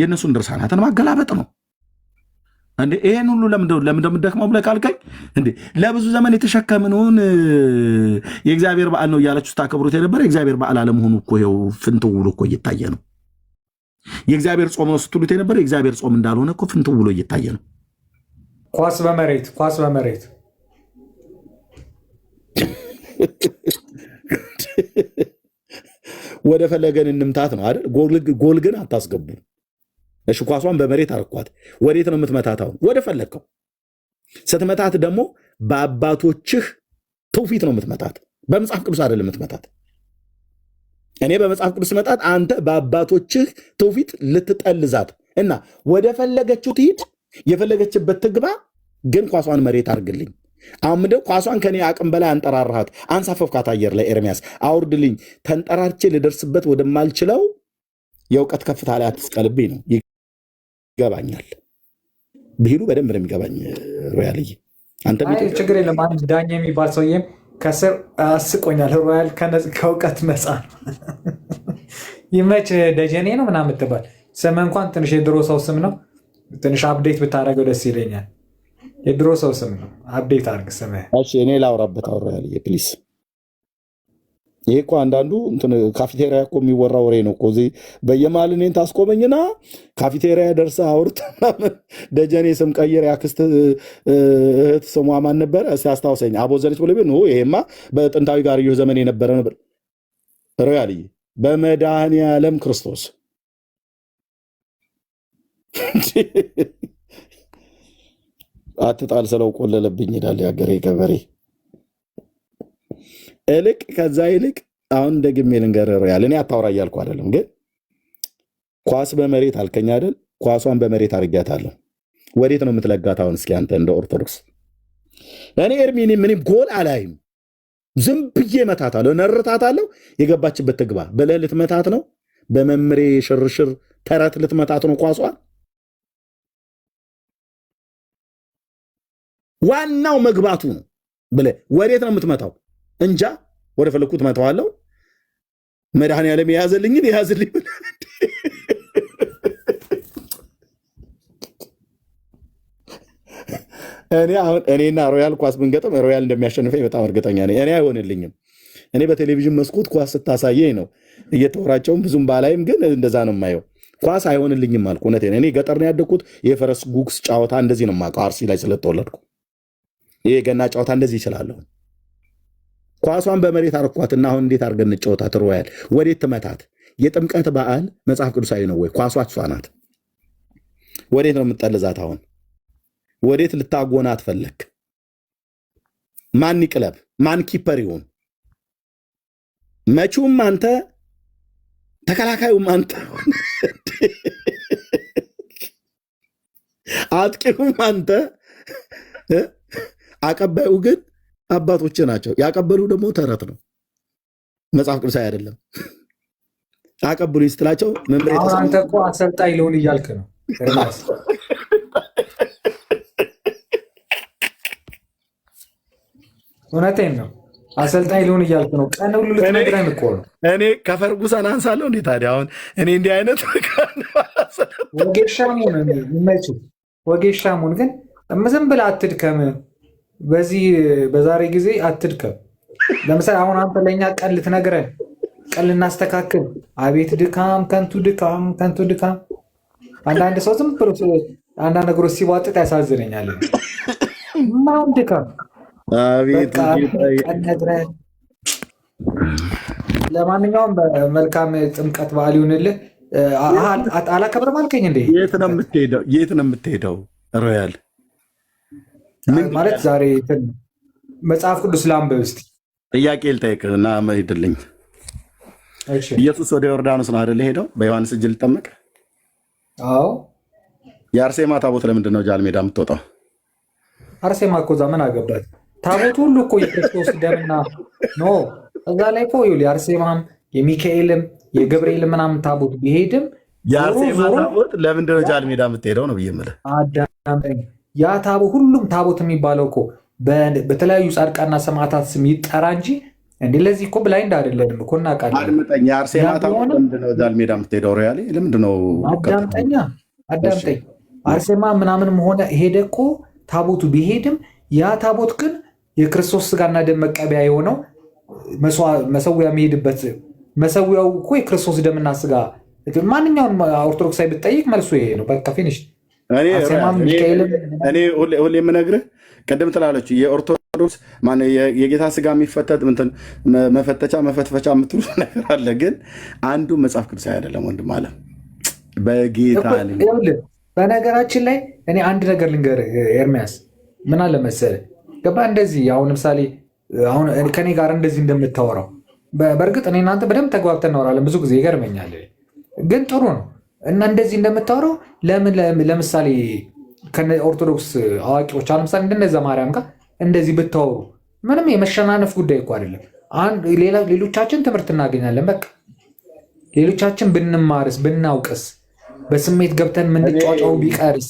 Speaker 3: የእነሱን ድርሳናትን ማገላበጥ ነው። እንዴ ይሄን ሁሉ ለምን ደምደክመው ብለህ ካልከኝ እንዴ ለብዙ ዘመን የተሸከምነውን የእግዚአብሔር በዓል ነው እያላችሁ ስታከብሩት የነበረ የእግዚአብሔር በዓል አለመሆኑ እኮ ይኸው ፍንትው ብሎ እኮ እየታየ ነው። የእግዚአብሔር ጾም ነው ስትሉት የነበረ የእግዚአብሔር ጾም እንዳልሆነ እኮ ፍንትው ብሎ እየታየ ነው።
Speaker 4: ኳስ በመሬት
Speaker 3: ወደ ፈለገን እንምታት ነው አይደል? ጎል ግን አታስገቡ። እሺ ኳሷን በመሬት አርኳት። ወዴት ነው የምትመታት? አሁን ወደ ፈለግከው ስትመታት ደግሞ በአባቶችህ ትውፊት ነው የምትመታት። በመጽሐፍ ቅዱስ አይደለም የምትመታት። እኔ በመጽሐፍ ቅዱስ መጣት አንተ በአባቶችህ ትውፊት ልትጠልዛት እና ወደ ፈለገችው ትሂድ፣ የፈለገችበት ትግባ፣ ግን ኳሷን መሬት አርግልኝ። አሁን ምንድን ኳሷን ከኔ አቅም በላይ አንጠራርሃት፣ አንሳፈፍካት አየር ላይ ኤርሚያስ አውርድልኝ፣ ተንጠራርቼ ልደርስበት ወደማልችለው የእውቀት ከፍታ ላይ አትስቀልብኝ ነው። ይገባኛል ብሂሉ በደንብ ነው የሚገባኝ። ሮያልዬ አንተ
Speaker 4: ችግር የለም። አንድ ዳኛ የሚባል ሰውዬም ከስር አስቆኛል። ሮያል ከእውቀት ነፃ ይመች ደጀኔ ነው ምናምን የምትባል ስም እንኳን ትንሽ የድሮ ሰው ስም ነው። ትንሽ አፕዴት ብታደርገው ደስ ይለኛል። የድሮ ሰው ስም ነው። አፕዴት አድርግ ስምህ።
Speaker 3: እኔ ላውራበት ሮያልዬ ፕሊስ። ይሄ እኮ አንዳንዱ ካፌቴሪያ እኮ የሚወራ ወሬ ነው እኮ። እዚህ በየመሀል እኔን ታስቆመኝና ካፌቴሪያ ደርሰህ አውርተህ ደጀኔ ስም ቀይር፣ ያክስት እህት ስሟ ማን ነበረ ሲያስታውሰኝ አቦዘነች ብሎ ቢሆን ይሄማ በጥንታዊ ጋርዮሽ ዘመን የነበረ ነበር። ሮያልዬ በመድኃኔዓለም ክርስቶስ አትጣል ስለው ቆለለብኝ ይላል ያገሬ ገበሬ። እልቅ ከዛ ይልቅ አሁን ደግሜ ልንገርህ ያለ እኔ አታውራ እያልኩ አይደለም፣ ግን ኳስ በመሬት አልከኝ አይደል? ኳሷን በመሬት አድርጊያታለሁ። ወዴት ነው የምትለጋት አሁን? እስኪ አንተ እንደ ኦርቶዶክስ እኔ ኤርሚኒ ምንም ጎል አላይም፣ ዝም ብዬ መታታለሁ፣ ነርታታለሁ። የገባችበት ትግባ ብለህ ልትመታት ነው? በመምሬ ሽርሽር ተረት ልትመታት ነው ኳሷን? ዋናው መግባቱ ነው ብለህ ወዴት ነው የምትመታው? እንጃ ወደ ፈለኩት መተዋለሁ። መድኃኔዓለም የያዘልኝን የያዝልኝ። እኔ አሁን እኔና ሮያል ኳስ ብንገጥም ሮያል እንደሚያሸንፈኝ በጣም እርግጠኛ ነኝ። እኔ አይሆንልኝም። እኔ በቴሌቪዥን መስኮት ኳስ ስታሳየኝ ነው እየተወራቸውም ብዙም ባላይም፣ ግን እንደዛ ነው የማየው። ኳስ አይሆንልኝም አልኩ። እውነቴን። እኔ ገጠር ነው ያደግኩት። የፈረስ ጉግስ ጨዋታ እንደዚህ ነው የማውቀው፣ አርሲ ላይ ስለተወለድኩ። ይሄ ገና ጨዋታ እንደዚህ ይችላለሁ። ኳሷን በመሬት አርኳትና አሁን እንዴት አድርገን እንጫወታት? ሮያል ወዴት ትመታት? የጥምቀት በዓል መጽሐፍ ቅዱሳዊ ነው ወይ? ኳሷ እሷ ናት። ወዴት ነው የምትጠልዛት? አሁን ወዴት ልታጎናት ፈለክ? ማን ይቅለብ? ማን ኪፐር ይሁን? መቹም አንተ፣ ተከላካዩም አንተ፣ አጥቂውም አንተ፣ አቀባዩ ግን አባቶች ናቸው። ያቀበሉ ደግሞ ተረት ነው፣ መጽሐፍ ቅዱሳዊ አይደለም። አቀብሉ ስትላቸው
Speaker 4: አንተ እኮ አሰልጣኝ ልሁን እያልክ ነው። እውነቴን ነው። አሰልጣኝ ልሁን እያልክ ነው። ቀን ሁሉ ልትነግረን እኮ ነው።
Speaker 3: እኔ ከፈርጉሰን አንሳለሁ እንዴ ታዲያ? አሁን እኔ እንዲህ አይነት
Speaker 4: ወጌሻሙን ይመች ወጌሻሙን ግን ዝም ብለህ አትድከም። በዛሬ ጊዜ አትድከም። ለምሳሌ አሁን አንተ ለእኛ ቀን ልትነግረን፣ ቀን ልናስተካክል፣ አቤት ድካም፣ ከንቱ ድካም፣ ከንቱ ድካም። አንዳንድ ሰው ዝም ብሎ አንዳንድ ነገሮች ሲቧጥጥ ያሳዝነኛል። ማን ድካም?
Speaker 3: አቤት
Speaker 4: ቀን ነግረን። ለማንኛውም መልካም ጥምቀት በዓል ይሁንልህ። አላከብርም አልከኝ እንዴ?
Speaker 3: የት ነው የምትሄደው? ሮያል
Speaker 4: ማለት ዛሬ መጽሐፍ ቅዱስ ላንብብ እስኪ።
Speaker 3: ጥያቄ ልጠይቅህ እና መሄድልኝ። ኢየሱስ ወደ ዮርዳኖስ ነው አይደል ሄደው በዮሐንስ እጅ ሊጠመቅ?
Speaker 4: አዎ።
Speaker 3: የአርሴማ ታቦት ለምንድን ነው ጃልሜዳ የምትወጣው?
Speaker 4: አርሴማ እኮ እዛ ምን አገባት? ታቦቱ ሁሉ እኮ የክርስቶስ ደምና ኖ እዛ ላይ እኮ ይኸውልህ የአርሴማም የሚካኤልም የገብርኤል ምናምን ታቦት ቢሄድም
Speaker 3: የአርሴማ ታቦት ለምንድን ነው ጃልሜዳ የምትሄደው ነው ብዬ የምልህ።
Speaker 4: አዳምጠኝ። ያ ሁሉም ታቦት የሚባለው እኮ በተለያዩ ጻድቃና ሰማዕታት ስም ይጠራ እንጂ እንዴ ለዚህ እኮ ብላይንድ አይደለንም እኮ እናውቃለን።
Speaker 3: አድምጠኝ። የአርሴማ ታቦት ለምንድን ነው ጃልሜዳ የምትሄደው? ሪያሌ ለምንድን ነው?
Speaker 4: አዳምጠኝ። አርሴማ ምናምንም ሆነ ሄደ እኮ ታቦቱ ቢሄድም ያ ታቦት ግን የክርስቶስ ስጋና ደም መቀበያ የሆነው መሰዊያ የሚሄድበት መሰዊያው እኮ የክርስቶስ ደምና ስጋ ማንኛውን ኦርቶዶክሳዊ ብትጠይቅ መልሱ ይሄ ነው። በቃ ፊኒሽ።
Speaker 3: እኔ ሁሌ የምነግርህ ቅድም ትላለች የኦርቶዶክስ የጌታ ስጋ የሚፈተት መፈትፈቻ የምትሉ ነገር አለ። ግን አንዱ መጽሐፍ ቅዱስ አይደለም ወንድም አለ በጌታ
Speaker 4: በነገራችን ላይ እኔ አንድ ነገር ልንገርህ ኤርሚያስ፣ ምን አለ መሰለህ ገባ እንደዚህ አሁን ለምሳሌ አሁን ከኔ ጋር እንደዚህ እንደምታወራው በእርግጥ እኔ እናንተ በደንብ ተግባብተን እናወራለን። ብዙ ጊዜ ይገርመኛል፣ ግን ጥሩ ነው እና እንደዚህ እንደምታወራው ለምሳሌ ከኦርቶዶክስ አዋቂዎች ለምሳሌ እንደነዛ ማርያም ጋር እንደዚህ ብታወሩ ምንም የመሸናነፍ ጉዳይ እኮ አይደለም። ሌሎቻችን ትምህርት እናገኛለን። በቃ ሌሎቻችን ብንማርስ ብናውቅስ በስሜት ገብተን የምንጫጫው ቢቀርስ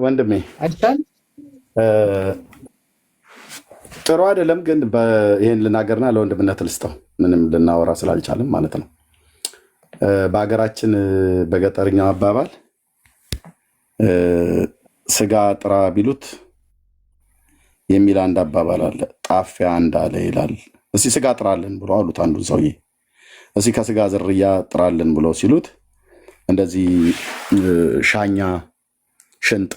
Speaker 3: ወንድሜ አይቻል ጥሩ አይደለም። ግን ይህን ልናገርና ለወንድምነት ልስጠው ምንም ልናወራ ስላልቻለም ማለት ነው። በሀገራችን በገጠርኛው አባባል ስጋ ጥራ ቢሉት የሚል አንድ አባባል አለ። ጣፊያ እንዳለ ይላል። እስኪ ስጋ ጥራልን ብሎ አሉት አንዱን ሰውዬ። እስኪ ከስጋ ዝርያ ጥራልን ብሎ ሲሉት እንደዚህ ሻኛ፣ ሽንጥ፣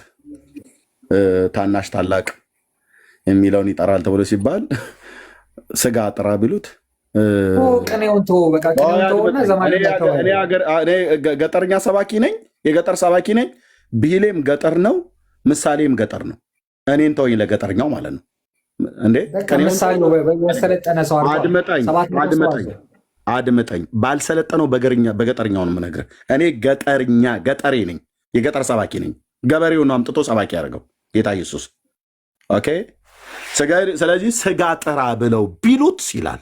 Speaker 3: ታናሽ፣ ታላቅ የሚለውን ይጠራል ተብሎ ሲባል ስጋ ጥራ ቢሉት ገጠርኛ ሰባኪ ነኝ፣ የገጠር ሰባኪ ነኝ። ብሂሌም ገጠር ነው፣ ምሳሌም ገጠር ነው። እኔን ተወኝ ለገጠርኛው ማለት ነው። እንዴ አድምጠኝ። ባልሰለጠነው በገጠርኛው ነው የምነግርህ። እኔ ገጠሬ ነኝ፣ የገጠር ሰባኪ ነኝ። ገበሬውን አምጥቶ ሰባኪ ያደርገው ጌታ ኢየሱስ። ኦኬ። ስለዚህ ስጋ ጥራ ብለው ቢሉት ይላል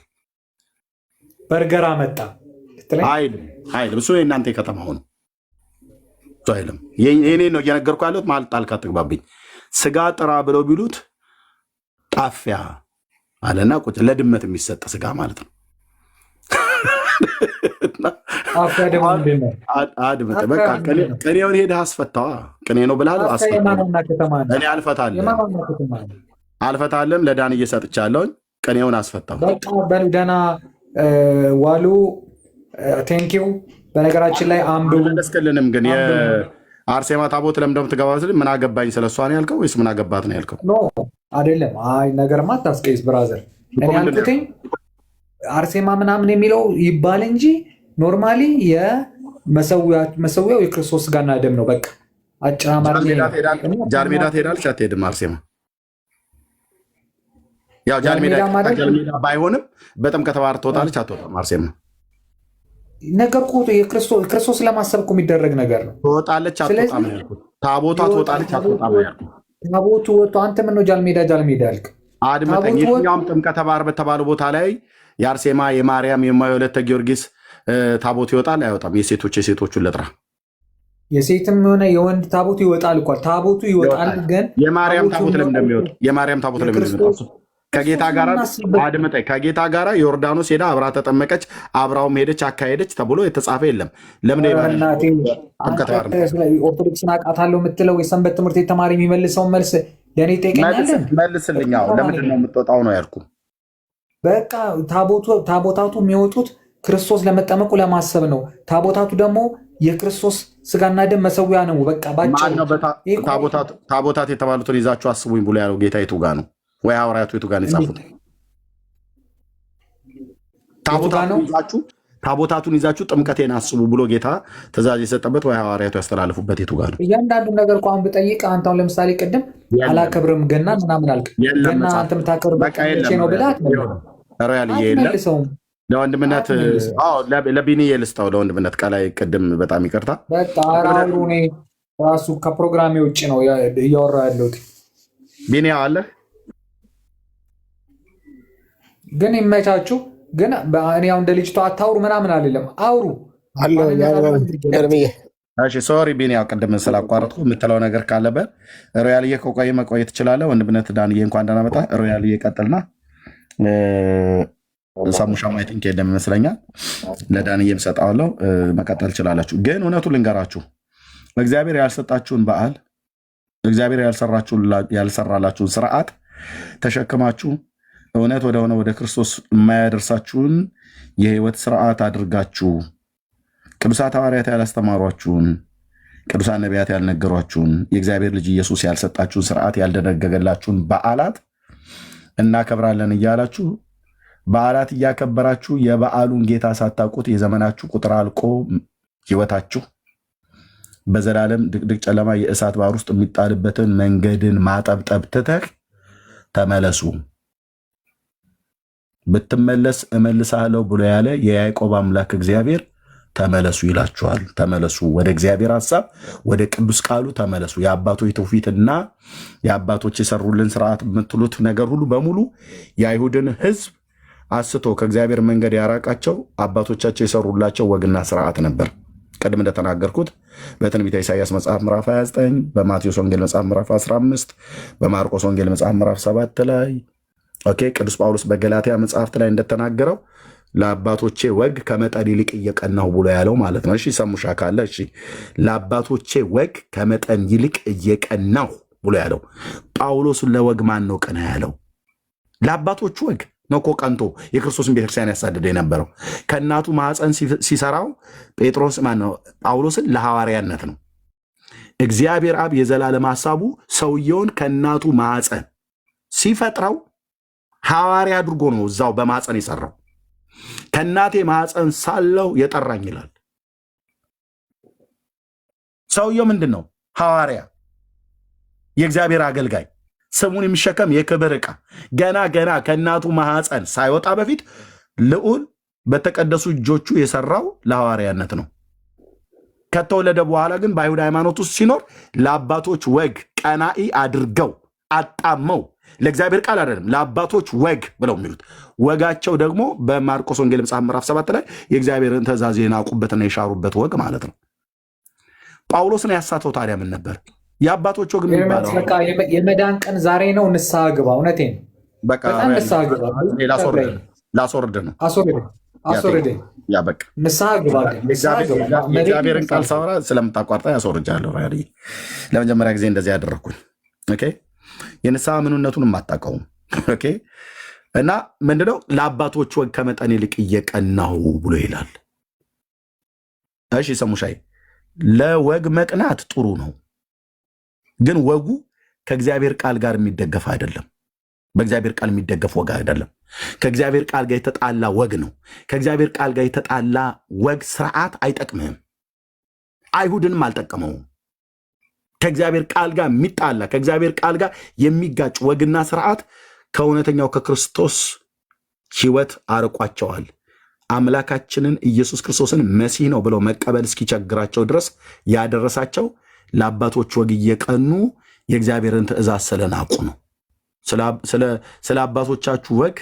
Speaker 4: በርገራ መጣ
Speaker 3: አይልም። እሱ የእናንተ የከተማ ሆኖ አይልም። የኔ ነው እየነገርኩ ያለሁት። ማለት ጣልቃ አትግባብኝ። ስጋ ጥራ ብለው ቢሉት ጣፊያ አለና ቁጭ ለድመት የሚሰጥ ስጋ ማለት ነው። አድምጥ በቃ ቅኔውን ሄደህ አስፈታዋ። ቅኔ ነው ብለሃል፣ እኔ አልፈታለም። ለዳን እየሰጥቻለሁኝ። ቅኔውን አስፈታው።
Speaker 4: ደህና ዋሉ። ቴንኪው። በነገራችን ላይ
Speaker 3: አልመለስክልንም። ግን የአርሴማ ታቦት ለምንድነው የምትገባው ስል ምን አገባኝ ስለሷ ነው ያልከው ወይስ ምን አገባት ነው ያልከው?
Speaker 4: አይደለም። አይ ነገርማ አታስቀይስ ብራዘር። እኔ ያልኩትኝ አርሴማ ምናምን የሚለው ይባል እንጂ ኖርማሊ የመሰዊያው የክርስቶስ ስጋና ደም ነው። በቃ አጭር አማርኛ።
Speaker 3: ጃልሜዳ ትሄዳለች አትሄድም? አርሴማ ያው ጃልሜዳ ባይሆንም በጥምቀተ ባህር ትወጣለች አትወጣም? አርሴማ
Speaker 4: ነገር እኮ ክርስቶስ ለማሰብ እኮ የሚደረግ ነገር ነው።
Speaker 3: ትወጣለች አትወጣም ነው ያልኩት። ታቦቷ ትወጣለች አትወጣም ነው ያልኩት።
Speaker 4: ታቦቱ ወጥቶ አንተ ምን ነው ጃልሜዳ ያልክ?
Speaker 3: አድምጠኝ። የትኛውም ጥምቀተ ባህር በተባለው ቦታ ላይ የአርሴማ የማርያም የወለተ ጊዮርጊስ ታቦት ይወጣል አይወጣም? የሴቶቹን ለጥራ
Speaker 4: የሴትም ሆነ የወንድ ታቦቱ ይወጣል እኮ ታቦቱ ይወጣል። ግን
Speaker 3: የማርያም ታቦት ለምን እንደሚወጣ የማርያም ታቦት ለምን እንደሚወጣ ከጌታ ጋር አድምጠኝ። ከጌታ ጋር ዮርዳኖስ ሄዳ አብራ ተጠመቀች፣ አብራውም ሄደች አካሄደች ተብሎ የተጻፈ የለም። ለምን
Speaker 4: ኦርቶዶክስን አውቃታለሁ የምትለው የሰንበት ትምህርት የተማሪ የሚመልሰውን መልስ ለእኔ ይጠይቀኛል።
Speaker 3: መልስልኝ። ለምንድን ነው የምትወጣው ነው ያልኩ።
Speaker 4: በቃ ታቦታቱ የሚወጡት ክርስቶስ ለመጠመቁ ለማሰብ ነው። ታቦታቱ ደግሞ የክርስቶስ ስጋና ደም መሰዊያ ነው። በቃ
Speaker 3: ታቦታት የተባሉትን ይዛችሁ አስቡኝ ብሎ ያለው ጌታ የቱ ጋ ነው? ወይ ሐዋርያቱ የቱ ጋር ነው የጻፉት? ታቦታቱን ይዛችሁ ጥምቀቴን አስቡ ብሎ ጌታ ትእዛዝ የሰጠበት ወይ ሐዋርያቱ ያስተላልፉበት የቱ ጋር ነው?
Speaker 4: እያንዳንዱ ነገር እኮ አሁን ብጠይቅ አንተ አሁን ለምሳሌ ቅድም አላከብርም ገና ምናምን አልክ። ገና አንተ የምታከብርበት መቼ ነው ብለህ
Speaker 3: አትመልሰውም። ለወንድምነት ለቢኒዬ ልስጠው። ለወንድምነት ከላይ ቅድም በጣም ይቅርታ
Speaker 4: በቃ አራሩ እኔ ራሱ ከፕሮግራሜ ውጭ ነው እያወራ ያለሁት።
Speaker 3: ቢኒያ አለ
Speaker 4: ግን ይመቻችሁ። ግን እኔ አሁን እንደ ልጅቷ አታውሩ ምናምን አይደለም፣ አውሩ።
Speaker 3: እሺ ሶሪ ቢኒያ፣ ቅድም ስላቋረጥኩ የምትለው ነገር ካለበት ሮያልዬ ከቆየ መቆየት ትችላለህ። ወንድምነት ዳንዬ እንኳን ደህና መጣህ። ሮያልዬ ቀጥልና ሳሙሻ ማይቲንክ የለም ይመስለኛል። ለዳንዬም ሰጣዋለሁ። መቀጠል ትችላላችሁ። ግን እውነቱ ልንገራችሁ፣ እግዚአብሔር ያልሰጣችሁን በዓል፣ እግዚአብሔር ያልሰራላችሁን ስርዓት ተሸክማችሁ እውነት ወደሆነ ወደ ክርስቶስ የማያደርሳችሁን የህይወት ስርዓት አድርጋችሁ ቅዱሳት ሐዋርያት ያላስተማሯችሁን፣ ቅዱሳን ነቢያት ያልነገሯችሁን፣ የእግዚአብሔር ልጅ ኢየሱስ ያልሰጣችሁን ስርዓት ያልደነገገላችሁን በዓላት እናከብራለን እያላችሁ በዓላት እያከበራችሁ የበዓሉን ጌታ ሳታውቁት የዘመናችሁ ቁጥር አልቆ ህይወታችሁ በዘላለም ድቅድቅ ጨለማ የእሳት ባህር ውስጥ የሚጣልበትን መንገድን ማጠብጠብ ትተህ ተመለሱ። ብትመለስ እመልሳለሁ ብሎ ያለ የያዕቆብ አምላክ እግዚአብሔር ተመለሱ ይላችኋል። ተመለሱ፣ ወደ እግዚአብሔር ሐሳብ፣ ወደ ቅዱስ ቃሉ ተመለሱ። የአባቶች ትውፊትና የአባቶች የሰሩልን ስርዓት የምትሉት ነገር ሁሉ በሙሉ የአይሁድን ህዝብ አስቶ ከእግዚአብሔር መንገድ ያራቃቸው አባቶቻቸው የሰሩላቸው ወግና ስርዓት ነበር። ቀድም እንደተናገርኩት በትንቢተ ኢሳይያስ መጽሐፍ ምዕራፍ 29፣ በማቴዎስ ወንጌል መጽሐፍ ምዕራፍ 15፣ በማርቆስ ወንጌል መጽሐፍ ምዕራፍ 7 ላይ ቅዱስ ጳውሎስ በገላትያ መጽሐፍት ላይ እንደተናገረው ለአባቶቼ ወግ ከመጠን ይልቅ እየቀናሁ ብሎ ያለው ማለት ነው። እሺ ሰሙሻ ካለ እሺ፣ ለአባቶቼ ወግ ከመጠን ይልቅ እየቀናሁ ብሎ ያለው ጳውሎስን ለወግ ማን ነው ቀና ያለው? ለአባቶቹ ወግ ነው እኮ ቀንቶ የክርስቶስን ቤተክርስቲያን ያሳደደ የነበረው። ከእናቱ ማዕፀን ሲሰራው ጴጥሮስ ማን ነው? ጳውሎስን ለሐዋርያነት ነው። እግዚአብሔር አብ የዘላለም ሐሳቡ ሰውየውን ከእናቱ ማዕፀን ሲፈጥረው ሐዋርያ አድርጎ ነው እዛው በማፀን የሰራው። ከእናቴ ማፀን ሳለው የጠራኝ ይላል። ሰውየው ምንድን ነው? ሐዋርያ፣ የእግዚአብሔር አገልጋይ፣ ስሙን የሚሸከም የክብር ዕቃ። ገና ከእናቱ ማፀን ሳይወጣ በፊት ልዑል በተቀደሱ እጆቹ የሰራው ለሐዋርያነት ነው። ከተወለደ በኋላ ግን በአይሁድ ሃይማኖት ውስጥ ሲኖር ለአባቶች ወግ ቀናኢ አድርገው አጣመው ለእግዚአብሔር ቃል አይደለም ለአባቶች ወግ ብለው የሚሉት ወጋቸው ደግሞ በማርቆስ ወንጌል መጽሐፍ ምዕራፍ 7 ላይ የእግዚአብሔርን ትእዛዝ የናቁበትና የሻሩበት ወግ ማለት ነው። ጳውሎስን ያሳተው ታዲያ ምን ነበር? የአባቶች ወግ የሚባለው
Speaker 4: የመዳን ቀን ዛሬ ነው፣ ንስሐ ግባ። እውነቴን በጣም ንስሐ ግባ።
Speaker 3: ላስወርድ ነው
Speaker 4: አስወርድ
Speaker 3: ያ በቃ
Speaker 4: ንስሐ ግባ።
Speaker 3: የእግዚአብሔርን ቃል ሳወራ ስለምታቋርጣ ያስወርጃለሁ። ለመጀመሪያ ጊዜ እንደዚህ ያደረግኩኝ የንስሐ ምንነቱን የማታውቀውም እና ምንድነው ለአባቶች ወግ ከመጠን ይልቅ እየቀናሁ ብሎ ይላል። እሺ ሰሙሻይ፣ ለወግ መቅናት ጥሩ ነው፣ ግን ወጉ ከእግዚአብሔር ቃል ጋር የሚደገፍ አይደለም። በእግዚአብሔር ቃል የሚደገፍ ወግ አይደለም። ከእግዚአብሔር ቃል ጋር የተጣላ ወግ ነው። ከእግዚአብሔር ቃል ጋር የተጣላ ወግ ስርዓት አይጠቅምህም፣ አይሁድንም አልጠቀመውም። ከእግዚአብሔር ቃል ጋር የሚጣላ ከእግዚአብሔር ቃል ጋር የሚጋጭ ወግና ስርዓት ከእውነተኛው ከክርስቶስ ሕይወት አርቋቸዋል። አምላካችንን ኢየሱስ ክርስቶስን መሲህ ነው ብለው መቀበል እስኪቸግራቸው ድረስ ያደረሳቸው ለአባቶች ወግ እየቀኑ የእግዚአብሔርን ትእዛዝ ስለናቁ ነው። ስለ አባቶቻችሁ ወግ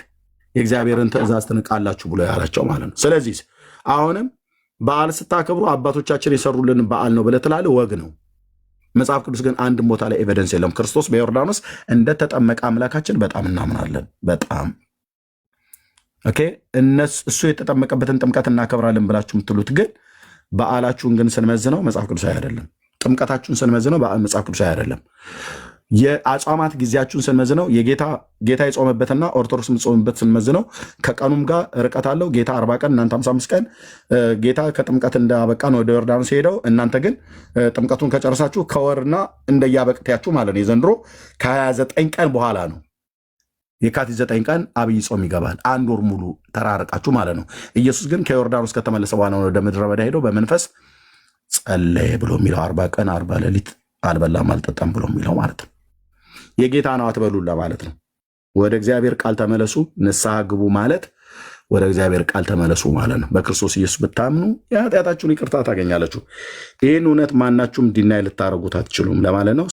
Speaker 3: የእግዚአብሔርን ትእዛዝ ትንቃላችሁ ብሎ ያላቸው ማለት ነው። ስለዚህ አሁንም በዓል ስታከብሩ አባቶቻችን የሰሩልን በዓል ነው ብለህ ትላለህ፣ ወግ ነው። መጽሐፍ ቅዱስ ግን አንድም ቦታ ላይ ኤቪደንስ የለም። ክርስቶስ በዮርዳኖስ እንደተጠመቀ አምላካችን በጣም እናምናለን። በጣም እሱ የተጠመቀበትን ጥምቀት እናከብራለን ብላችሁ የምትሉት ግን በዓላችሁን ግን ስንመዝነው መጽሐፍ ቅዱሳዊ አይደለም። ጥምቀታችሁን ስንመዝነው መጽሐፍ ቅዱሳዊ አይደለም። የአጽዋማት ጊዜያችሁን ስንመዝነው ጌታ የጾመበትና ኦርቶዶክስ የምትጾምበት ስንመዝነው ከቀኑም ጋር ርቀት አለው። ጌታ 40 ቀን እናንተ 55 ቀን። ጌታ ከጥምቀት እንዳበቃ ነው ወደ ዮርዳኖስ ሄደው፣ እናንተ ግን ጥምቀቱን ከጨረሳችሁ ከወርና እንደያበቅታችሁ ማለት ነው የዘንድሮ ከ29 ቀን በኋላ ነው የካቲት 9 ቀን አብይ ጾም ይገባል። 1 ወር ሙሉ ተራርቃችሁ ማለት ነው። ኢየሱስ ግን ከዮርዳኖስ ከተመለሰ በኋላ ወደ ምድረ በዳ ሄዶ በመንፈስ ጸለየ ብሎ የሚለው 40 ቀን 40 ሌሊት አልበላም አልጠጣም ብሎ የሚለው ማለት ነው። የጌታ ነው አትበሉን ለማለት ነው። ወደ እግዚአብሔር ቃል ተመለሱ፣ ንስሐ ግቡ ማለት ወደ እግዚአብሔር ቃል ተመለሱ ማለት ነው። በክርስቶስ ኢየሱስ ብታምኑ የኃጢአታችሁን ይቅርታ ታገኛላችሁ። ይህን እውነት ማናችሁም ዲናይ ልታደርጉት አትችሉም ለማለት ነው።